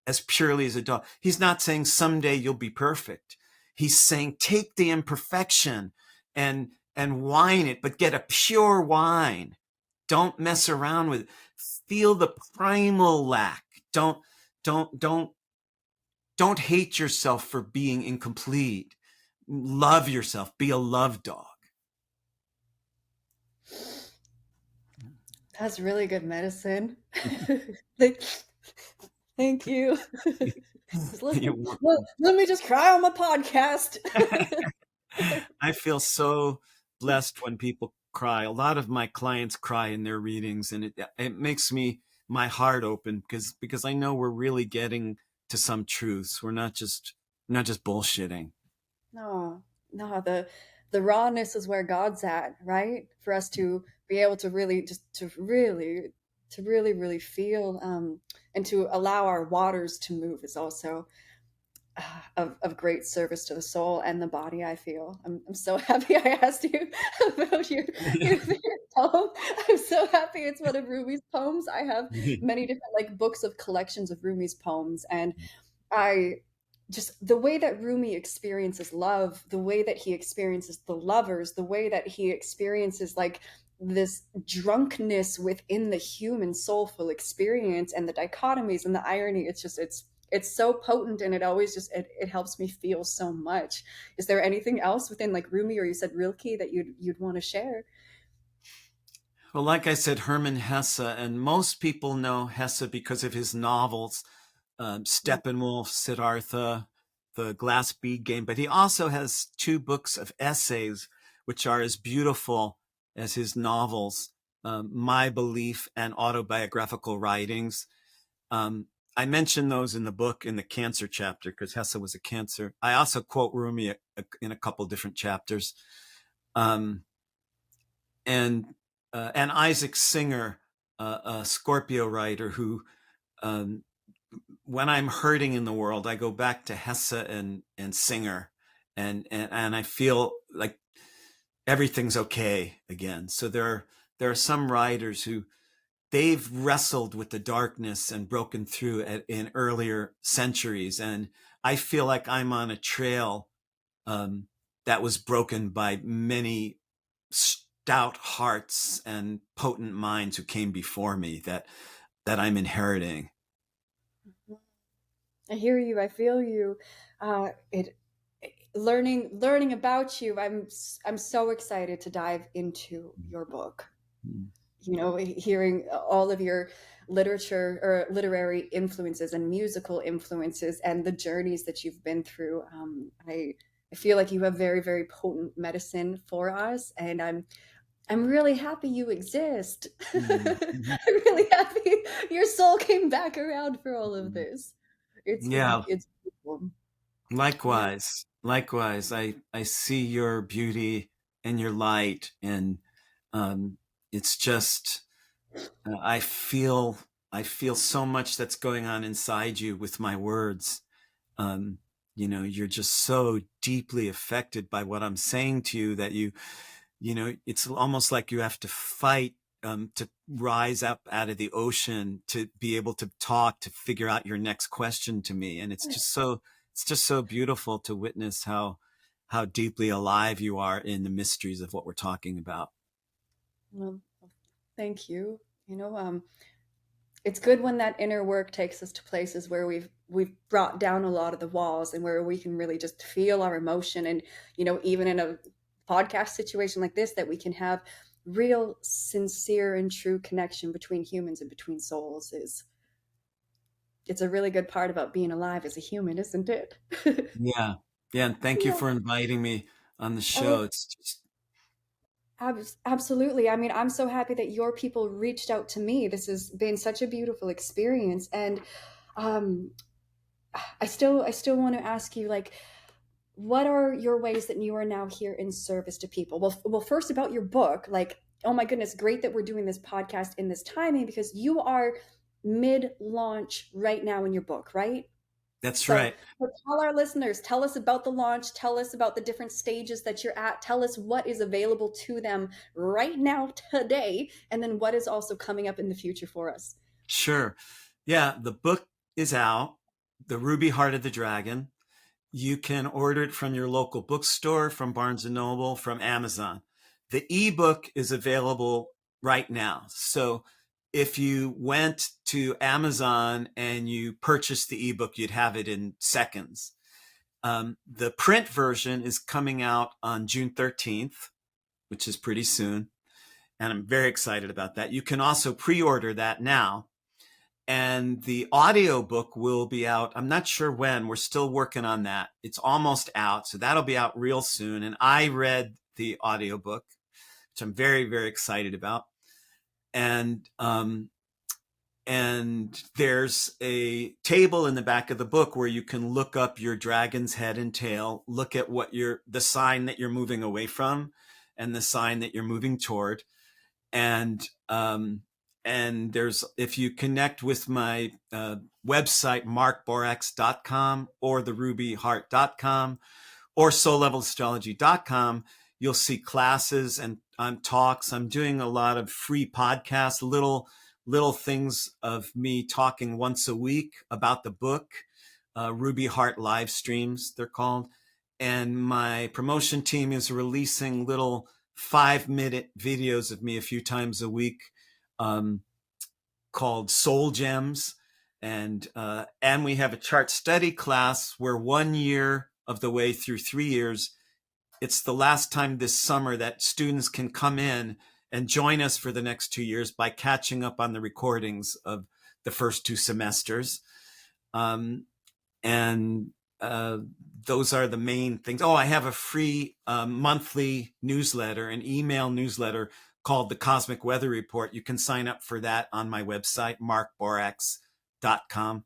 as purely as a dog. He's not saying someday you'll be perfect. He's saying take the imperfection and whine it, but get a pure whine. Don't mess around with it. Feel the primal lack. Don't hate yourself for being incomplete. Love yourself. Be a love dog. That's really good medicine. Thank, thank you. Let me just cry on my podcast. I feel so blessed when people cry. A lot of my clients cry in their readings, and it makes my heart open because I know we're really getting to some truths. We're not just bullshitting. No, no, the rawness is where God's at, right? For us to be able to really really feel and to allow our waters to move is also of great service to the soul and the body. I feel I'm so happy I asked you about your poem. I'm so happy it's one of Rumi's poems. I have many different like books of collections of Rumi's poems, and I just the way that Rumi experiences love, the way that he experiences the lovers, the way that he experiences like this drunkenness within the human soulful experience, and the dichotomies and the irony. It's just it's so potent, and it always just it helps me feel so much. Is there anything else within like Rumi, or you said Rilke, that you'd want to share? Well, like I said, Hermann Hesse, and most people know Hesse because of his novels, Steppenwolf, Siddhartha, The Glass Bead Game. But he also has two books of essays, which are as beautiful as his novels, My Belief and Autobiographical Writings. I mention those in the book in the cancer chapter because Hesse was a cancer. I also quote Rumi in a couple different chapters. Um, and Isaac Singer, a Scorpio writer who, um, when I'm hurting in the world, I go back to Hesse and Singer, and I feel like everything's okay again. So there are some writers who they've wrestled with the darkness and broken through in earlier centuries, and I feel like I'm on a trail um, that was broken by many stout hearts and potent minds who came before me that I'm inheriting. I hear you. I feel you. It learning about you. I'm so excited to dive into your book. You know, hearing all of your literature or literary influences and musical influences and the journeys that you've been through. I feel like you have very, very potent medicine for us, and I'm really happy you exist. I'm Mm-hmm. really happy your soul came back around for all of this. Yeah, It's beautiful. Yeah. likewise. I see your beauty and your light, and um, it's just I feel so much that's going on inside you with my words. Um, you're just so deeply affected by what I'm saying to you that it's almost like you have to fight to rise up out of the ocean to be able to talk, to figure out your next question to me. And it's just so beautiful to witness how deeply alive you are in the mysteries of what we're talking about. Well, thank you. You know, it's good when that inner work takes us to places where we've brought down a lot of the walls, and where we can really just feel our emotion. And even in a podcast situation like this, that we can have real sincere and true connection between humans and between souls. Is It's a really good part about being alive as a human, isn't it? Yeah. Yeah. And thank you Yeah. for inviting me on the Oh, show. It's just, absolutely. I mean, I'm so happy that your people reached out to me. This has been such a beautiful experience. And um I still want to ask you, like, what are your ways that you are now here in service to people? Well, first, about your book. Like, oh my goodness, great that we're doing this podcast in this timing, because you are mid launch right now in your book, right? that's So, right. tell our listeners, tell us about the launch, tell us about the different stages that you're at, tell us what is available to them right now today, and then what is also coming up in the future for us. Sure. Yeah. The book is out, The Ruby Heart of the Dragon. You can order it from your local bookstore, from Barnes and Noble, from Amazon. The ebook is available right now. So if you went to Amazon and you purchased the ebook, you'd have it in seconds. The print version is coming out on June 13th, which is pretty soon. And I'm very excited about that. You can also pre order that now, and the audio book will be out. I'm not sure when. We're still working on that. It's almost out, so that'll be out real soon. And I read the audio book, which I'm very, very excited about. And and there's a table in the back of the book where you can look up your dragon's head and tail, look at what the sign that you're moving away from, and the sign that you're moving toward. And there's, if you connect with my website, markborax.com or therubyheart.com or soullevelastrology.com, you'll see classes and talks. I'm doing a lot of free podcasts, little things of me talking once a week about the book, Ruby Heart live streams, they're called. And my promotion team is releasing little 5-minute videos of me a few times a week, um, called Soul Gems. And we have a chart study class where 1 year of the way through 3 years, it's the last time this summer that students can come in and join us for the next 2 years by catching up on the recordings of the first 2 semesters. Um, and those are the main things. Oh, I have a free monthly newsletter, an email newsletter called the Cosmic Weather Report. You can sign up for that on my website, markborax.com.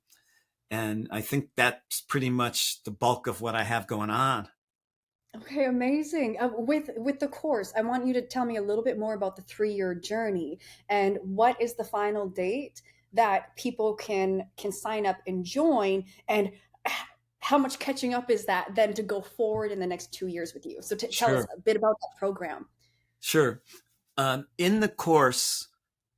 And I think that's pretty much the bulk of what I have going on. Okay, amazing. With the course, I want you to tell me a little bit more about the 3 year journey and what is the final date that people can sign up and join, and how much catching up is that then to go forward in the next 2 years with you. So tell us Sure. a bit about that program. Sure. In the course,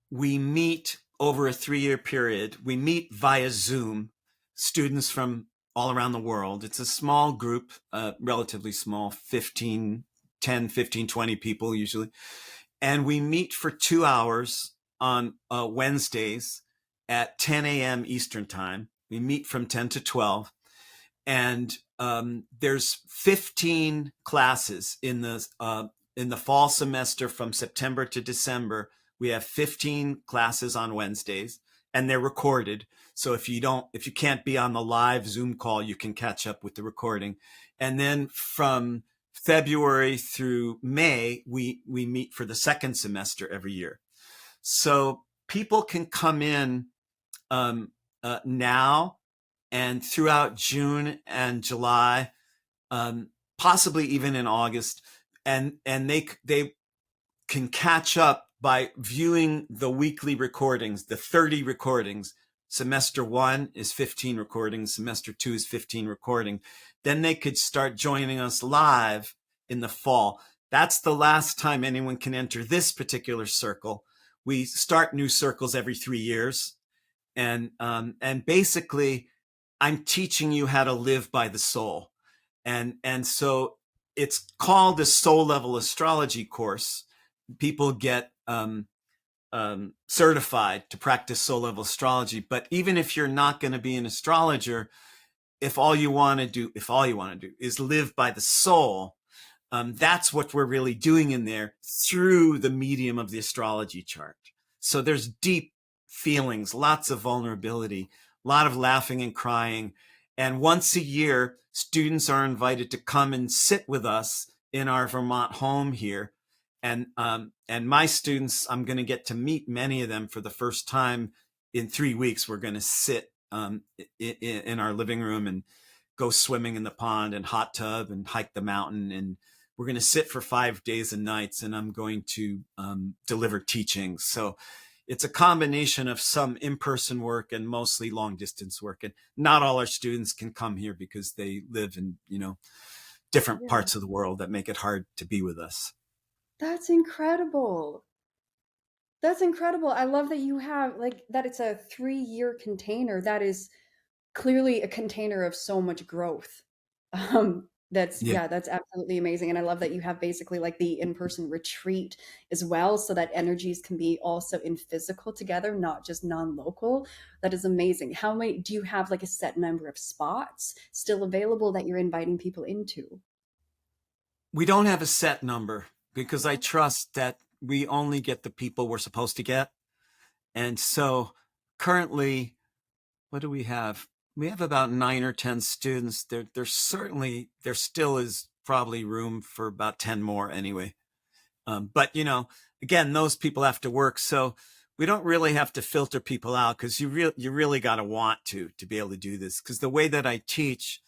we meet over a 3 year period. We meet via Zoom, students from all around the world. It's a small group, relatively small, 20 people usually. And we meet for 2 hours on Wednesdays at 10 a.m. Eastern time. We meet from 10 to 12. And there's 15 classes in the fall semester from September to December. We have 15 classes on Wednesdays, and they're recorded. So if you can't be on the live Zoom call, you can catch up with the recording. And then from February through May, we meet for the second semester every year. So people can come in now and throughout June and July, possibly even in August, and they can catch up by viewing the weekly recordings, the 30 recordings. Semester 1 is 15 recordings. Semester 2 is 15 recording. Then they could start joining us live in the fall. That's the last time anyone can enter this particular circle. We start new circles every 3 years. And basically, I'm teaching you how to live by the soul. And so it's called the soul level astrology course. People get certified to practice soul level astrology. But even if you're not going to be an astrologer, if all you want to do is live by the soul, that's what we're really doing in there through the medium of the astrology chart. So there's deep feelings, lots of vulnerability, a lot of laughing and crying. And once a year, students are invited to come and sit with us in our Vermont home here. And my students, I'm going to get to meet many of them for the first time in 3 weeks. We're going to sit in our living room and go swimming in the pond and hot tub and hike the mountain. And we're going to sit for 5 days and nights, and I'm going to deliver teachings. So it's a combination of some in-person work and mostly long-distance work. And not all our students can come here because they live in, different Yeah. parts of the world that make it hard to be with us. That's incredible. That's incredible. I love that you have like that it's a 3 year container that is clearly a container of so much growth. That's Yeah. yeah, that's absolutely amazing. And I love that you have basically like the in-person retreat as well, so that energies can be also in physical together, not just non-local. That is amazing. How many do you have like a set number of spots still available that you're inviting people into? We don't have a set number because I Okay. trust that we only get the people we're supposed to get. And so currently, what do we have? We have about 9 or 10 students. There still is probably room for about 10 more anyway. But again, those people have to work. So we don't really have to filter people out because you really got to want to be able to do this. Because the way that I teach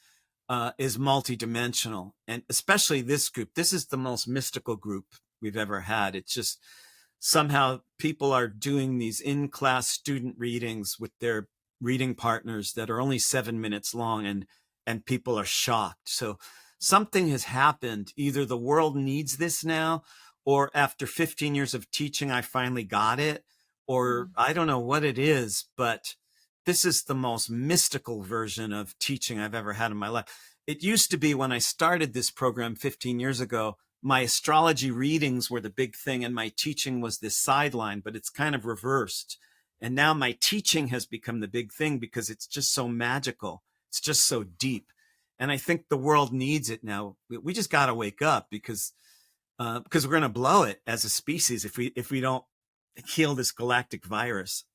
is multidimensional, and especially this group. This is the most mystical group we've ever had. It's just somehow people are doing these in-class student readings with their reading partners that are only 7 minutes long, and people are shocked. So something has happened. Either the world needs this now, or after 15 years of teaching, I finally got it, or Mm. I don't know what it is, but this is the most mystical version of teaching I've ever had in my life. It used to be when I started this program 15 years ago, my astrology readings were the big thing and my teaching was this sideline, but it's kind of reversed. And now my teaching has become the big thing because it's just so magical. It's just so deep. And I think the world needs it now. We just got to wake up because we're going to blow it as a species if we don't heal this galactic virus.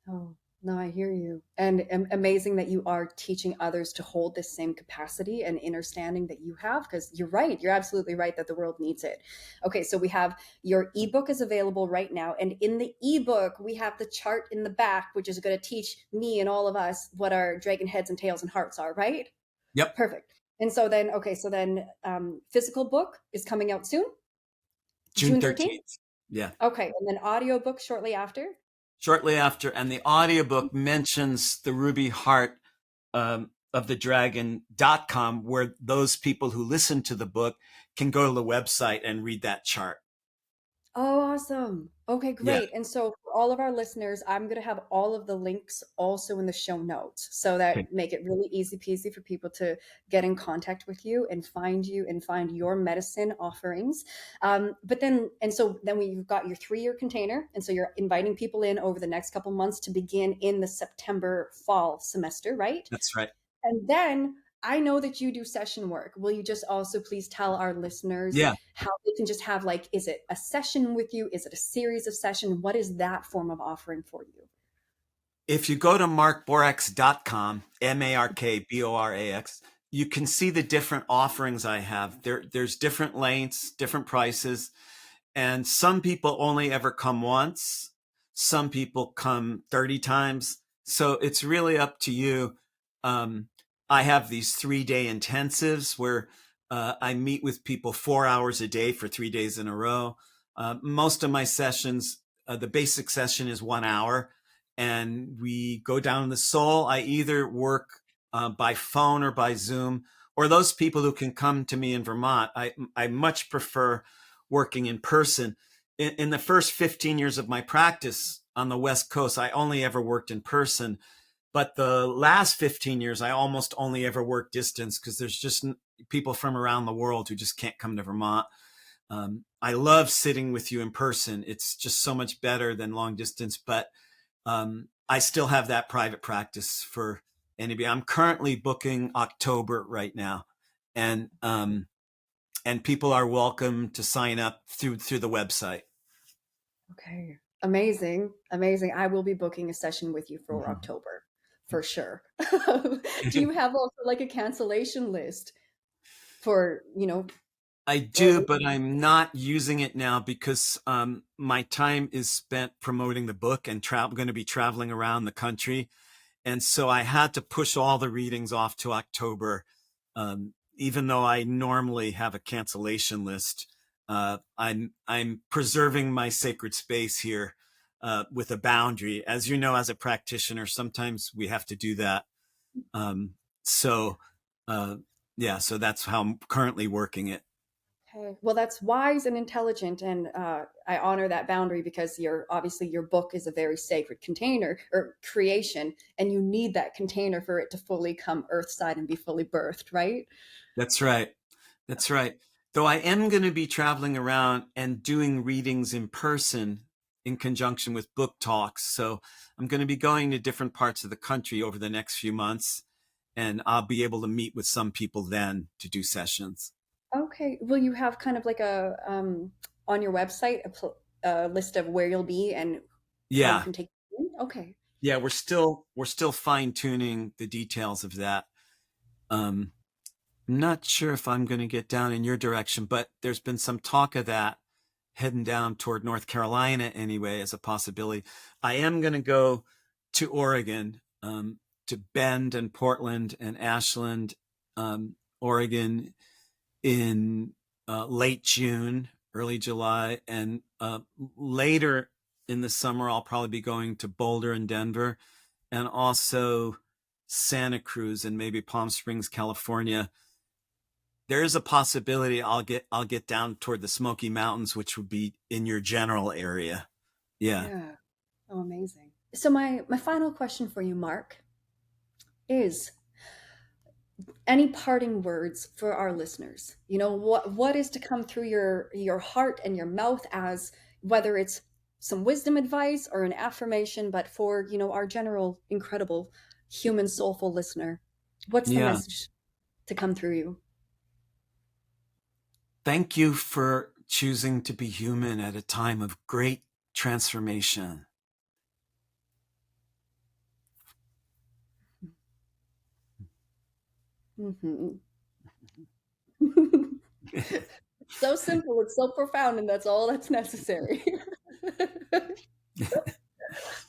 Oh, no, I hear you. And amazing that you are teaching others to hold this same capacity and understanding that you have, because you're right. You're absolutely right that the world needs it. Okay, so we have your ebook is available right now. And in the ebook, we have the chart in the back, which is going to teach me and all of us what our dragon heads and tails and hearts are, right? Yep. Perfect. And so then, okay, so then physical book is coming out soon, June June 13th. 13th. Yeah. Okay, and then audio book shortly after. Shortly after. And the audiobook mentions the ruby heart of the dragon.com, where those people who listen to the book can go to the website and read that chart. Oh, awesome. Okay, Yeah, great. And so for all of our listeners, I'm going to have all of the links also in the show notes so that okay. make it really easy peasy for people to get in contact with you and find your medicine offerings. But then, and so then we've got your 3-year container. And so you're inviting people in over the next couple months to begin in the September fall semester, right? That's right. And then I know that you do session work. Will you just also please tell our listeners Yeah. how they can just have, like, is it a session with you? Is it a series of session? What is that form of offering for you? If you go to markborax.com, MARKBORAX, you can see the different offerings I have. There's different lengths, different prices, and some people only ever come once. Some people come 30 times. So it's really up to you. I have these 3-day intensives where I meet with people 4 hours a day for 3 days in a row. Most of my sessions, the basic session is 1 hour, and we go down the soul. I either work by phone or by Zoom, or those people who can come to me in Vermont. I much prefer working in person. In the first 15 years of my practice on the West Coast, I only ever worked in person. But the last 15 years, I almost only ever worked distance because there's just people from around the world who just can't come to Vermont. I love sitting with you in person. It's just so much better than long distance. But I still have that private practice for anybody. I'm currently booking October right now, and people are welcome to sign up through the website. Okay. Amazing. Amazing. I will be booking a session with you for Mhm. October for sure. Do you have also like a cancellation list for, I or do, but I'm not using it now because my time is spent promoting the book and going to be traveling around the country. And so I had to push all the readings off to October, even though I normally have a cancellation list. I'm preserving my sacred space here with a boundary. As you know, as a practitioner, sometimes we have to do that. Um, so uh, yeah, so that's how I'm currently working it. Okay. Well, that's wise and intelligent, and I honor that boundary because obviously your book is a very sacred container or creation, and you need that container for it to fully come earthside and be fully birthed, right? That's right. That's right. Though I am going to be traveling around and doing readings in person in conjunction with book talks. So I'm going to be going to different parts of the country over the next few months, and I'll be able to meet with some people then to do sessions. Okay. Will you have kind of like on your website a list of where you'll be and how you Yeah. can take it in? Okay. Yeah, we're still fine tuning the details of that. Um, I'm not sure if I'm going to get down in your direction, but there's been some talk of that heading down toward North Carolina anyway as a possibility. I am going to go to Oregon, to Bend and Portland and Ashland, Oregon in late June, early July, and later in the summer, I'll probably be going to Boulder and Denver, and also Santa Cruz and maybe Palm Springs, California. There is a possibility I'll get down toward the Smoky Mountains, which would be in your general area. Yeah. Yeah. Oh, amazing. So my final question for you, Mark, is any parting words for our listeners? You know, what is to come through your heart and your mouth, as whether it's some wisdom advice or an affirmation, but for, you know, our general incredible human soulful listener, what's the Yeah. message to come through you? Thank you for choosing to be human at a time of great transformation. Mhm. So simple, it's so profound, and that's all that's necessary.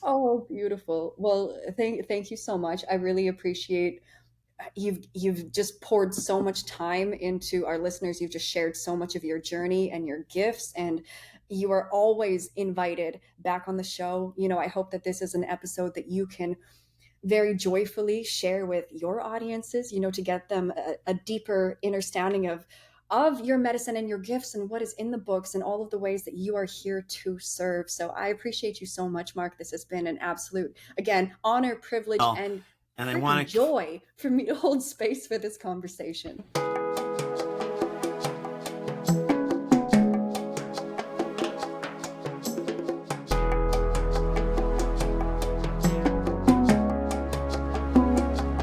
Oh, beautiful. Well, thank you so much. I really appreciate you've just poured so much time into our listeners. You've just shared so much of your journey and your gifts, and you are always invited back on the show. You know, I hope that this is an episode that you can very joyfully share with your audiences, you know, to get them a deeper understanding of your medicine and your gifts and what is in the books and all of the ways that you are here to serve. So I appreciate you so much, Mark. This has been an absolute, again, honor, privilege, Well, and and I freaking want to joy for me to hold space for this conversation.